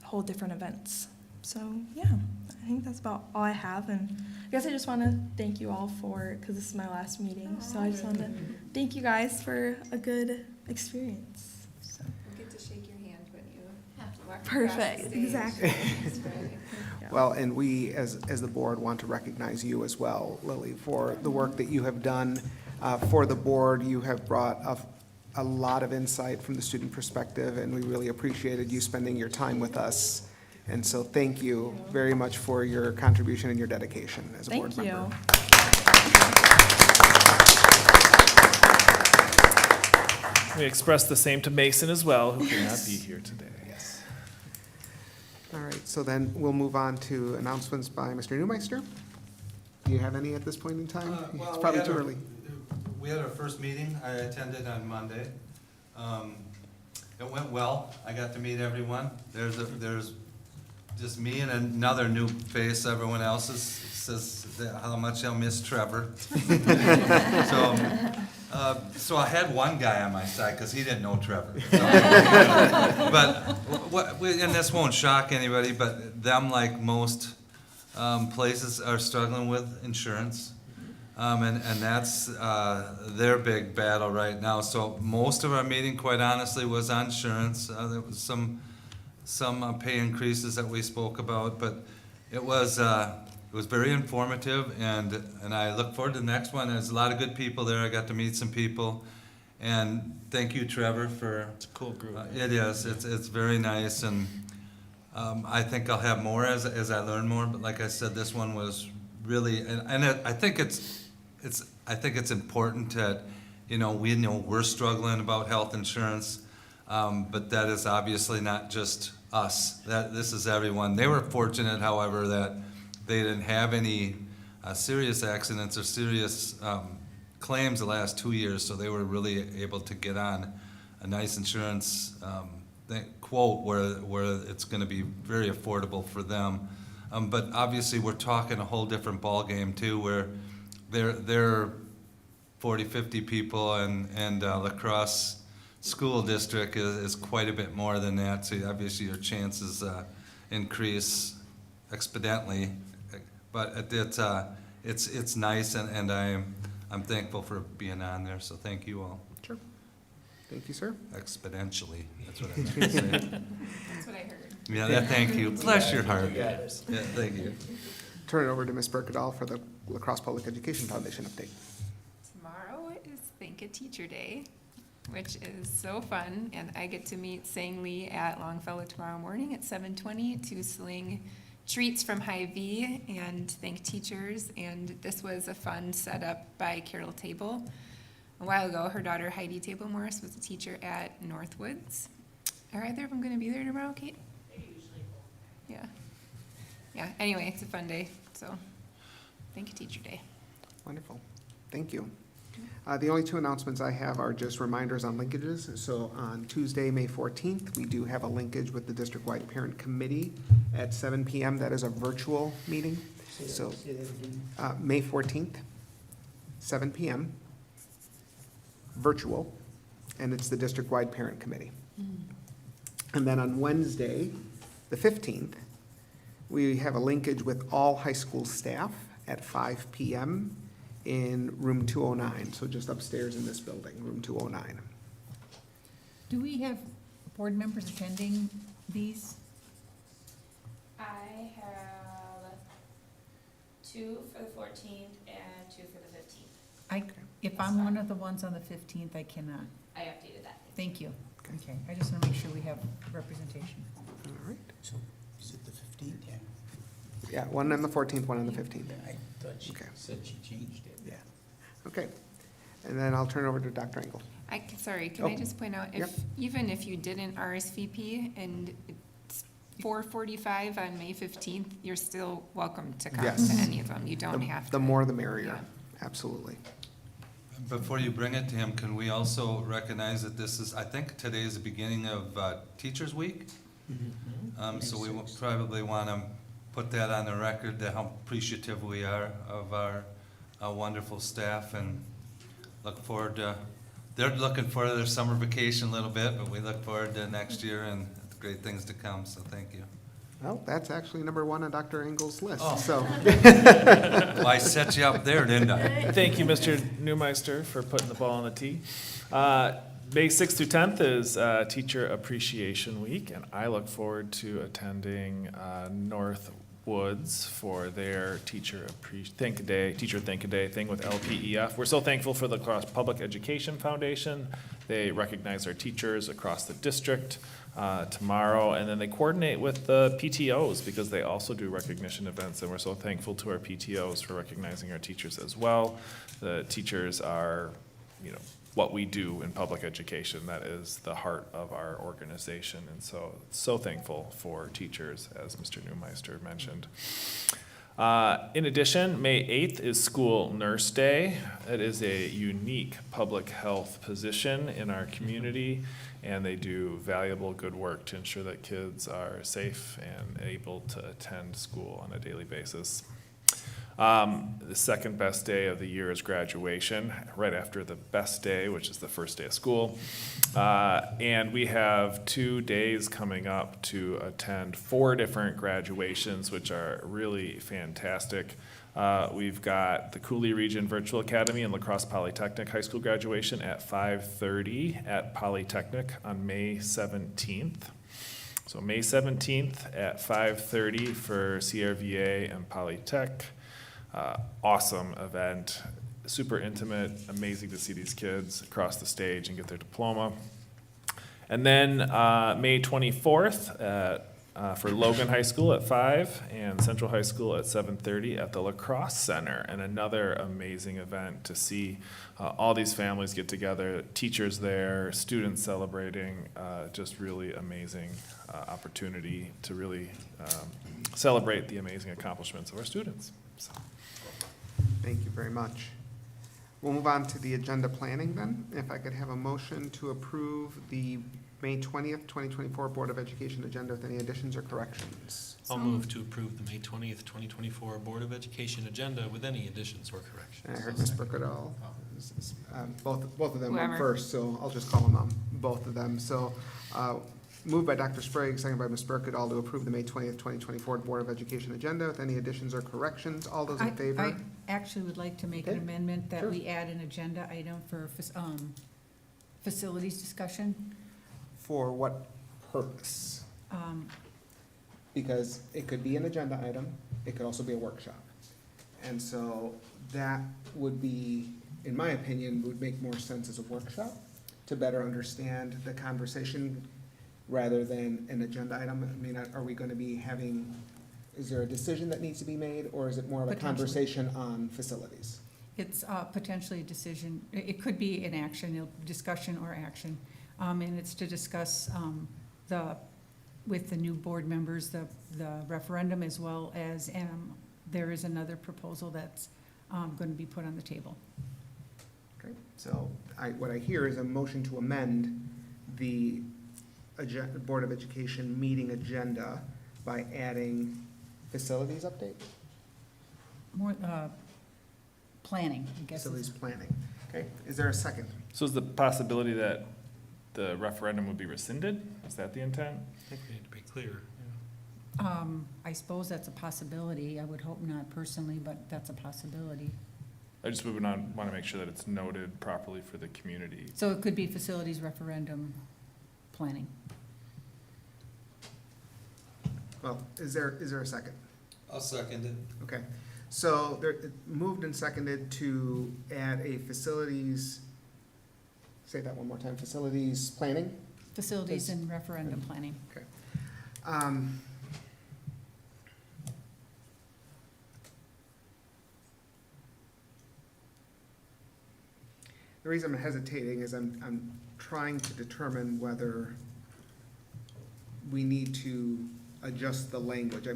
hold different events. So yeah, I think that's about all I have, and I guess I just want to thank you all because this is my last meeting, so I just want to thank you guys for a good experience. We'll get to shake your hand when you walk across the Perfect, stage. exactly. Well, and we, as the board, want to recognize you as well, Lily, for the work that you have done for the board. You have brought a lot of insight from the student perspective, and we really appreciated you spending your time with us And so thank you very much for your contribution and your dedication as a board Thank member. We express the same to Mason as well, who cannot be here today. Yes. All right, so then we'll move on to announcements by Mr. Newmeister. Do you have any at this point in time? Well, It's probably we had too our- early. We had our first meeting, I attended on Monday. It went well, I got to meet everyone. There's just me and another new face, everyone else says how much they'll miss Trevor. So I had one guy on my side, because he didn't know Trevor. But, and this won't shock anybody, but them, like most places, are struggling with insurance. And that's their big battle right now. So most of our meeting, quite honestly, was on insurance. There was some pay increases that we spoke about, but it was very informative, and I look forward to the next one. There's a lot of good people there. I got to meet some people, and thank you, Trevor, for. It's a cool group. It is. It's very nice, and I think I'll have more as I learn more. But like I said, this one was really, and I think it's important that, we know we're struggling about health insurance, but that is obviously not just us. That this is everyone. They were fortunate, however, that they didn't have any serious accidents or serious claims the last 2 years, so they were really able to get on a nice insurance quote where it's going to be very affordable for them. But obviously, we're talking a whole different ballgame too, where they're 40, 50 people, and La Crosse School District is quite a bit more than that. So obviously, your chances increase exponentially. But it's nice, and I'm thankful for being on there. So thank you all. Sure. Thank you, sir. Exponentially. That's what I meant to say. That's what I heard. Yeah, thank you. Bless your heart. Yeah, thank you. Turn it over to Ms. Berkadal for the La Crosse Public Education Foundation update. Tomorrow is Thank a Teacher Day, which is so fun, and I get to meet Sang Lee at Longfellow tomorrow morning at 7:20 to sling treats from Hy-Vee and thank teachers. And this was a fun setup by Carol Table. A while ago, her daughter Heidi Table Morris was a teacher at Northwoods. Are either of them going to be there tomorrow, Kate? Yeah. Yeah, anyway, it's a fun day, so thank you, Teacher Day. Wonderful. Thank you. The only two announcements I have are just reminders on linkages. So on Tuesday, May 14th, we do have a linkage with the district-wide parent committee at 7 p.m. That is a virtual meeting. So May 14th, 7 p.m., virtual, and it's the district-wide parent committee. And then on Wednesday, the 15th, we have a linkage with all high school staff at 5 p.m. in room 209, so just upstairs in this building, room 209. Do we have board members attending these? I have 2 for the 14th and 2 for the 15th. If I'm one of the ones on the 15th, I cannot. I updated that. Thank you. Okay, I just want to make sure we have representation. All right. So, is it the 15th? Yeah. Yeah, one on the 14th, one on the 15th. I thought she Okay. said she changed it. Yeah. Okay. And then I'll turn it over to Dr. Engel. Sorry, can I Oh, just point out, yep. even if you didn't RSVP and it's 4:45 on May 15th, you're still welcome to come Yes. to any of them. You don't have to. The more the merrier, absolutely. Before you bring it to him, can we also recognize that this is, I think today is the beginning of Teachers Week? So we will probably want to put that on the record, that how appreciative we are of our wonderful staff, and look forward to, they're looking forward to their summer vacation a little bit, but we look forward to next year and great things to come, so thank you. Well, that's actually number one on Dr. Engel's list, Oh. so. Well, I set you up there, didn't I? Thank you, Mr. Newmeister, for putting the ball on the tee. May 6th through 10th is Teacher Appreciation Week, and I look forward to attending Woods for their teacher thank a day thing with LPEF. We're so thankful for the Crosse Public Education Foundation. They recognize our teachers across the district tomorrow, and then they coordinate with the PTOs because they also do recognition events, and we're so thankful to our PTOs for recognizing our teachers as well. The teachers are, what we do in public education. That is the heart of our organization, and so thankful for teachers, as Mr. Neumeister mentioned. In addition, May 8th is School Nurse Day. It is a unique public health position in our community, and they do valuable good work to ensure that kids are safe and able to attend school on a daily basis. The second best day of the year is graduation, right after the best day, which is the first day of school. And we have 2 days coming up to attend 4 different graduations, which are really fantastic. We've got the Cooley Region Virtual Academy and La Crosse Polytechnic High School graduation at 5:30 at Polytechnic on May 17th. So May 17th at 5:30 for CRVA and Polytech. Awesome event, super intimate, amazing to see these kids across the stage and get their diploma. And then May 24th for Logan High School at 5 and Central High School at 7:30 at the La Crosse Center. And another amazing event to see all these families get together, teachers there, students celebrating, just really amazing opportunity to really celebrate the amazing accomplishments of our students. So. Thank you very much. We'll move on to the agenda planning then. If I could have a motion to approve the May 20th, 2024 Board of Education agenda with any additions or corrections. I'll move to approve the May 20th, 2024 Board of Education agenda with any additions or corrections. And I heard Ms. Burkett-all. Both of them went Whoever. first, so I'll just call them on both of them. So moved by Dr. Sprague, seconded by Ms. Burkett-all to approve the May 20th, 2024 Board of Education agenda with any additions or corrections. All those in favor? I actually would like to make an Okay. amendment that Sure. we add an agenda item for facilities discussion. For what purpose? Um, Because it could be an agenda item, it could also be a workshop. And so that would be, in my opinion, would make more sense as a workshop to better understand the conversation rather than an agenda item. I mean, are we gonna be having, is there a decision that needs to be made, or is it more of a Potentially. conversation on facilities? It's potentially a decision, it could be an action, discussion or action. And it's to discuss with the new board members, the referendum, as well as there is another proposal that's going to be put on the table. Okay, so what I hear is a motion to amend the Board of Education meeting agenda by adding facilities update? More planning, I guess. Facilities planning. Okay, is there a second? So is the possibility that the referendum would be rescinded? Is that the intent? I think we need to be clear. I suppose that's a possibility. I would hope not personally, but that's a possibility. I just would not want to make sure that it's noted properly for the community. So it could be facilities referendum planning. Well, is there a second? I'll second it. Okay, so moved and seconded to add a facilities, say that one more time, facilities planning? Facilities and referendum planning. Okay. The reason I'm hesitating is I'm trying to determine whether we need to adjust the language.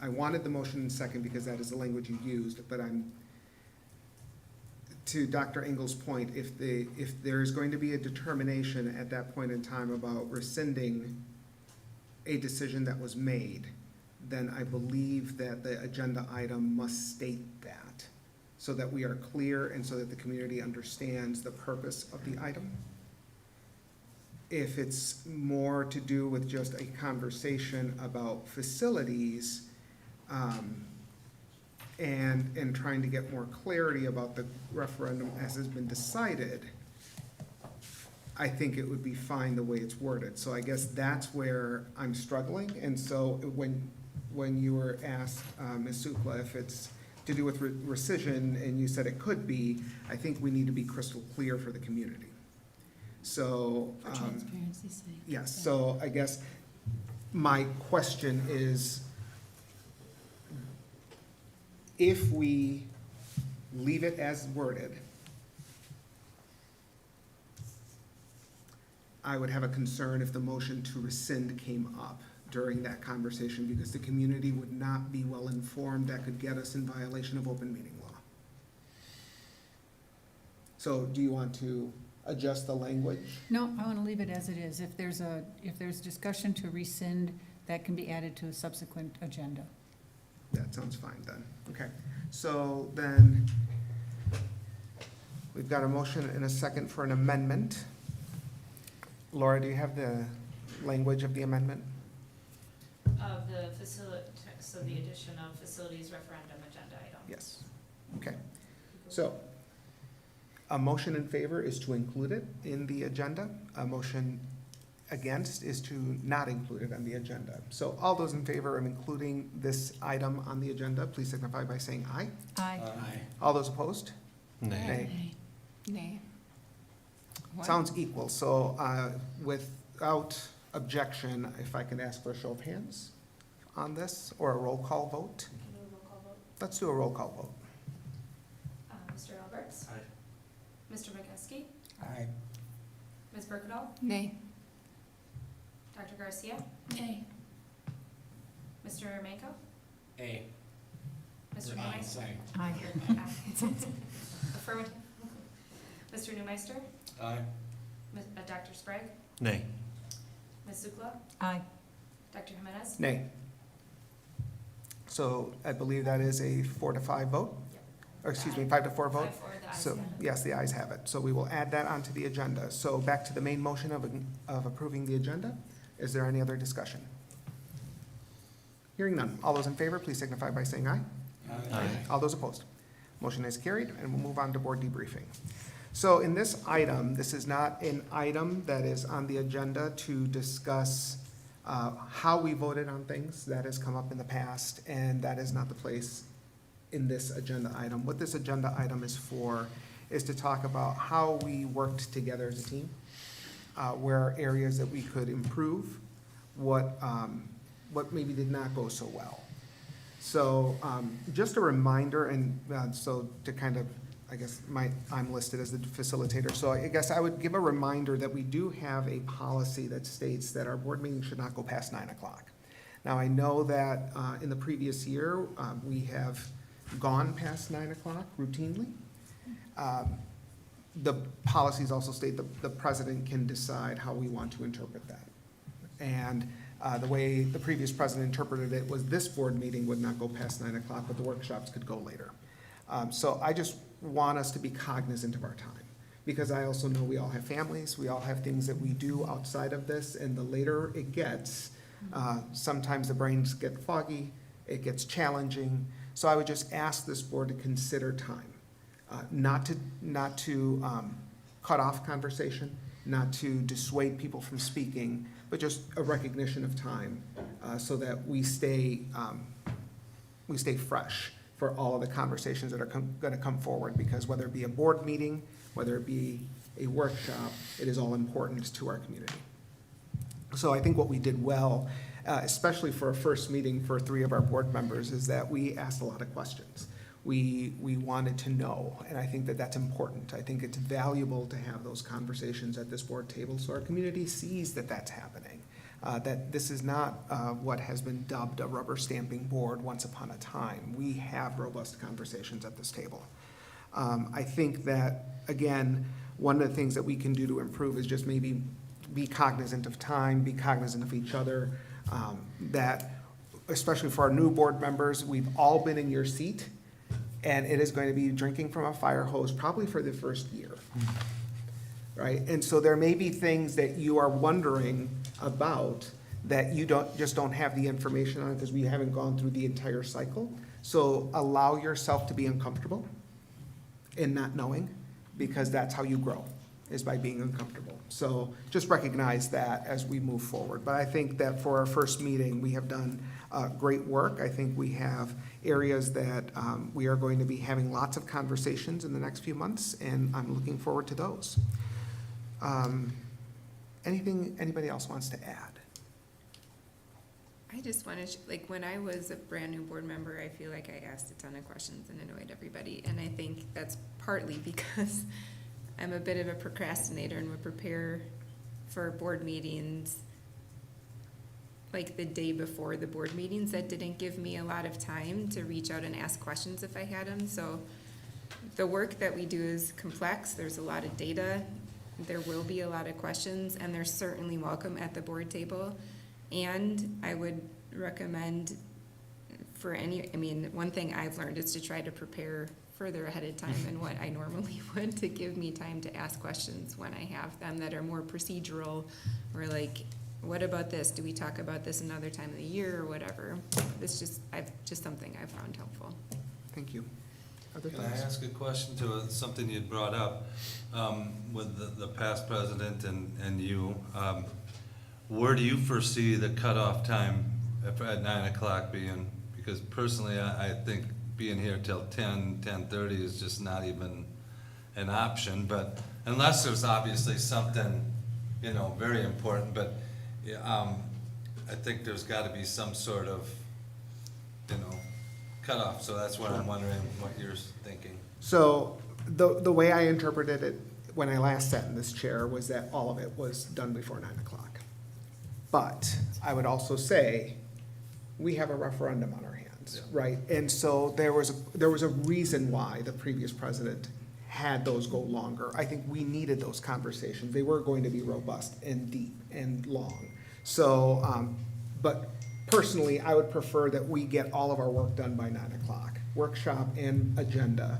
I wanted the motion in second because that is the language you used, but to Dr. Engel's point, if there is going to be a determination at that point in time about rescinding a decision that was made, then I believe that the agenda item must state that, so that we are clear and so that the community understands the purpose of the item. If it's more to do with just a conversation about facilities, and trying to get more clarity about the referendum as has been decided, I think it would be fine the way it's worded. So I guess that's where I'm struggling. And so when you were asked, Ms. Sukla, if it's to do with rescission, and you said it could be, I think we need to be crystal clear for the community. So. For transparency's sake. Yes, so I guess my question is, if we leave it as worded, I would have a concern if the motion to rescind came up during that conversation, because the community would not be well informed. That could get us in violation of open meeting law. So do you want to adjust the language? No, I want to leave it as it is. If there's discussion to rescind, that can be added to a subsequent agenda. That sounds fine then. Okay, so then we've got a motion and a second for an amendment. Laura, do you have the language of the amendment? Of the so the addition of facilities referendum agenda item. Yes. Okay, so a motion in favor is to include it in the agenda. A motion against is to not include it on the agenda. So all those in favor of including this item on the agenda, please signify by saying aye. Aye. Aye. All those opposed? Nay. Nay. What? Sounds equal, so without objection, if I can ask for a show of hands on this, or a roll call vote? Can we do a roll call vote? Let's do a roll call vote. Mr. Alberts? Aye. Mr. McCeskey? Aye. Ms. Berkedal? Nay. Dr. Garcia? Nay. Mr. Manko? A. Mr. Aye, Neumeister? sorry. Aye. Affirmative. Mr. Neumeister? Aye. Dr. Sprague? Nay. Ms. Sukla? Aye. Dr. Jimenez? Nay. So I believe that is a 4-5 vote, or excuse me, 5-4 vote? 5-4, the ayes So, have it. yes, the ayes have it. So we will add that onto the agenda. So back to the main motion of approving the agenda. Is there any other discussion? Hearing none. All those in favor, please signify by saying aye. Aye. All those opposed? Motion is carried, and we'll move on to board debriefing. So in this item, this is not an item that is on the agenda to discuss how we voted on things. That has come up in the past, and that is not the place in this agenda item. What this agenda item is for is to talk about how we worked together as a team, where are areas that we could improve, what maybe did not go so well. So just a reminder, and so to kind of, I guess I'm listed as the facilitator, so I guess I would give a reminder that we do have a policy that states that our board meeting should not go past 9 o'clock. Now, I know that in the previous year, we have gone past 9 o'clock routinely. The policies also state the president can decide how we want to interpret that. And the way the previous president interpreted it was this board meeting would not go past 9 o'clock, but the workshops could go later. So I just want us to be cognizant of our time, because I also know we all have families, we all have things that we do outside of this, and the later it gets, sometimes the brains get foggy, it gets challenging. So I would just ask this board to consider time, not to cut off conversation, not to dissuade people from speaking, but just a recognition of time, so that we stay fresh for all of the conversations that are going to come forward, because whether it be a board meeting, whether it be a workshop, it is all important to our community. So I think what we did well, especially for a first meeting for 3 of our board members, is that we asked a lot of questions. We wanted to know, and I think that that's important. I think it's valuable to have those conversations at this board table so our community sees that that's happening. That this is not what has been dubbed a rubber stamping board once upon a time. We have robust conversations at this table. I think that, again, one of the things that we can do to improve is just maybe be cognizant of time, be cognizant of each other, that especially for our new board members, we've all been in your seat, and it is going to be drinking from a fire hose probably for the first year. Right? And so there may be things that you are wondering about that you don't have the information on, because we haven't gone through the entire cycle. So allow yourself to be uncomfortable in not knowing, because that's how you grow. is by being uncomfortable. So just recognize that as we move forward. But I think that for our first meeting, we have done great work. I think we have areas that we are going to be having lots of conversations in the next few months, and I'm looking forward to those. Anything anybody else wants to add? I just want to, like, when I was a brand new board member, I feel like I asked a ton of questions and annoyed everybody. And I think that's partly because I'm a bit of a procrastinator and would prepare for board meetings like the day before the board meetings. That didn't give me a lot of time to reach out and ask questions if I had them. So the work that we do is complex. There's a lot of data. There will be a lot of questions, and they're certainly welcome at the board table. And I would recommend for one thing I've learned is to try to prepare further ahead of time than what I normally would, to give me time to ask questions when I have them that are more procedural, or like, what about this? Do we talk about this another time of the year or whatever? It's just something I've found helpful. Thank you. Other Can I thoughts? ask a question to something you'd brought up with the past president and you? Where do you foresee the cutoff time at 9 o'clock being? Because personally, I think being here till 10:30 is just not even an option. But unless there's obviously something, very important. But I think there's got to be some sort of, cutoff. So that's what I'm wondering what you're thinking. So the way I interpreted it when I last sat in this chair was that all of it was done before 9 o'clock. But I would also say, we have a referendum on our hands, right? And so there was a reason why the previous president had those go longer. I think we needed those conversations. They were going to be robust and deep and long. So, but personally, I would prefer that we get all of our work done by 9 o'clock, workshop and agenda,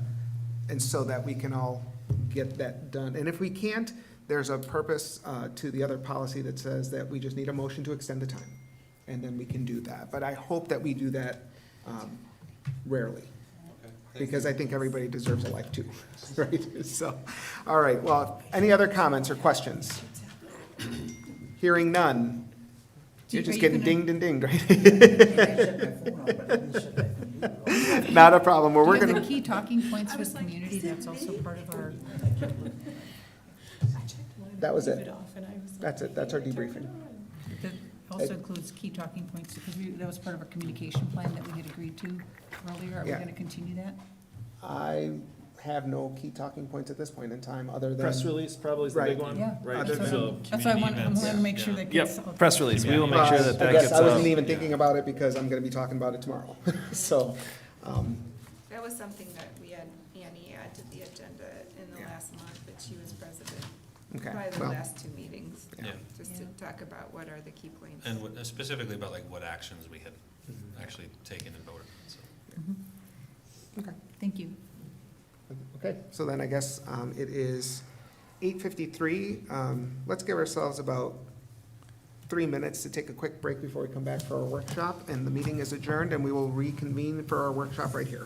and so that we can all get that done. And if we can't, there's a purpose to the other policy that says that we just need a motion to extend the time, and then we can do that. But I hope that we do that rarely, because I think everybody deserves a life too, right? So, all right, well, any other comments or questions? Hearing none. You're just getting dinged and dinged, right? Not a problem. Well, Do we're you have gonna. the key talking points for the community? That's also part of our. That was it. That's it. That's our debriefing. That also includes key talking points, because that was part of our communication plan that we had agreed to earlier. Are we Yeah. gonna continue that? I have no key talking points at this point in time, other than. Press release probably is the big Right. one, Yeah. right? Other That's than- what I want to make sure that gets. Yep, press release. We will make sure that I gets guess I wasn't out. even thinking about it because I'm gonna be talking about it tomorrow. So, That was something that we had Annie add to the agenda in the last month, that she was president. Okay, By the well. last two meetings. Yeah. Just to talk about what are the key points. And specifically about like what actions we had actually taken and voted on, so. okay. Thank you. Okay, so then I guess it is 8:53. Let's give ourselves about 3 minutes to take a quick break before we come back for our workshop, and the meeting is adjourned, and we will reconvene for our workshop right here.